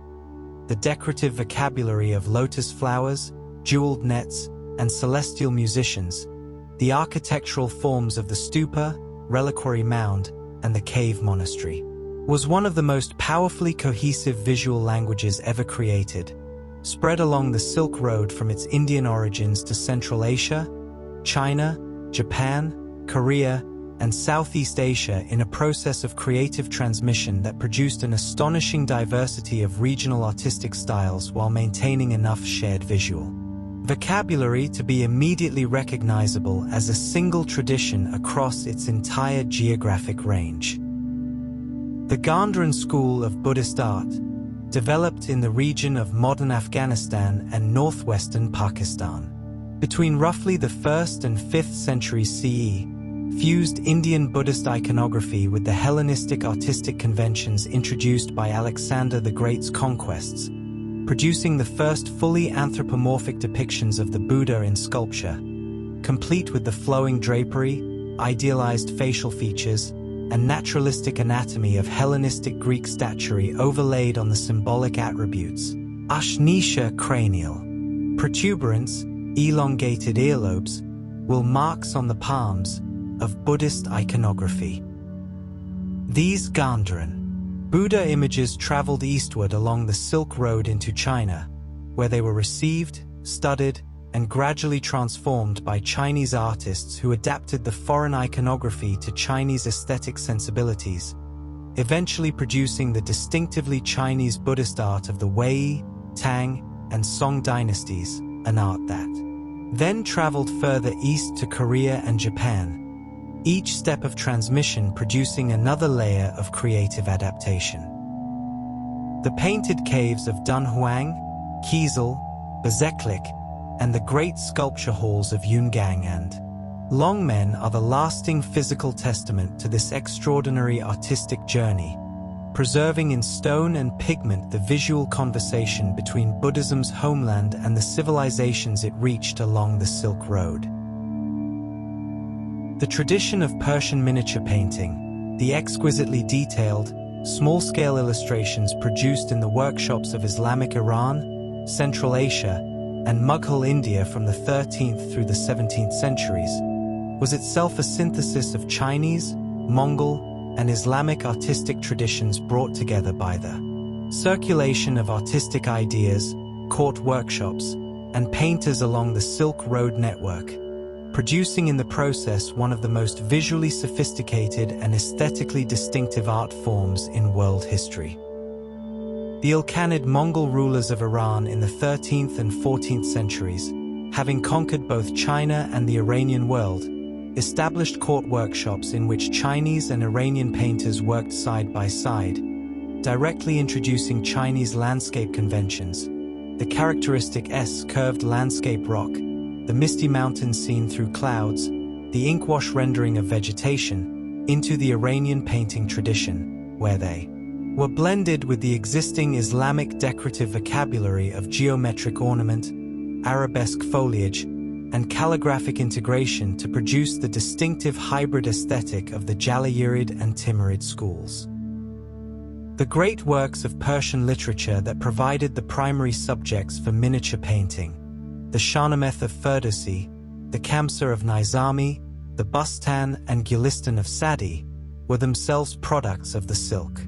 The decorative vocabulary of lotus flowers, jeweled nets, and celestial musicians, the architectural forms of the stupa, reliquary mound, and the cave monastery, was one of the most powerfully cohesive visual languages ever created, spread along the Silk Road from its Indian origins to Central Asia, China, Japan, Korea, and Southeast Asia in a process of creative transmission that produced an astonishing diversity of regional artistic styles while maintaining enough shared visual vocabulary to be immediately recognizable as a single tradition across its entire geographic range. The Gandharan school of Buddhist art, developed in the region of modern Afghanistan and northwestern Pakistan, between roughly the 1st and 5th centuries CE, fused Indian Buddhist iconography with the Hellenistic artistic conventions introduced by Alexander the Great's conquests, producing the first fully anthropomorphic depictions of the Buddha in sculpture, complete with the flowing drapery, idealized facial features, and naturalistic anatomy of Hellenistic Greek statuary overlaid on the symbolic attributes, ashnisha cranial, protuberance, elongated earlobes, will marks on the palms, of Buddhist iconography. These Gandharan Buddha images traveled eastward along the Silk Road into China, where they were received, studied, and gradually transformed by Chinese artists who adapted the foreign iconography to Chinese aesthetic sensibilities, eventually producing the distinctively Chinese Buddhist art of the Wei, Tang, and Song dynasties, an art that then traveled further east to Korea and Japan, each step of transmission producing another layer of creative adaptation. The painted caves of Dunhuang, Kizel, Bezeklik, and the great sculpture halls of Yungang and Longmen are the lasting physical testament to this extraordinary artistic journey, preserving in stone and pigment the visual conversation between Buddhism's homeland and the civilizations it reached along the Silk Road. The tradition of Persian miniature painting, the exquisitely detailed, small-scale illustrations produced in the workshops of Islamic Iran, Central Asia, and Mughal India from the 13th through the 17th centuries, was itself a synthesis of Chinese, Mongol, and Islamic artistic traditions brought together by the circulation of artistic ideas, court workshops, and painters along the Silk Road network, producing in the process one of the most visually sophisticated and aesthetically distinctive art forms in world history. The Ilkhanid Mongol rulers of Iran in the 13th and 14th centuries, having conquered both China and the Iranian world, established court workshops in which Chinese and Iranian painters worked side by side, directly introducing Chinese landscape conventions, the characteristic S-curved landscape rock, the misty mountains seen through clouds, the inkwash rendering of vegetation, into the Iranian painting tradition, where they were blended with the existing Islamic decorative vocabulary of geometric ornament, arabesque foliage, and calligraphic integration to produce the distinctive hybrid aesthetic of the Jalayirid and Timurid schools. The great works of Persian literature that provided the primary subjects for miniature painting, the Shahnameh of Ferdowsi, the Kamsar of Nizami, the Bustan and Gulistan of Sadi, were themselves products of the Silk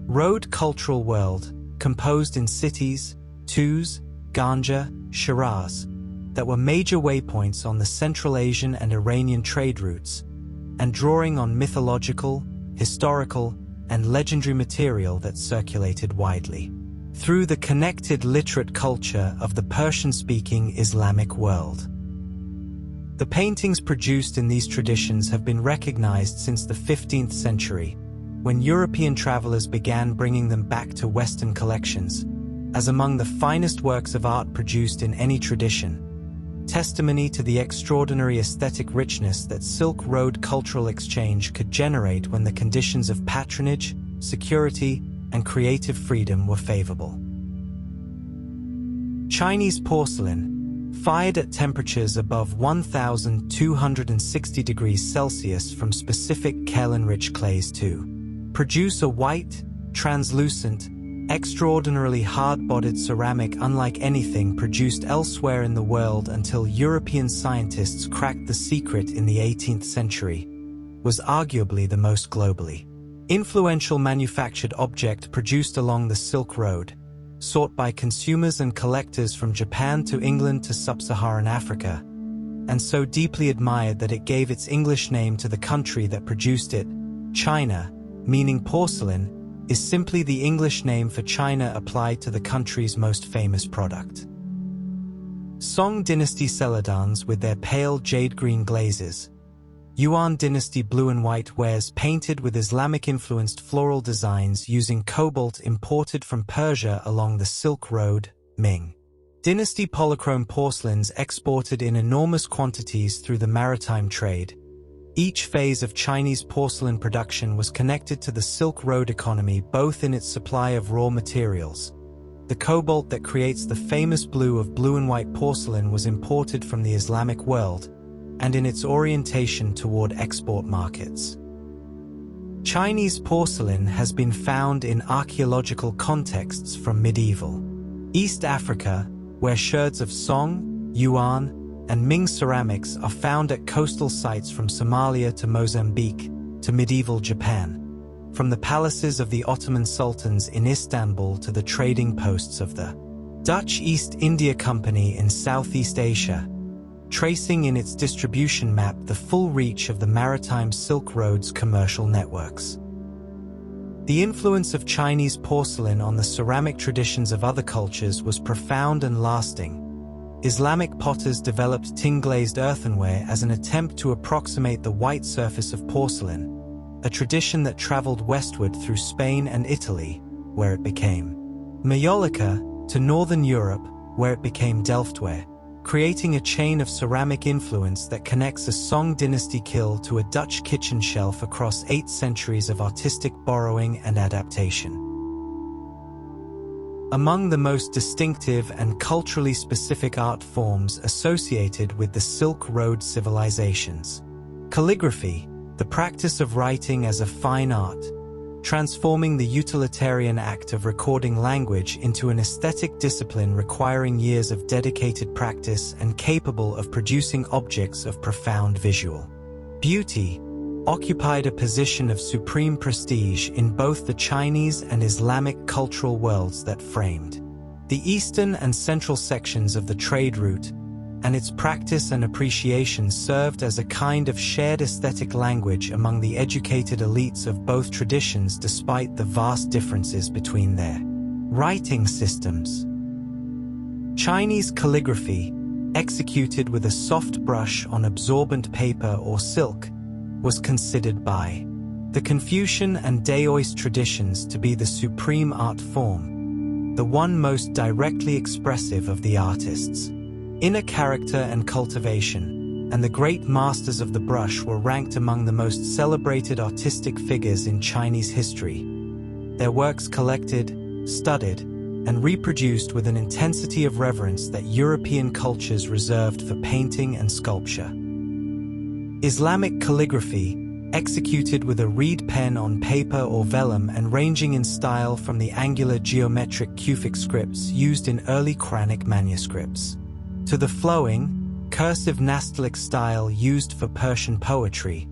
Road cultural world, composed in cities, Tuz, Ganja, Shiraz, that were major waypoints on the Central Asian and Iranian trade routes, and drawing on mythological, historical, and legendary material that circulated widely through the connected literate culture of the Persian-speaking Islamic world. The paintings produced in these traditions have been recognized since the 15th century, when European travelers began bringing them back to Western collections, as among the finest works of art produced in any tradition, testimony to the extraordinary aesthetic richness that Silk Road cultural exchange could generate when the conditions of patronage, security, and creative freedom were favorable. Chinese porcelain, fired at temperatures above 1,260 degrees Celsius from specific kaolin-rich clays to produce a white, translucent, extraordinarily hard-bodied ceramic unlike anything produced elsewhere in the world until European scientists cracked the secret in the 18th century, was arguably the most globally influential manufactured object produced along the Silk Road, sought by consumers and collectors from Japan to England to sub-Saharan Africa, and so deeply admired that it gave its English name to the country that produced it. China, meaning porcelain, is simply the English name for China applied to the country's most famous product. Song Dynasty celadons with their pale jade-green glazes, Yuan Dynasty blue and white wares painted with Islamic-influenced floral designs using cobalt imported from Persia along the Silk Road, Ming Dynasty polychrome porcelains exported in enormous quantities through the maritime trade. Each phase of Chinese porcelain production was connected to the Silk Road economy both in its supply of raw materials. The cobalt that creates the famous blue of blue and white porcelain was imported from the Islamic world, and in its orientation toward export markets. Chinese porcelain has been found in archaeological contexts from medieval East Africa, where sherds of Song, Yuan, and Ming ceramics are found at coastal sites from Somalia to Mozambique, to medieval Japan, from the palaces of the Ottoman sultans in Istanbul to the trading posts of the Dutch East India Company in Southeast Asia, tracing in its distribution map the full reach of the maritime Silk Road's commercial networks. The influence of Chinese porcelain on the ceramic traditions of other cultures was profound and lasting. Islamic potters developed tin-glazed earthenware as an attempt to approximate the white surface of porcelain, a tradition that traveled westward through Spain and Italy, where it became Maiolica, to northern Europe, where it became Delftware, creating a chain of ceramic influence that connects a Song dynasty kiln to a Dutch kitchen shelf across 8 centuries of artistic borrowing and adaptation. Among the most distinctive and culturally specific art forms associated with the Silk Road civilizations, Calligraphy, the practice of writing as a fine art, transforming the utilitarian act of recording language into an aesthetic discipline requiring years of dedicated practice and capable of producing objects of profound visual beauty, occupied a position of supreme prestige in both the Chinese and Islamic cultural worlds that framed the eastern and central sections of the trade route, and its practice and appreciation served as a kind of shared aesthetic language among the educated elites of both traditions despite the vast differences between their writing systems. Chinese calligraphy, executed with a soft brush on absorbent paper or silk, was considered by the Confucian and Daoist traditions to be the supreme art form, the one most directly expressive of the artists' inner character and cultivation, and the great masters of the brush were ranked among the most celebrated artistic figures in Chinese history. Their works collected, studied, and reproduced with an intensity of reverence that European cultures reserved for painting and sculpture. Islamic calligraphy, executed with a reed pen on paper or vellum and ranging in style from the angular geometric Kufic scripts used in early Quranic manuscripts to the flowing, cursive Nastaliq style used for Persian poetry,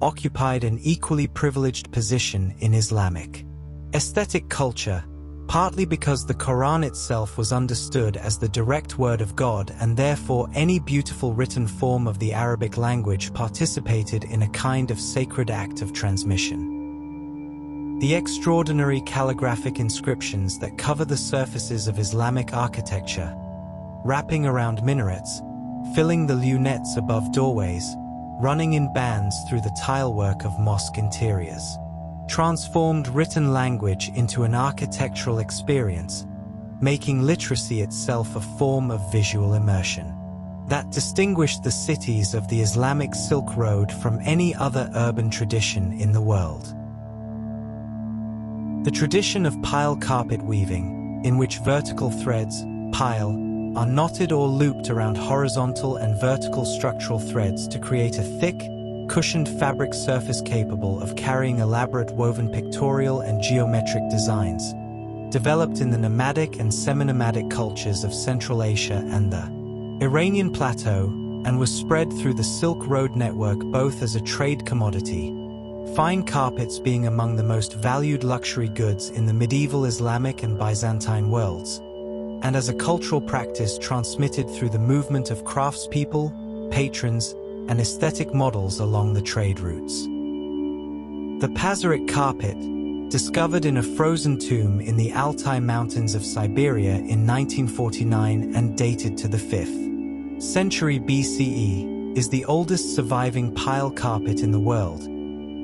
occupied an equally privileged position in Islamic aesthetic culture, partly because the Quran itself was understood as the direct word of God and therefore any beautiful written form of the Arabic language participated in a kind of sacred act of transmission. The extraordinary calligraphic inscriptions that cover the surfaces of Islamic architecture, wrapping around minarets, filling the lunettes above doorways, running in bands through the tilework of mosque interiors, transformed written language into an architectural experience, making literacy itself a form of visual immersion that distinguished the cities of the Islamic Silk Road from any other urban tradition in the world. The tradition of pile carpet weaving, in which vertical threads, pile, are knotted or looped around horizontal and vertical structural threads to create a thick, cushioned fabric surface capable of carrying elaborate woven pictorial and geometric designs, developed in the nomadic and semi-nomadic cultures of Central Asia and the Iranian plateau, and was spread through the Silk Road network both as a trade commodity, fine carpets being among the most valued luxury goods in the medieval Islamic and Byzantine worlds, and as a cultural practice transmitted through the movement of craftspeople, patrons, and aesthetic models along the trade routes. The Pazyryk carpet, discovered in a frozen tomb in the Altai Mountains of Siberia in 1949 and dated to the 5th century BCE, is the oldest surviving pile carpet in the world.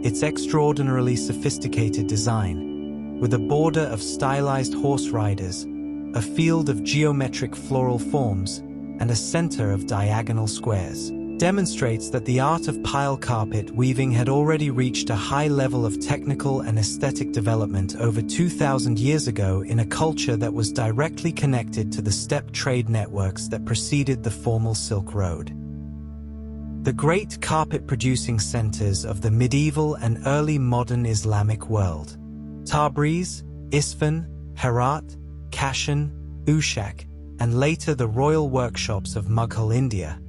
Its extraordinarily sophisticated design, with a border of stylized horse riders, a field of geometric floral forms, and a center of diagonal squares, demonstrates that the art of pile carpet weaving had already reached a high level of technical and aesthetic development over 2,000 years ago in a culture that was directly connected to the steppe trade networks that preceded the formal Silk Road. The great carpet-producing centers of the medieval and early modern Islamic world, Tabriz, Isfahan, Herat, Kashan, Ushak, and later the royal workshops of Mughal India,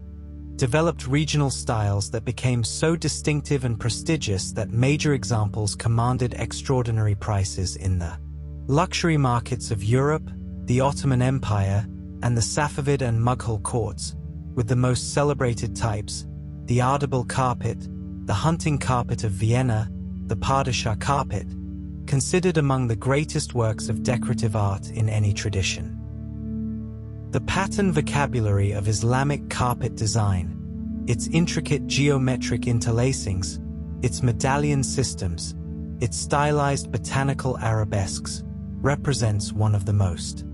developed regional styles that became so distinctive and prestigious that major examples commanded extraordinary prices in the luxury markets of Europe, the Ottoman Empire, and the Safavid and Mughal courts, with the most celebrated types, the Ardabil carpet, the hunting carpet of Vienna, the Padishah carpet, considered among the greatest works of decorative art in any tradition. The pattern vocabulary of Islamic carpet design, its intricate geometric interlacings, its medallion systems, its stylized botanical arabesques, represents one of the most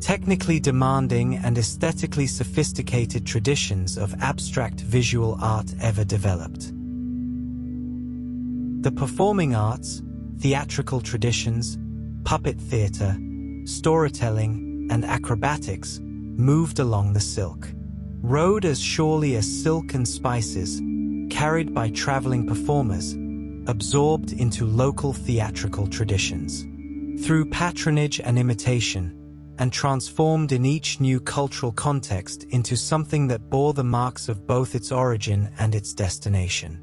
technically demanding and aesthetically sophisticated traditions of abstract visual art ever developed. The performing arts, theatrical traditions, puppet theater, storytelling, and acrobatics moved along the Silk Road as surely as silk and spices, carried by traveling performers, absorbed into local theatrical traditions. Through patronage and imitation, and transformed in each new cultural context into something that bore the marks of both its origin and its destination.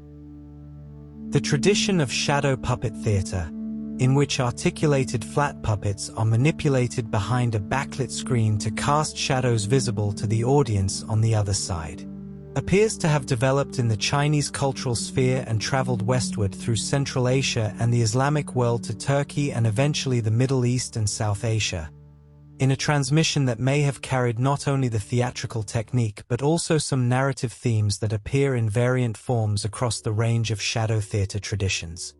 The tradition of shadow puppet theater, in which articulated flat puppets are manipulated behind a backlit screen to cast shadows visible to the audience on the other side, appears to have developed in the Chinese cultural sphere and traveled westward through Central Asia and the Islamic world to Turkey and eventually the Middle East and South Asia, in a transmission that may have carried not only the theatrical technique but also some narrative themes that appear in variant forms across the range of shadow theater traditions.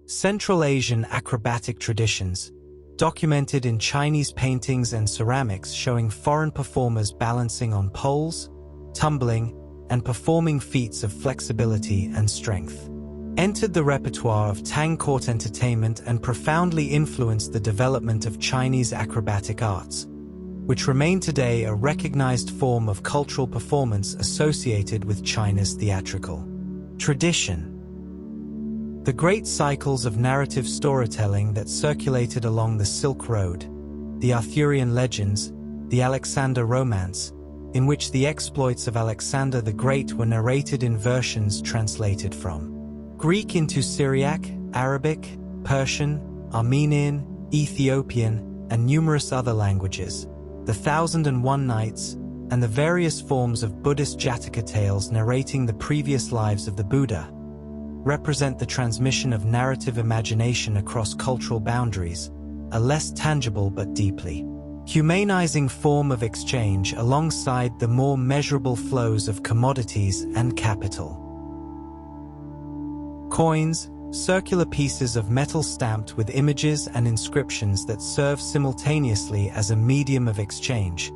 Central Asian acrobatic traditions, documented in Chinese paintings and ceramics showing foreign performers balancing on poles, tumbling, and performing feats of flexibility and strength, entered the repertoire of Tang court entertainment and profoundly influenced the development of Chinese acrobatic arts, which remain today a recognized form of cultural performance associated with China's theatrical tradition. The great cycles of narrative storytelling that circulated along the Silk Road, the Arthurian legends, the Alexander Romance, in which the exploits of Alexander the Great were narrated in versions translated from Greek into Syriac, Arabic, Persian, Armenian, Ethiopian, and numerous other languages, the 1001 Nights, and the various forms of Buddhist Jataka tales narrating the previous lives of the Buddha, represent the transmission of narrative imagination across cultural boundaries, a less tangible but deeply humanizing form of exchange alongside the more measurable flows of commodities and capital. Coins, circular pieces of metal stamped with images and inscriptions that serve simultaneously as a medium of exchange,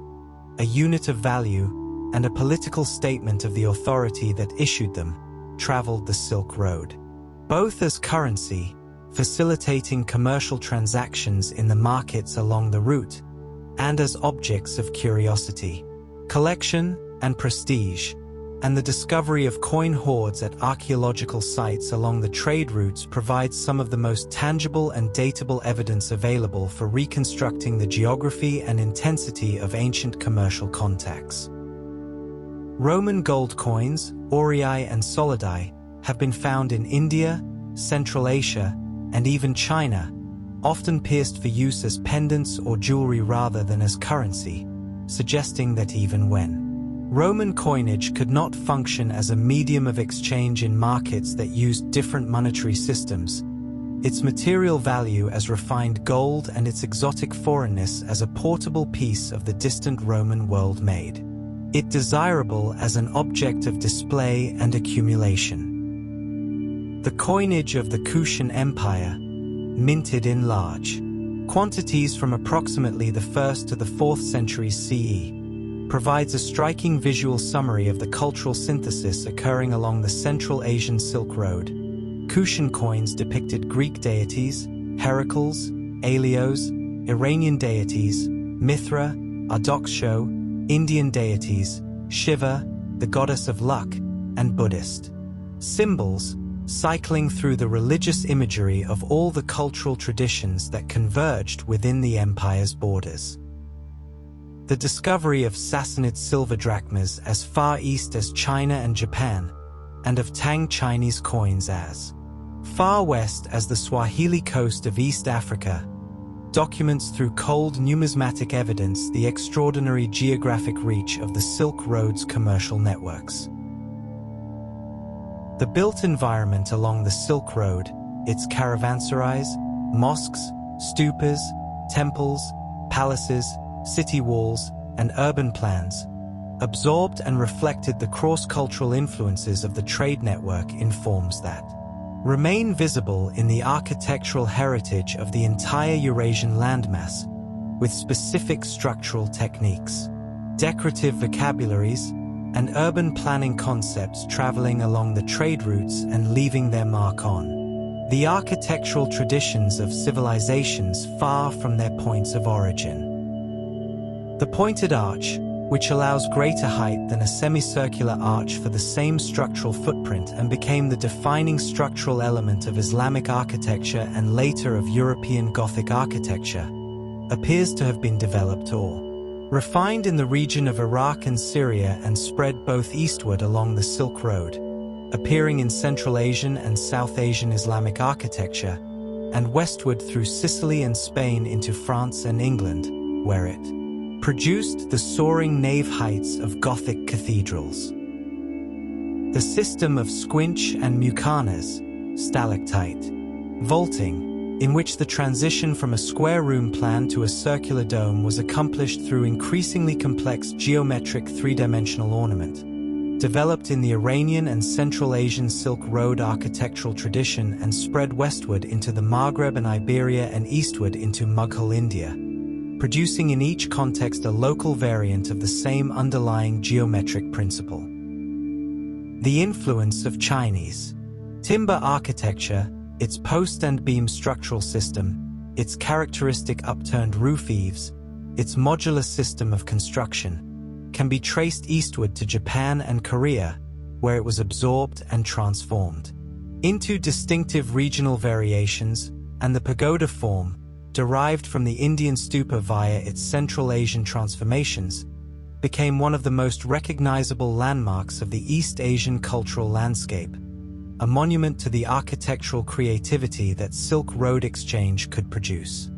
a unit of value, and a political statement of the authority that issued them, traveled the Silk Road, both as currency, facilitating commercial transactions in the markets along the route, and as objects of curiosity, collection, and prestige, and the discovery of coin hoards at archaeological sites along the trade routes provides some of the most tangible and datable evidence available for reconstructing the geography and intensity of ancient commercial contacts. Roman gold coins, aurii and solidi, have been found in India, Central Asia, and even China, often pierced for use as pendants or jewelry rather than as currency, suggesting that even when Roman coinage could not function as a medium of exchange in markets that used different monetary systems, its material value as refined gold and its exotic foreignness as a portable piece of the distant Roman world made it desirable as an object of display and accumulation. The coinage of the Kushan Empire, minted in large quantities from approximately the 1st to the 4th centuries CE, provides a striking visual summary of the cultural synthesis occurring along the Central Asian Silk Road. Kushan coins depicted Greek deities, Heracles, Helios, Iranian deities, Mithra, Ardoksho, Indian deities, Shiva, the goddess of luck, and Buddhist symbols, cycling through the religious imagery of all the cultural traditions that converged within the empire's borders. The discovery of Sassanid silver drachmas as far east as China and Japan, and of Tang Chinese coins as far west as the Swahili coast of East Africa, documents through cold numismatic evidence the extraordinary geographic reach of the Silk Road's commercial networks. The built environment along the Silk Road, its caravanserais, mosques, stupas, temples, palaces, city walls, and urban plans, absorbed and reflected the cross-cultural influences of the trade network in forms that remain visible in the architectural heritage of the entire Eurasian landmass, with specific structural techniques, decorative vocabularies, and urban planning concepts traveling along the trade routes and leaving their mark on the architectural traditions of civilizations far from their points of origin. The pointed arch, which allows greater height than a semicircular arch for the same structural footprint and became the defining structural element of Islamic architecture and later of European Gothic architecture, appears to have been developed or refined in the region of Iraq and Syria and spread both eastward along the Silk Road, appearing in Central Asian and South Asian Islamic architecture, and westward through Sicily and Spain into France and England, where it produced the soaring nave heights of Gothic cathedrals. The system of squinch and muqarnas, stalactite, vaulting, in which the transition from a square room plan to a circular dome was accomplished through increasingly complex geometric three-dimensional ornament, developed in the Iranian and Central Asian Silk Road architectural tradition and spread westward into the Maghreb and Iberia and eastward into Mughal India, producing in each context a local variant of the same underlying geometric principle. The influence of Chinese timber architecture, its post and beam structural system, its characteristic upturned roof eaves, its modular system of construction, can be traced eastward to Japan and Korea, where it was absorbed and transformed into distinctive regional variations, and the pagoda form, derived from the Indian stupa via its Central Asian transformations, became one of the most recognizable landmarks of the East Asian cultural landscape, a monument to the architectural creativity that Silk Road exchange could produce.